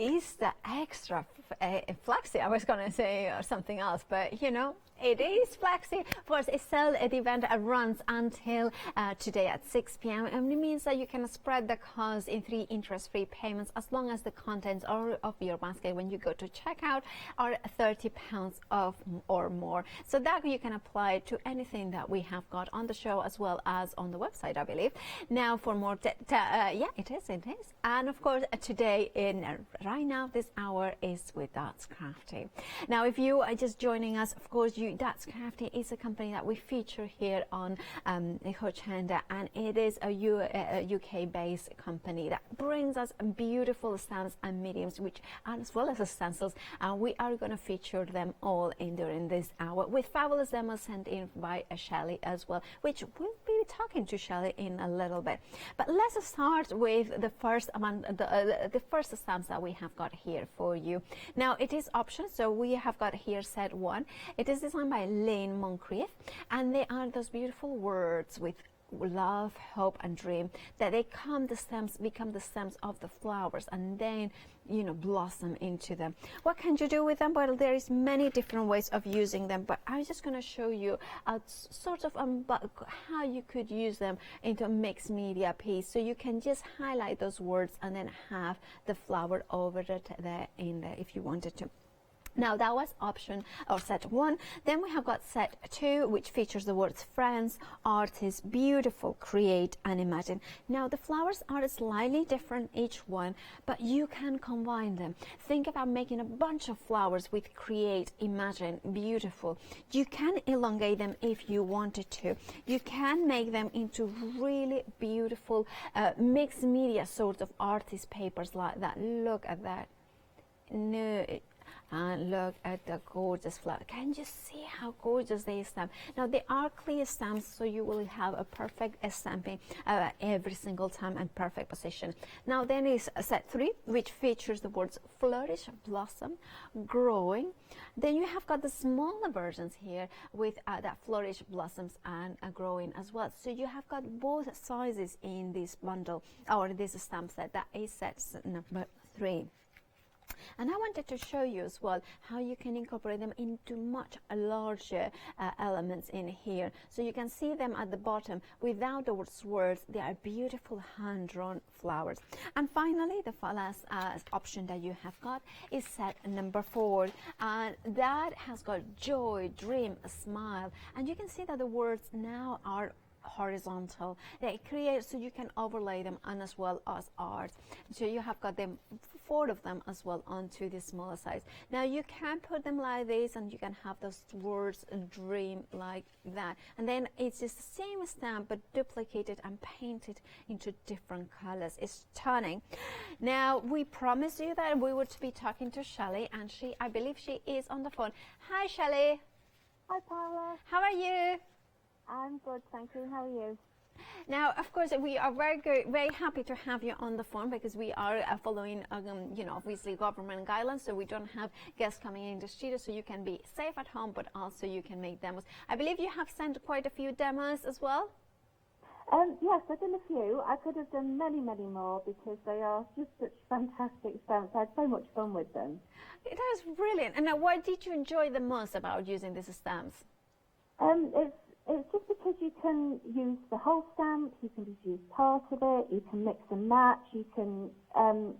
Easter extra flexi. I was going to say something else, but you know, it is flexi. Of course, it's still the event runs until today at 6 p.m. and it means that you can spread the cost in 3 interest-free payments as long as the contents of your basket when you go to checkout are £30 off or more. So that you can apply to anything that we have got on the show as well as on the website, I believe. Now for more, yeah, it is. And of course, today right now this hour is with That's Crafty. Now, if you are just joining us, of course, That's Crafty is a company that we feature here on Hochanda, and it is a UK-based company that brings us beautiful stamps and mediums, which as well as stencils, and we are going to feature them all during this hour with fabulous demos sent in by Shelley as well, which we'll be talking to Shelley in a little bit. But let's start with the first the first stamps that we have got here for you. Now, it is options, so we have got here set 1. It is designed by Lane Moncrief, and they are those beautiful words with love, hope, and dream, that they become the stems of the flowers, and then blossom into them. What can you do with them? Well, there is many different ways of using them, but I'm just going to show you a sort of how you could use them into a mixed media piece. So you can just highlight those words and then have the flower over it there if you wanted to. Now that was option or set 1. Then we have got set 2, which features the words friends, artists, beautiful, create, and imagine. Now the flowers are slightly different each one, but you can combine them. Think about making a bunch of flowers with create, imagine, beautiful. You can elongate them if you wanted to. You can make them into really beautiful mixed media sort of artist papers like that. Look at that. No. And look at the gorgeous flower. Can you see how gorgeous they stamp? Now they are clear stamps, so you will have a perfect stamping every single time and perfect position. Now then is set 3, which features the words flourish, blossom, growing. Then you have got the smaller versions here with that flourish, blossoms, and growing as well. So you have got both sizes in this bundle or this stamp set. That is set number 3. And I wanted to show you as well how you can incorporate them into much larger elements in here. So you can see them at the bottom without the words. They are beautiful hand-drawn flowers. And finally, the last option that you have got is set number 4. And that has got joy, dream, smile. And you can see that the words now are horizontal. They create so you can overlay them and as well as art. So you have got them 4 of them as well onto the smaller size. Now you can put them like this and you can have those words dream like that, and then it's just the same stamp but duplicated and painted into different colors. It's stunning. Now we promised you that we would be talking to Shelley, and I believe she is on the phone. Hi Shelley. Hi Paula. How are you? I'm good, thank you. How are you? Now, of course, we are very happy to have you on the phone because we are following, obviously government guidelines, so we don't have guests coming in the studio, so you can be safe at home, but also you can make demos. I believe you have sent quite a few demos as well? Yes, I've done a few. I could have done many, many more because they are just such fantastic stamps. I had so much fun with them. It is brilliant. And now, what did you enjoy the most about using these stamps? It's just because you can use the whole stamp, you can just use part of it, you can mix and match, you can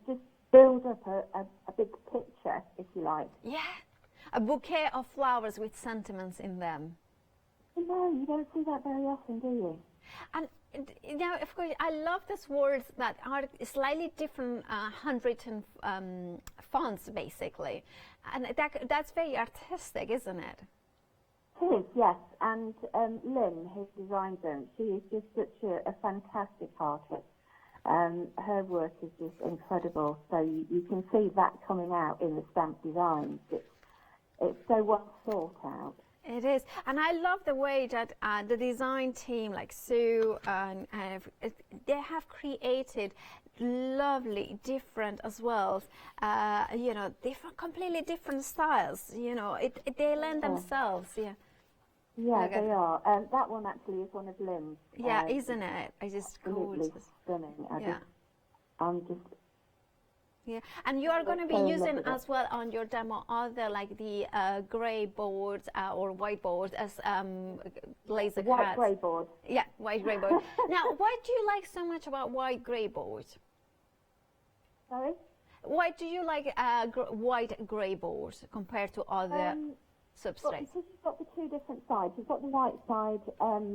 just build up a big picture, if you like. Yeah, a bouquet of flowers with sentiments in them. No, you don't see that very often, do you? And now, of course, I love these words that are slightly different handwritten fonts, basically. And that's very artistic, isn't it? It is, yes, and Lynn, who designed them, she is just such a fantastic artist. Her work is just incredible, so you can see that coming out in the stamp designs. It's so well thought out. It is, and I love the way that the design team, like Sue, they have created lovely, different as well, completely different styles. They lend themselves, yeah. Yeah, they are. That one actually is one of Lynn's. Yeah, isn't it? I just absolutely stunning. Yeah, and you are going to be using as well on your demo other like the grey boards or white boards as laser cuts. White grey board. Yeah, white grey board. Now, what do you like so much about white grey board? Sorry? Why do you like white grey board compared to other substrates? Well, because you've got the 2 different sides. You've got the white side,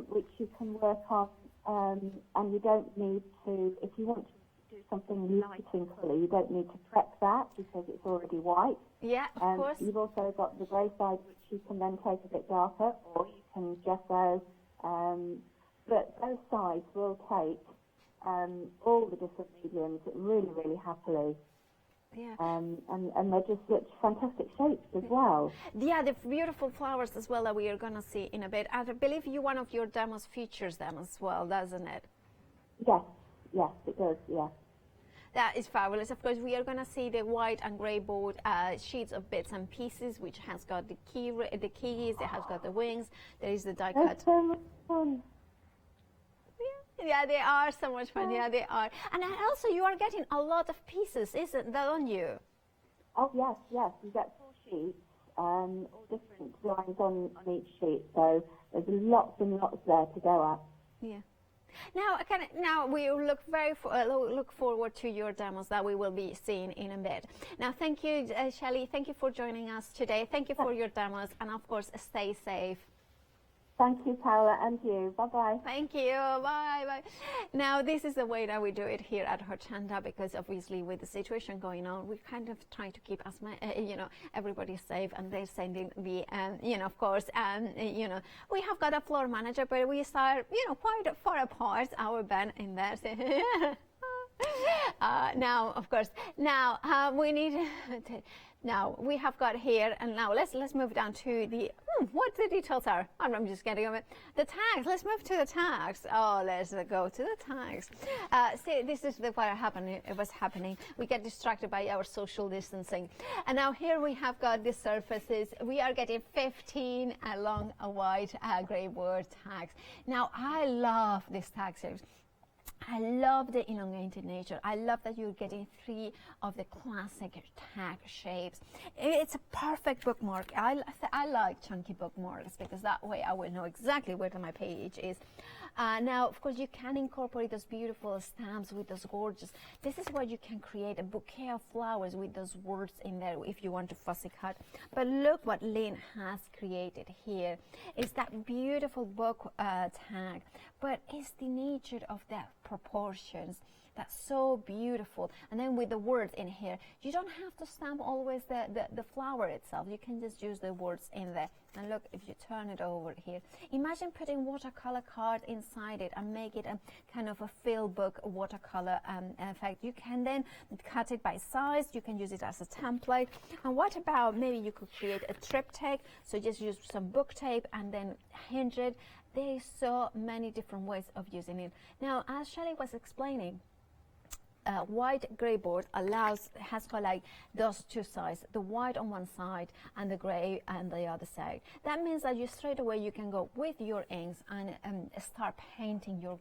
which you can work on, and you don't need to, if you want to do something light in colour, you don't need to prep that because it's already white. Yeah, of course. You've also got the grey side, which you can then take a bit darker, or you can gesso. But both sides will take all the different mediums really, really happily. Yeah. And they're just such fantastic shapes as well. Yeah, the beautiful flowers as well that we are going to see in a bit. I believe one of your demos features them as well, doesn't it? Yes, it does, yeah. That is fabulous. Of course, we are going to see the white and grey board sheets of bits and pieces, which has got the keys, it has got the wings, there is the die cut. That's so much fun. Yeah, they are so much fun. Yeah, they are. And also, you are getting a lot of pieces, isn't that on you? Oh, yes, yes. You get 4 sheets, all different designs on each sheet. So there's lots and lots there to go at. Yeah. Now we look look forward to your demos that we will be seeing in a bit. Now, thank you, Shelley. Thank you for joining us today. Thank you for your demos, and of course, stay safe. Thank you, Paola, and you. Bye-bye. Thank you. Bye-bye. Now, this is the way that we do it here at Hochanda, because obviously with the situation going on, we're kind of trying to keep as everybody safe, and they're sending the, of course, we have got a floor manager, but we are, quite far apart, our band in there. Now, of course, we need to, now we have got here, and now let's move down to the what the details are. I'm just getting over the tags. Let's move to the tags. Oh, let's go to the tags. See, this is what happened. It was happening. We get distracted by our social distancing, and now here we have got the surfaces. We are getting 15 long white grey board tags. Now, I love this tag series. I love the elongated nature. I love that you're getting 3 of the classic tag shapes. It's a perfect bookmark. I like chunky bookmarks, because that way I will know exactly where my page is. Now, of course, you can incorporate those beautiful stamps with those gorgeous. This is where you can create a bouquet of flowers with those words in there if you want to fussy cut. But look what Lynn has created here. It's that beautiful book tag, but it's the nature of the proportions. That's so beautiful. And then with the words in here, you don't have to stamp always the flower itself. You can just use the words in there. And look, if you turn it over here, imagine putting watercolor cards inside it and make it a kind of a fill book watercolor effect. You can then cut it by size. You can use it as a template. And what about maybe you could create a triptych? So just use some book tape and then hinge it. There is so many different ways of using it. Now, as Shelley was explaining, white grey board has got like those 2 sides, the white on one side and the grey on the other side. That means that you straight away you can go with your inks and start painting your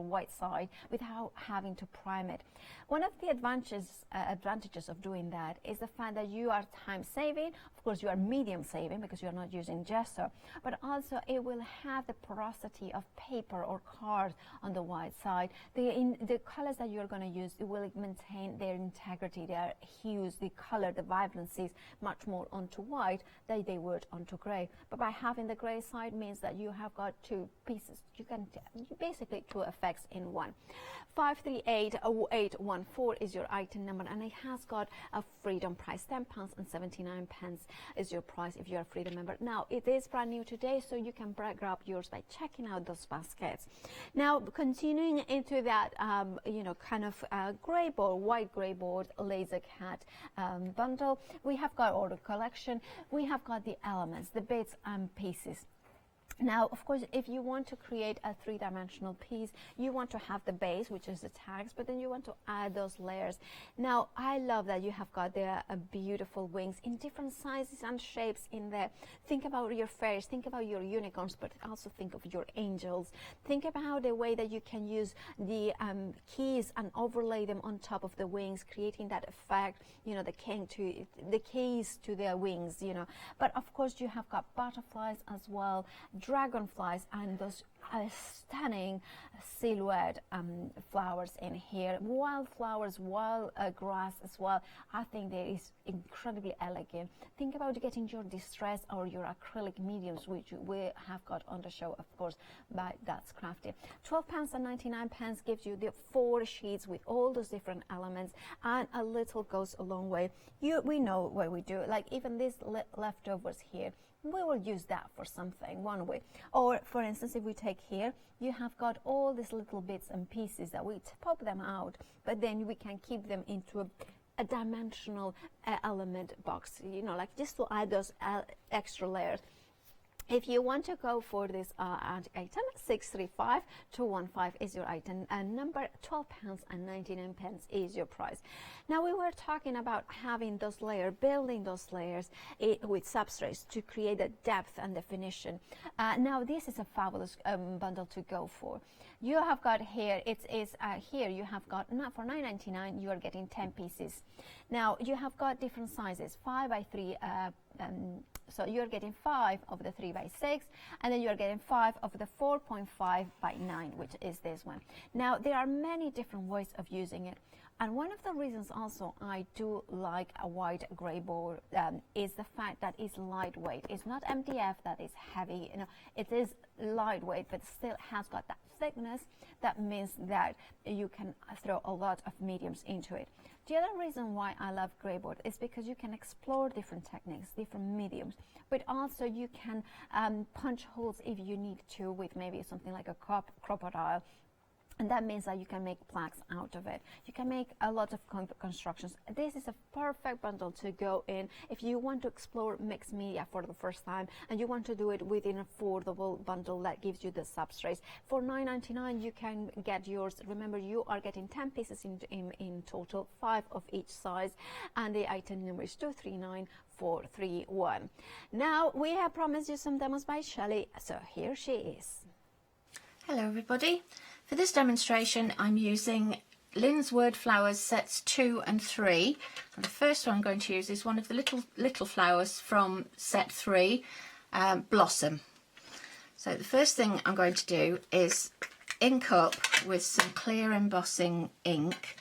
white side without having to prime it. One of the advantages of doing that is the fact that you are time saving. Of course, you are medium saving because you are not using gesso, but also it will have the porosity of paper or card on the white side. The colors that you're going to use, it will maintain their integrity, their hues, the color, the vibrancies much more onto white than they would onto grey. But by having the grey side means that you have got 2 pieces. You can basically 2 effects in one. 538814 is your item number, and it has got a freedom price. £10.79 is your price if you're a freedom member. Now, it is brand new today, so you can grab yours by checking out those baskets. Now, continuing into that, kind of grey board, white grey board, laser cat bundle, we have got all the collection. We have got the elements, the bits and pieces. Now, of course, if you want to create a 3-dimensional piece, you want to have the base, which is the tags, but then you want to add those layers. Now, I love that you have got the beautiful wings in different sizes and shapes in there. Think about your fairies, think about your unicorns, but also think of your angels. Think about the way that you can use the keys and overlay them on top of the wings, creating that effect, the keys to their wings, But of course, you have got butterflies as well, dragonflies, and those stunning silhouette flowers in here, wildflowers, wild grass as well. I think that is incredibly elegant. Think about getting your distress or your acrylic mediums, which we have got on the show, of course, by That's Crafty. £12.99 gives you the 4 sheets with all those different elements, and a little goes a long way. We know what we do, like even these leftovers here, we will use that for something one way. Or for instance, if we take here, you have got all these little bits and pieces that we pop them out, but then we can keep them into a dimensional element box, like just to add those extra layers. If you want to go for this item, 635-215 is your item, and number £12.99 is your price. Now, we were talking about having those layers, building those layers with substrates to create the depth and definition. Now, this is a fabulous bundle to go for. You have got here, here you have got, for $9.99 you are getting 10 pieces. Now, you have got different sizes, 5 by 3, so you're getting 5 of the 3 by 6, and then you're getting 5 of the 4.5 by 9, which is this one. Now, there are many different ways of using it. And one of the reasons also I do like a white grey board is the fact that it's lightweight. It's not MDF that is heavy, you know, it is lightweight, but still has got that thickness. That means that you can throw a lot of mediums into it. The other reason why I love grey board is because you can explore different techniques, different mediums, but also you can punch holes if you need to with maybe something like a crocodile. And that means that you can make plaques out of it. You can make a lot of constructions. This is a perfect bundle to go in if you want to explore mixed media for the first time and you want to do it with an affordable bundle that gives you the substrates. For $9.99 you can get yours. Remember, you are getting 10 pieces in total, 5 of each size, and the item number is 239431. Now, we have promised you some demos by Shelley, so here she is. Hello everybody. For this demonstration I'm using Lynn's Word Flowers sets 2 and 3. And the first one I'm going to use is one of the little flowers from set 3, Blossom. So the first thing I'm going to do is ink up with some clear embossing ink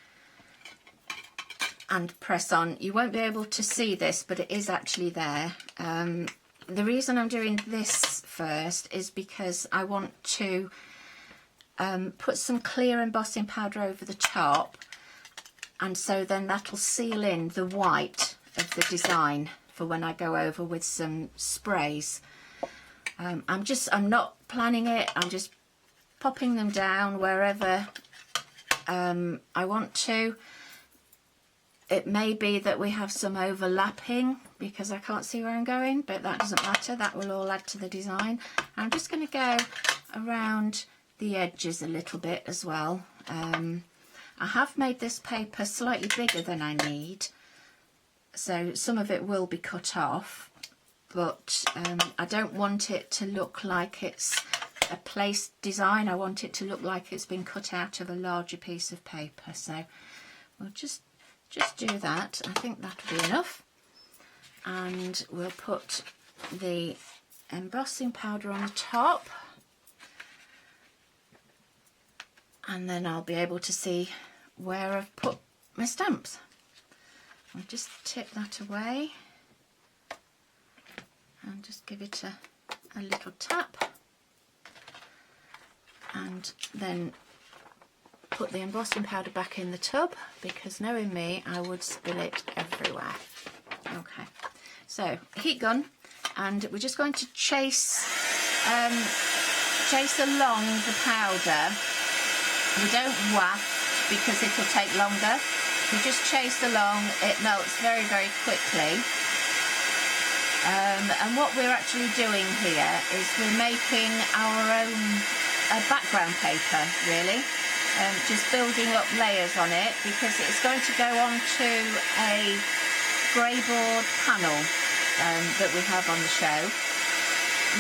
and press on. You won't be able to see this, but it is actually there. The reason I'm doing this first is because I want to put some clear embossing powder over the top, and so then that'll seal in the white of the design for when I go over with some sprays. I'm not planning it, I'm just popping them down wherever I want to. It may be that we have some overlapping because I can't see where I'm going, but that doesn't matter, that will all add to the design. I'm just going to go around the edges a little bit as well. I have made this paper slightly bigger than I need, so some of it will be cut off, but I don't want it to look like it's a place design. I want it to look like it's been cut out of a larger piece of paper, so we'll just do that. I think that'll be enough, and we'll put the embossing powder on the top, and then I'll be able to see where I've put my stamps. I'll just tip that away and just give it a little tap, and then put the embossing powder back in the tub, because knowing me, I would spill it everywhere. Okay, so heat gun, and we're just going to chase along the powder. We don't waft because it'll take longer. We just chase along, it melts very, very quickly. And what we're actually doing here is we're making our own background paper, really. Just building up layers on it, because it's going to go onto a grey board panel that we have on the show.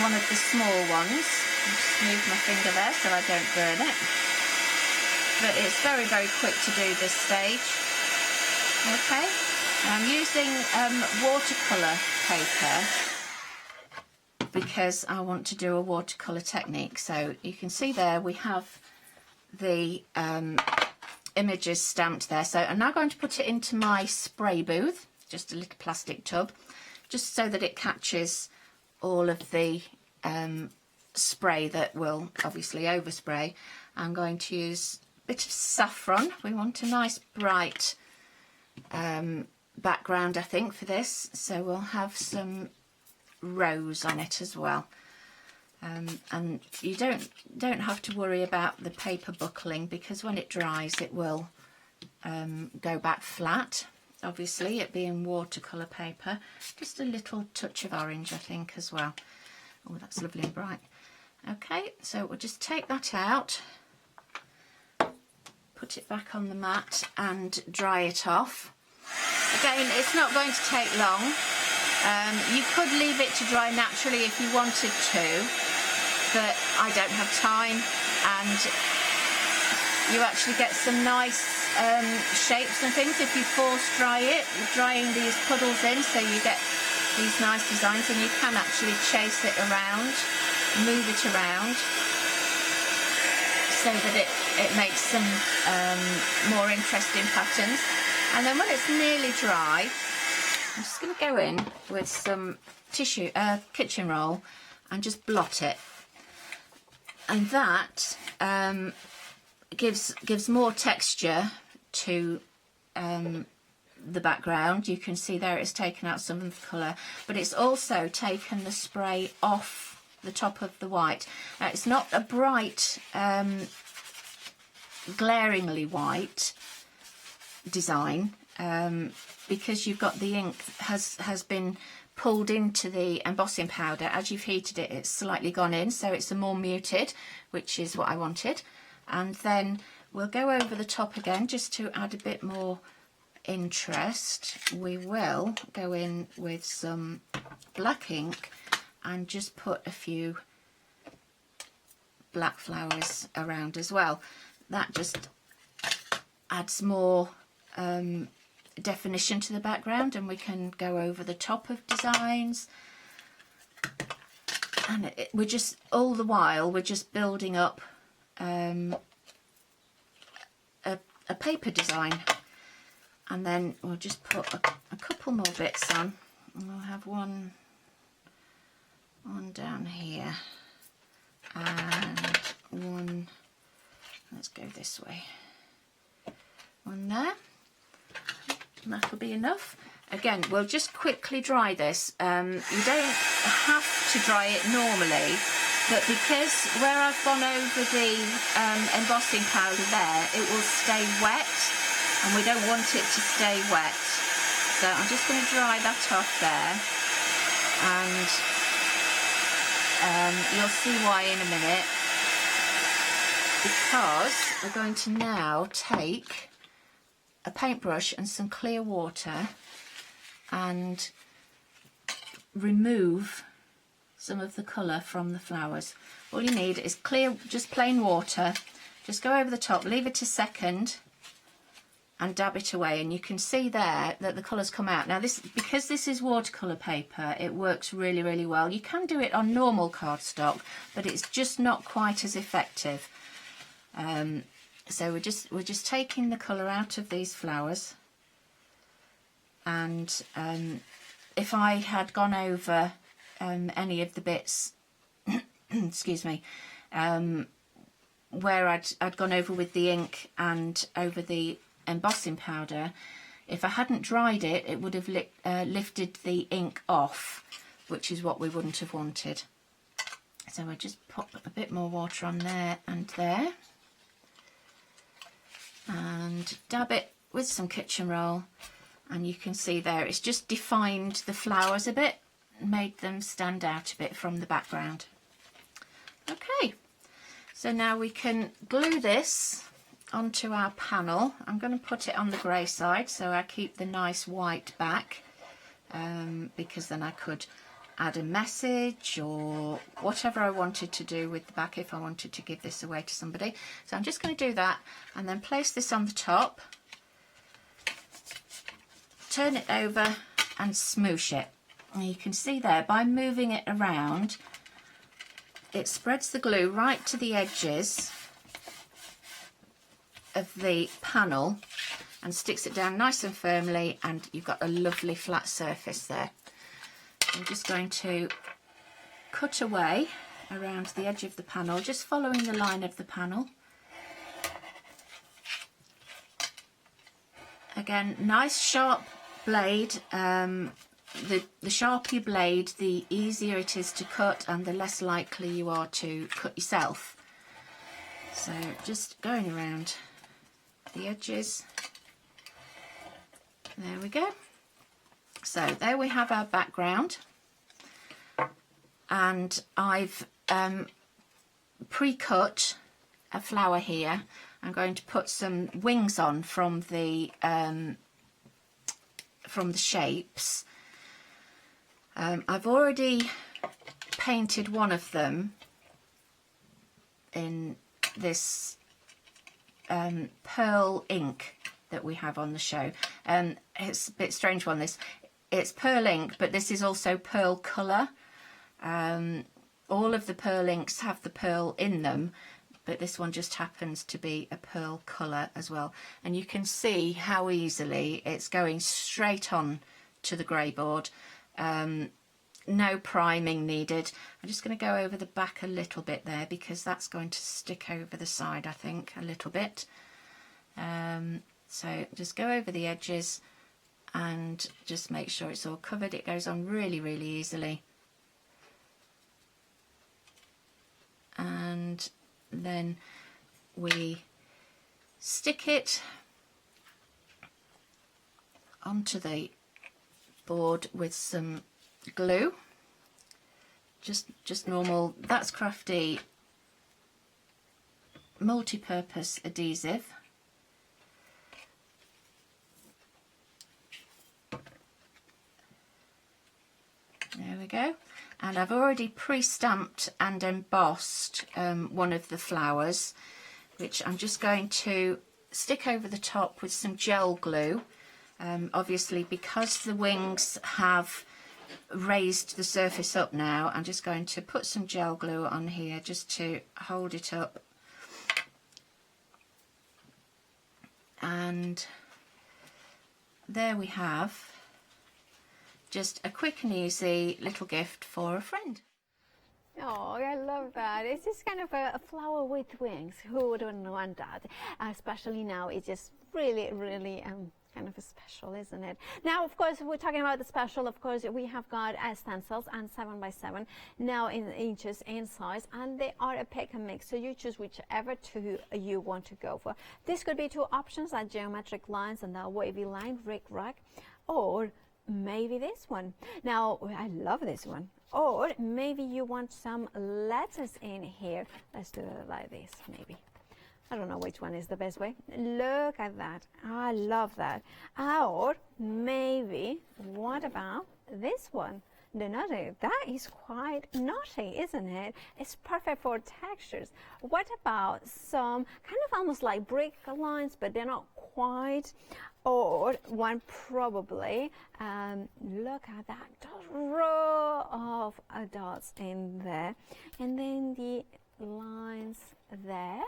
One of the small ones. I'll just move my finger there so I don't burn it. But it's very, very quick to do this stage. Okay, I'm using watercolour paper because I want to do a watercolour technique. So you can see there we have the images stamped there. So I'm now going to put it into my spray booth, just a little plastic tub, just so that it catches all of the spray that will obviously overspray. I'm going to use bit of saffron. We want a nice bright background, I think, for this, so we'll have some rose on it as well. And you don't have to worry about the paper buckling, because when it dries it will go back flat. Obviously, it being watercolour paper, just a little touch of orange, I think, as well. Oh, that's lovely and bright. Okay, so we'll just take that out, put it back on the mat and dry it off. Again, it's not going to take long. You could leave it to dry naturally if you wanted to, but I don't have time, and you actually get some nice shapes and things if you force dry it. You're drying these puddles in, so you get these nice designs, and you can actually chase it around, move it around, so that it makes some more interesting patterns. And then when it's nearly dry, I'm just going to go in with some tissue, kitchen roll, and just blot it. And that gives more texture to the background. You can see there it's taken out some of the colour, but it's also taken the spray off the top of the white. Now, it's not a bright, glaringly white design, because you've got the ink has been pulled into the embossing powder. As you've heated it, it's slightly gone in, so it's a more muted, which is what I wanted. And then we'll go over the top again just to add a bit more interest. We will go in with some black ink and just put a few black flowers around as well. That just adds more definition to the background, and we can go over the top of designs. And we're just, all the while, we're just building up a paper design. And then we'll just put a couple more bits on. And we'll have one down here, and one, let's go this way, one there. And that'll be enough. Again, we'll just quickly dry this. You don't have to dry it normally, but because where I've gone over the embossing powder there, it will stay wet, and we don't want it to stay wet. So I'm just going to dry that off there, and you'll see why in a minute, because we're going to now take a paintbrush and some clear water and remove some of the colour from the flowers. All you need is clear, just plain water. Just go over the top, leave it a second and dab it away, and you can see there that the colours come out. Now this, because this is watercolour paper, it works really, really well. You can do it on normal cardstock, but it's just not quite as effective. So we're just taking the colour out of these flowers, and if I had gone over any of the bits, excuse me, where I'd gone over with the ink and over the embossing powder, if I hadn't dried it, it would have lifted the ink off, which is what we wouldn't have wanted. So I just pop a bit more water on there and there, and dab it with some kitchen roll, and you can see there it's just defined the flowers a bit, made them stand out a bit from the background. Okay, so now we can glue this onto our panel. I'm going to put it on the grey side so I keep the nice white back, because then I could add a message or whatever I wanted to do with the back if I wanted to give this away to somebody. So I'm just going to do that and then place this on the top, turn it over and smoosh it. And you can see there, by moving it around, it spreads the glue right to the edges of the panel and sticks it down nice and firmly, and you've got a lovely flat surface there. I'm just going to cut away around the edge of the panel, just following the line of the panel. Again, nice sharp blade. The sharper your blade, the easier it is to cut and the less likely you are to cut yourself. So just going around the edges. There we go. So there we have our background, and I've pre-cut a flower here. I'm going to put some wings on from the shapes. I've already painted one of them in this pearl ink that we have on the show. It's a bit strange one, this. It's pearl ink, but this is also pearl colour. All of the pearl inks have the pearl in them, but this one just happens to be a pearl colour as well. And you can see how easily it's going straight on to the grey board. No priming needed. I'm just going to go over the back a little bit there because that's going to stick over the side, I think, a little bit. So just go over the edges and just make sure it's all covered. It goes on really, really easily. And then we stick it onto the board with some glue, just normal That's Crafty multi-purpose adhesive. There we go. And I've already pre-stamped and embossed one of the flowers, which I'm just going to stick over the top with some gel glue. Obviously, because the wings have raised the surface up now, I'm just going to put some gel glue on here just to hold it up. And there we have just a quick and easy little gift for a friend. Oh, I love that. It's just kind of a flower with wings. Who wouldn't want that? Especially now, it's just really, really kind of special, isn't it? Now, of course, we're talking about the special. Of course, we have got stencils and 7x7 now in inches in size, and they are a pick and mix. So you choose whichever two you want to go for. This could be two options, like geometric lines and the wavy line, rick-rack, or maybe this one. Now, I love this one. Or maybe you want some letters in here. Let's do it like this, maybe. I don't know which one is the best way. Look at that. I love that. Or maybe, what about this one? The nutty. That is quite naughty, isn't it? It's perfect for textures. What about some kind of almost like brick lines, but they're not quite? Or one probably, look at that row of dots in there, and then the lines there.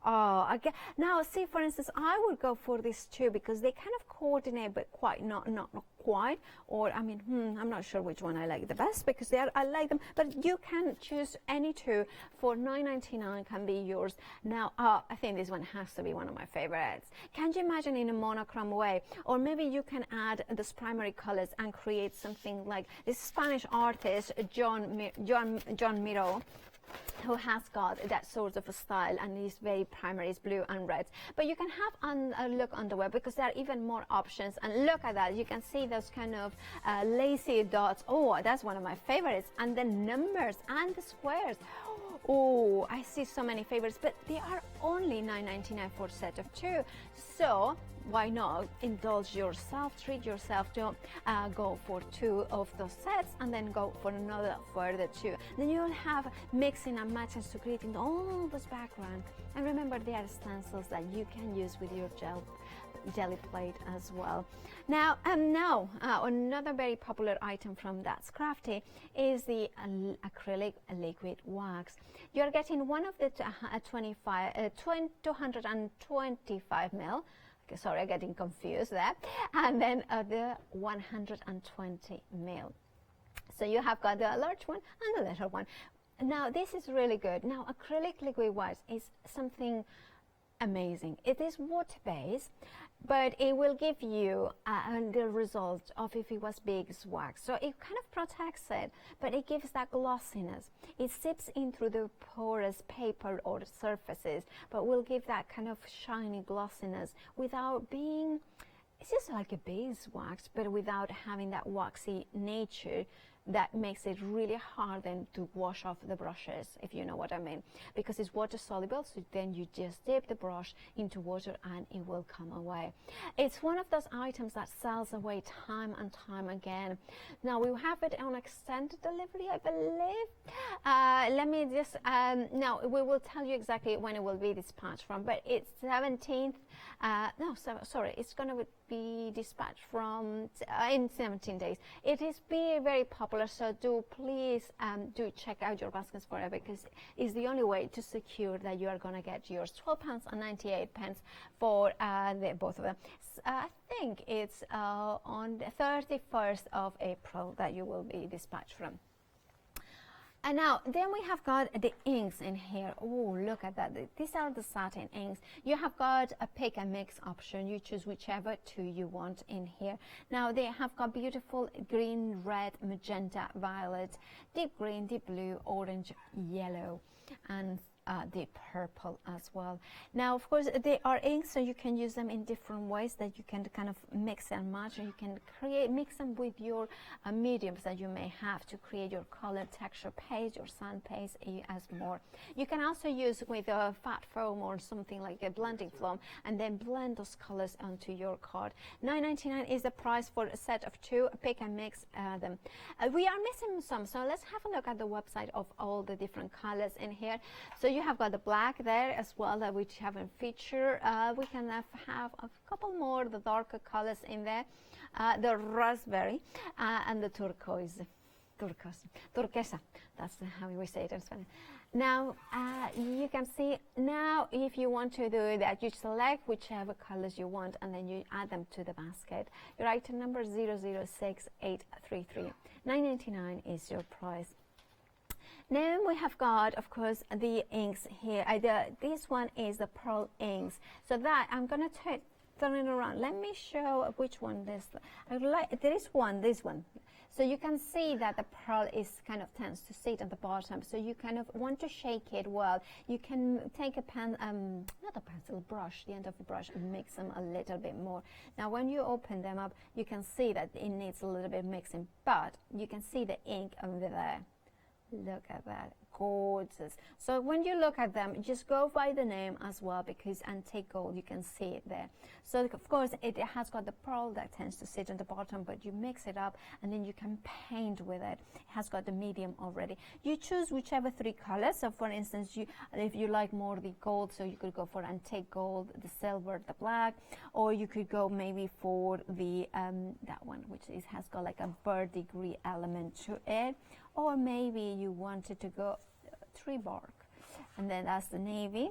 Oh, again. Now, see, for instance, I would go for this too because they kind of coordinate, but quite not quite. Or I mean, I'm not sure which one I like the best because I like them. But you can choose any two. For $9.99 can be yours. Now, I think this one has to be one of my favorites. Can you imagine in a monochrome way? Or maybe you can add those primary colors and create something like this Spanish artist John Miro, who has got that sort of a style, and these very primaries, blue and red. But you can have a look on the web because there are even more options. And look at that, you can see those kind of lacy dots. Oh, that's one of my favorites. And the numbers and the squares. Oh, I see so many favorites, but they are only $9.99 for a set of two. So why not indulge yourself, treat yourself to go for two of those sets and then go for another for the two. Then you'll have mixing and matching to creating all those background. And remember, there are stencils that you can use with your jelly plate as well. Now, another very popular item from That's Crafty is the acrylic liquid wax. You're getting one of the 225 mil. Sorry, I'm getting confused there. And then the 120 mil. So you have got the large one and the little one. Now, this is really good. Now, acrylic liquid wax is something amazing. It is water-based, but it will give you the result of if it was big wax. So it kind of protects it, but it gives that glossiness. It seeps in through the porous paper or the surfaces, but will give that kind of shiny glossiness without being, it's just like a beeswax, but without having that waxy nature that makes it really hard then to wash off the brushes, if you know what I mean, because it's water soluble. So then you just dip the brush into water and it will come away. It's one of those items that sells away time and time again. Now we have it on extended delivery, I believe. Let me just now we will tell you exactly when it will be dispatched from, but it's 17th. Sorry, it's going to be dispatched from in 17 days. It is very popular, so do please do check out your baskets for it, because it's the only way to secure that you are going to get yours. £12.98 for both of them. I think it's on the 31st of April that you will be dispatched from. And now, then we have got the inks in here. Oh, look at that. These are the satin inks. You have got a pick and mix option. You choose whichever two you want in here. Now, they have got beautiful green, red, magenta, violet, deep green, deep blue, orange, yellow, and the purple as well. Now, of course, they are inks, so you can use them in different ways that you can kind of mix and match, and you can mix them with your mediums that you may have to create your color texture page or sand paste as more. You can also use with a fat foam or something like a blending foam and then blend those colors onto your card. $9.99 is the price for a set of two. Pick and mix them. We are missing some, so let's have a look at the website of all the different colors in here. So you have got the black there as well, that which haven't featured. We can have a couple more, the darker colors in there, the raspberry and the turquoise. Turquesa, that's how we say it in Spanish. Now, you can see now if you want to do that, you select whichever colors you want and then you add them to the basket. Your item number 006833. $9.99 is your price. Then we have got, of course, the inks here. This one is the pearl inks. So that I'm going to turn it around. Let me show which one this. There is this one. So you can see that the pearl is kind of tends to sit at the bottom. So you kind of want to shake it well. You can take a not a pencil, brush, the end of the brush, and mix them a little bit more. Now, when you open them up, you can see that it needs a little bit mixing, but you can see the ink over there. Look at that, gorgeous. So when you look at them, just go by the name as well, because antique gold, you can see it there. So of course it has got the pearl that tends to sit on the bottom, but you mix it up and then you can paint with it. It has got the medium already. You choose whichever three colors. So for instance, if you like more the gold, so you could go for antique gold, the silver, the black, or you could go maybe for the that one, which has got like a verdigris element to it. Or maybe you wanted to go tree bark, and then that's the navy,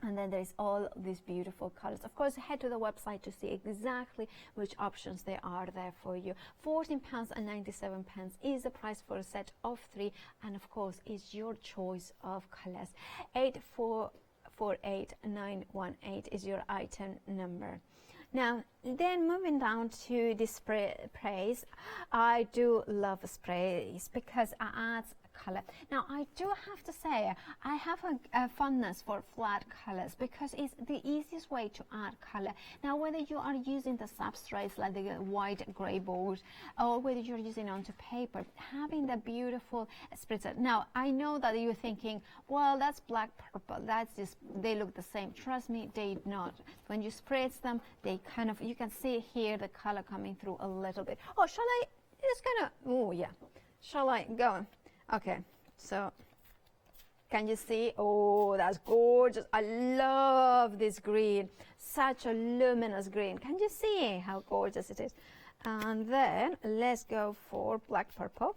and then there's all these beautiful colors. Of course, head to the website to see exactly which options there are there for you. £14.97 is the price for a set of three, and of course it's your choice of colors. 8448918 is your item number. Now, then moving down to the sprays, I do love sprays because it adds color. Now, I do have to say, I have a fondness for flat colors because it's the easiest way to add color. Now, whether you are using the substrates like the white grey board, or whether you're using onto paper, having the beautiful spritzer. Now, I know that you're thinking, well, that's black purple, that's just, they look the same. Trust me, they not. When you spritz them, they kind of, you can see here the color coming through a little bit. Oh, shall I, it's gonna, oh yeah, shall I go? Okay, so can you see? Oh, that's gorgeous. I love this green, such a luminous green. Can you see how gorgeous it is? And then let's go for black purple.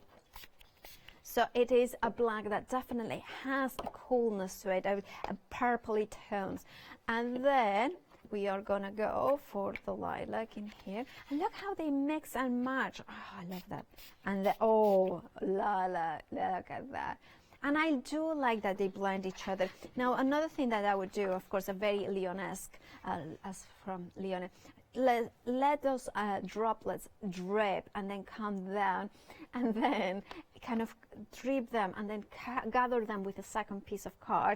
So it is a black that definitely has a coolness to it, a purpley tones. And then we are gonna go for the lilac in here, and look how they mix and match. Oh, I love that. And the, oh, look at that. And I do like that they blend each other. Now, another thing that I would do, of course, a very Leonesque, as from Leone, let those droplets drip and then come down, and then kind of drip them and then gather them with a second piece of card,